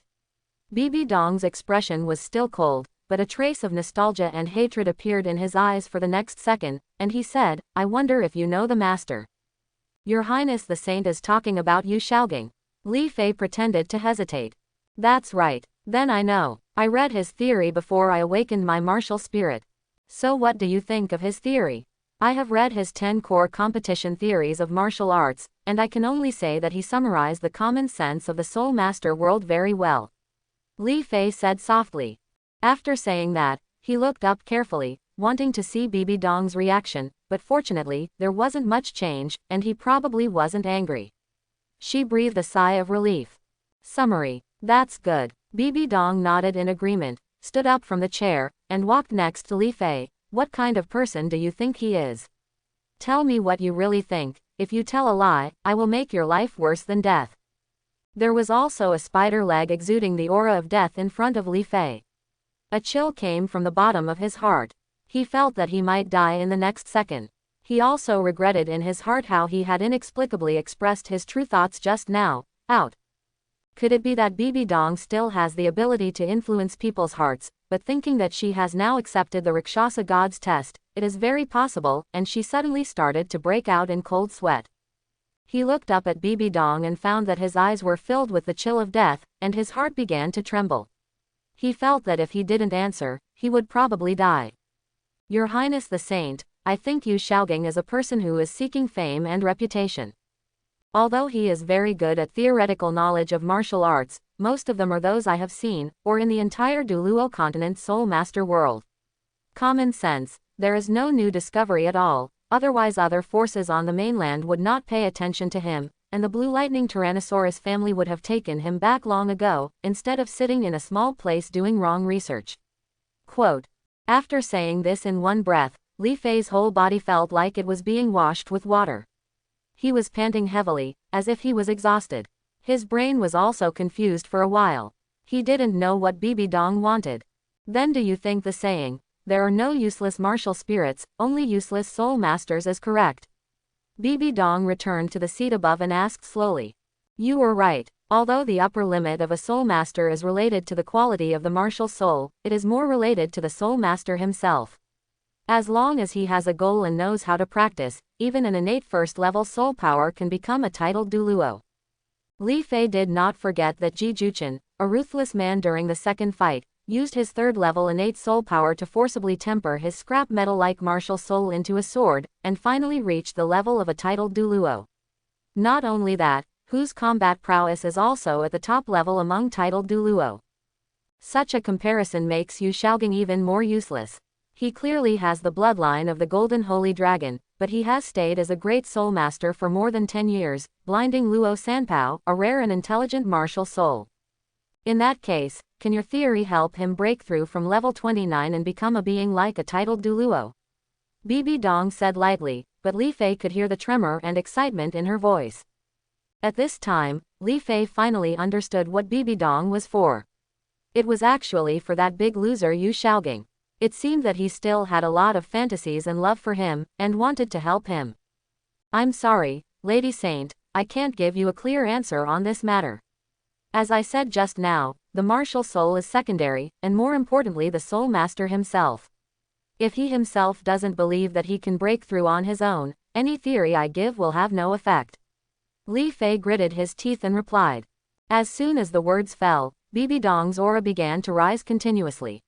Bibi Dong's expression was still cold, but a trace of nostalgia and hatred appeared in his eyes for the next second, and he said, I wonder if you know the master. Your Highness the Saint is talking about Yu Shaogang. Li Fei pretended to hesitate. That's right, then I know. I read his theory before I awakened my martial spirit. So what do you think of his theory? I have read his 10 core competition theories of martial arts, and I can only say that he summarized the common sense of the Soul Master world very well. Li Fei said softly. After saying that, he looked up carefully, wanting to see Bibi Dong's reaction, but fortunately, there wasn't much change, and he probably wasn't angry. She breathed a sigh of relief. Summary. That's good. Bibi Dong nodded in agreement, stood up from the chair, and walked next to Li Fei. What kind of person do you think he is? Tell me what you really think. If you tell a lie, I will make your life worse than death. There was also a spider leg exuding the aura of death in front of Li Fei. A chill came from the bottom of his heart. He felt that he might die in the next second. He also regretted in his heart how he had inexplicably expressed his true thoughts just now, out. Could it be that Bibi Dong still has the ability to influence people's hearts, but thinking that she has now accepted the Rakshasa god's test, it is very possible, and she suddenly started to break out in cold sweat. He looked up at Bibi Dong and found that his eyes were filled with the chill of death, and his heart began to tremble. He felt that if he didn't answer, he would probably die. Your Highness the Saint, I think Yu Shaogang is a person who is seeking fame and reputation. Although he is very good at theoretical knowledge of martial arts, most of them are those I have seen, or in the entire Douluo continent Soul Master world. Common sense, there is no new discovery at all, otherwise other forces on the mainland would not pay attention to him, and the Blue Lightning Tyrannosaurus family would have taken him back long ago, instead of sitting in a small place doing wrong research. Quote. After saying this in one breath, Li Fei's whole body felt like it was being washed with water. He was panting heavily, as if he was exhausted. His brain was also confused for a while. He didn't know what Bibi Dong wanted. Then do you think the saying, there are no useless martial spirits, only useless soul masters is correct? Bibi Dong returned to the seat above and asked slowly. You were right. Although the upper limit of a soul master is related to the quality of the martial soul, it is more related to the soul master himself. As long as he has a goal and knows how to practice, even an innate first-level soul power can become a titled Douluo. Li Fei did not forget that Ji Juchen, a ruthless man during the second fight, used his third-level innate soul power to forcibly temper his scrap metal-like martial soul into a sword, and finally reached the level of a titled Douluo. Not only that, whose combat prowess is also at the top level among titled Douluo. Such a comparison makes Yu Shaogang even more useless. He clearly has the bloodline of the Golden Holy Dragon, but he has stayed as a great soul master for more than 10 years, blinding Luo Sanpao, a rare and intelligent martial soul. In that case, can your theory help him break through from level 29 and become a being like a titled Douluo? Bibi Dong said lightly, but Li Fei could hear the tremor and excitement in her voice. At this time, Li Fei finally understood what Bibi Dong was for. It was actually for that big loser Yu Shaogang. It seemed that he still had a lot of fantasies and love for him, and wanted to help him. I'm sorry, Lady Saint, I can't give you a clear answer on this matter. As I said just now, the martial soul is secondary, and more importantly the soul master himself. If he himself doesn't believe that he can break through on his own, any theory I give will have no effect. Li Fei gritted his teeth and replied. As soon as the words fell, Bibi Dong's aura began to rise continuously.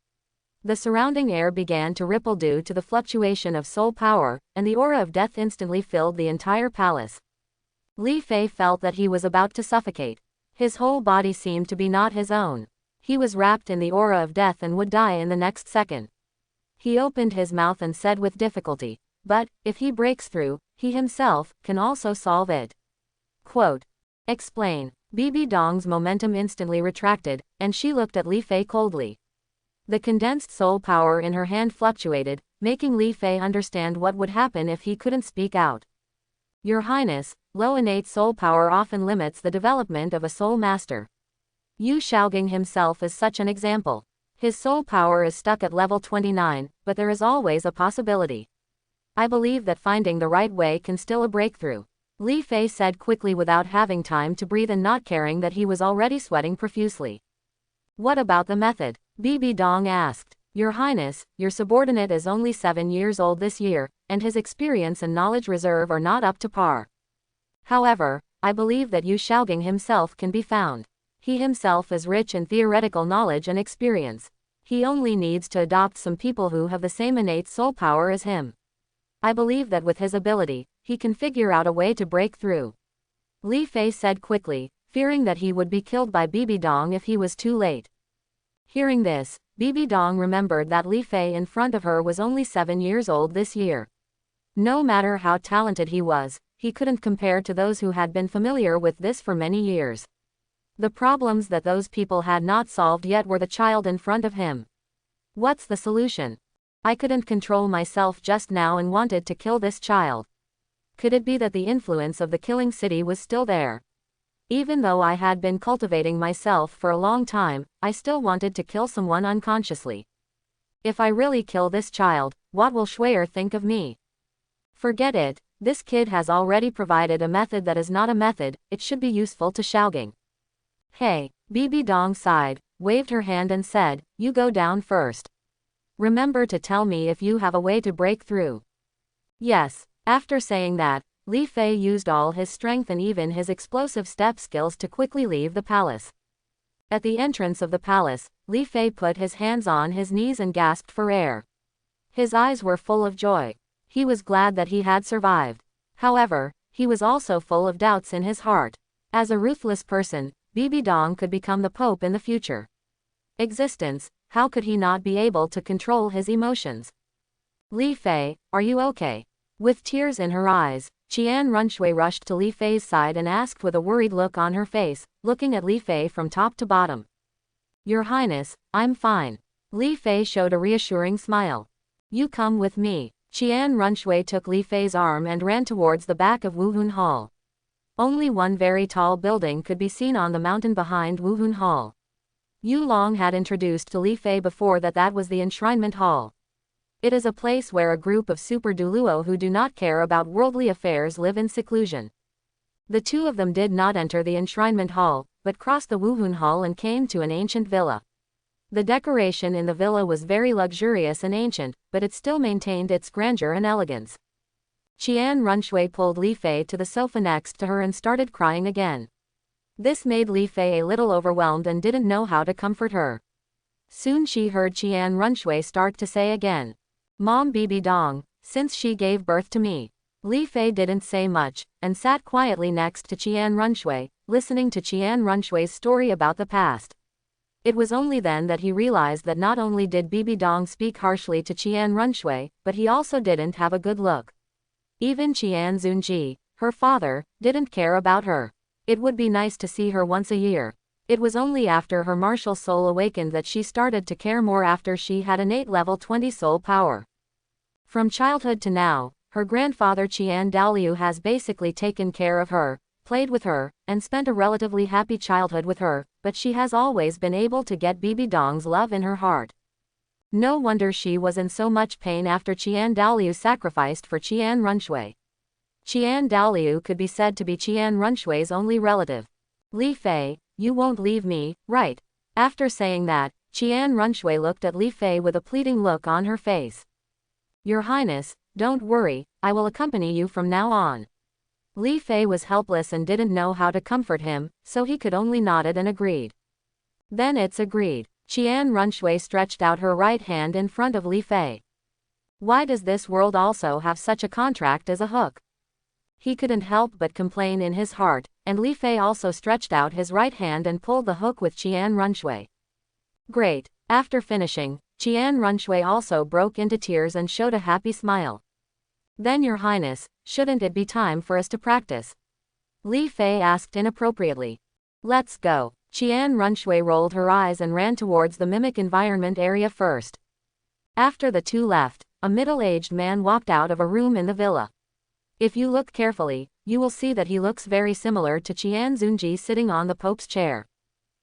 The surrounding air began to ripple due to the fluctuation of soul power, and the aura of death instantly filled the entire palace. Li Fei felt that he was about to suffocate. His whole body seemed to be not his own. He was wrapped in the aura of death and would die in the next second. He opened his mouth and said with difficulty, but, if he breaks through, he himself can also solve it. Quote. Explain. Bibi Dong's momentum instantly retracted, and she looked at Li Fei coldly. The condensed soul power in her hand fluctuated, making Li Fei understand what would happen if he couldn't speak out. Your Highness, low innate soul power often limits the development of a soul master. Yu Shaogang himself is such an example. His soul power is stuck at level 29, but there is always a possibility. I believe that finding the right way can still a breakthrough. Li Fei said quickly without having time to breathe and not caring that he was already sweating profusely. What about the method? Bibi Dong asked. Your Highness, your subordinate is only 7 years old this year, and his experience and knowledge reserve are not up to par. However, I believe that Yu Shaogang himself can be found. He himself is rich in theoretical knowledge and experience. He only needs to adopt some people who have the same innate soul power as him. I believe that with his ability, he can figure out a way to break through. Li Fei said quickly, fearing that he would be killed by Bibi Dong if he was too late. Hearing this, Bibi Dong remembered that Li Fei in front of her was only 7 years old this year. No matter how talented he was, he couldn't compare to those who had been familiar with this for many years. The problems that those people had not solved yet were the child in front of him. What's the solution? I couldn't control myself just now and wanted to kill this child. Could it be that the influence of the killing city was still there? Even though I had been cultivating myself for a long time, I still wanted to kill someone unconsciously. If I really kill this child, what will Shui'er think of me? Forget it, this kid has already provided a method that is not a method, it should be useful to Xiaoging. Hey, Bibi Dong sighed, waved her hand and said, you go down first. Remember to tell me if you have a way to break through. Yes. After saying that, Li Fei used all his strength and even his explosive step skills to quickly leave the palace. At the entrance of the palace, Li Fei put his hands on his knees and gasped for air. His eyes were full of joy. He was glad that he had survived. However, he was also full of doubts in his heart. As a ruthless person, Bibi Dong could become the Pope in the future. Existence, how could he not be able to control his emotions? Li Fei, are you okay? With tears in her eyes, Qian Runshui rushed to Li Fei's side and asked with a worried look on her face, looking at Li Fei from top to bottom. Your Highness, I'm fine. Li Fei showed a reassuring smile. You come with me. Qian Runshui took Li Fei's arm and ran towards the back of Wuhun Hall. Only one very tall building could be seen on the mountain behind Wuhun Hall. Yu Long had introduced to Li Fei before that was the Enshrinement Hall. It is a place where a group of super Douluo who do not care about worldly affairs live in seclusion. The two of them did not enter the Enshrinement Hall, but crossed the Wuhun Hall and came to an ancient villa. The decoration in the villa was very luxurious and ancient, but it still maintained its grandeur and elegance. Qian Runshui pulled Li Fei to the sofa next to her and started crying again. This made Li Fei a little overwhelmed and didn't know how to comfort her. Soon she heard Qian Runshui start to say again, Mom Bibi Dong, since she gave birth to me. Li Fei didn't say much, and sat quietly next to Qian Runshui, listening to Qian Runshui's story about the past. It was only then that he realized that not only did Bibi Dong speak harshly to Qian Runshui, but he also didn't have a good look. Even Qian Zunji, her father, didn't care about her. It would be nice to see her once a year. It was only after her martial soul awakened that she started to care more after she had innate level 20 soul power. From childhood to now, her grandfather Qian Douluo has basically taken care of her, played with her, and spent a relatively happy childhood with her, but she has always been able to get Bibi Dong's love in her heart. No wonder she was in so much pain after Qian Douluo sacrificed for Qian Runshui. Qian Douluo could be said to be Qian Runshui's only relative. Li Fei, you won't leave me, right? After saying that, Qian Runshui looked at Li Fei with a pleading look on her face. Your Highness, don't worry, I will accompany you from now on. Li Fei was helpless and didn't know how to comfort him, so he could only nod and agreed. Then it's agreed. Qian Runshui stretched out her right hand in front of Li Fei. Why does this world also have such a contract as a hook? He couldn't help but complain in his heart, and Li Fei also stretched out his right hand and pulled the hook with Qian Runshui. Great. After finishing, Qian Runshui also broke into tears and showed a happy smile. Then Your Highness, shouldn't it be time for us to practice? Li Fei asked inappropriately. Let's go. Qian Runshui rolled her eyes and ran towards the mimic environment area first. After the two left, a middle-aged man walked out of a room in the villa. If you look carefully, you will see that he looks very similar to Qian Zunji sitting on the Pope's chair.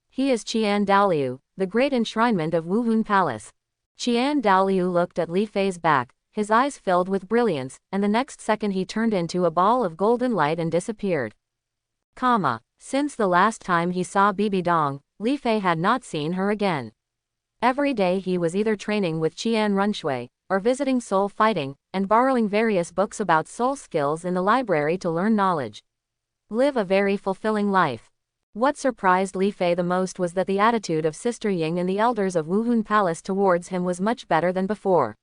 He is Qian Douluo, the great enshrinement of Wuhun Palace. Qian Douluo looked at Li Fei's back, his eyes filled with brilliance, and the next second he turned into a ball of golden light and disappeared. Since the last time he saw Bibi Dong, Li Fei had not seen her again. Every day he was either training with Qian Runshui, or visiting soul fighting, and borrowing various books about soul skills in the library to learn knowledge. Live a very fulfilling life. What surprised Li Fei the most was that the attitude of Sister Ying and the elders of Wuhun Palace towards him was much better than before.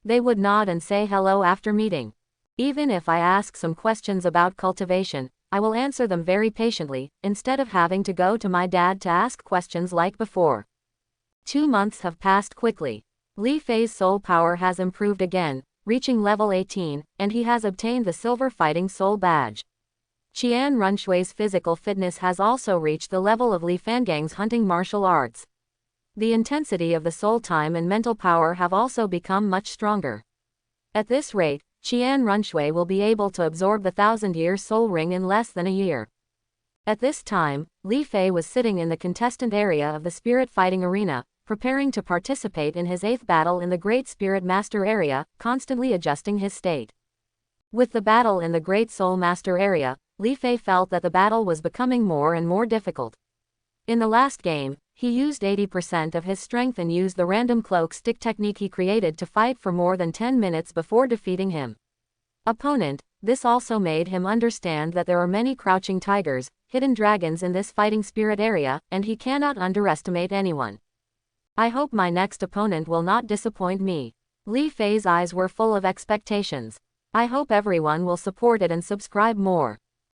They would nod and say hello after meeting. Even if I ask some questions about cultivation, I will answer them very patiently, instead of having to go to my dad to ask questions like before. 2 months have passed quickly. Li Fei's soul power has improved again, reaching level 18, and he has obtained the Silver Fighting Soul Badge. Qian Runshui's physical fitness has also reached the level of Li Fangang's hunting martial arts. The intensity of the soul time and mental power have also become much stronger. At this rate, Qian Runshui will be able to absorb the 1,000-year soul ring in less than a year. At this time, Li Fei was sitting in the contestant area of the spirit fighting arena, preparing to participate in his 8th battle in the Great Spirit Master area, constantly adjusting his state. With the battle in the Great Soul Master area, Li Fei felt that the battle was becoming more and more difficult. In the last game, he used 80% of his strength and used the random cloak stick technique he created to fight for more than 10 minutes before defeating him. Opponent, this also made him understand that there are many crouching tigers, hidden dragons in this fighting spirit area, and he cannot underestimate anyone. I hope my next opponent will not disappoint me. Li Fei's eyes were full of expectations. I hope everyone will support it and subscribe more.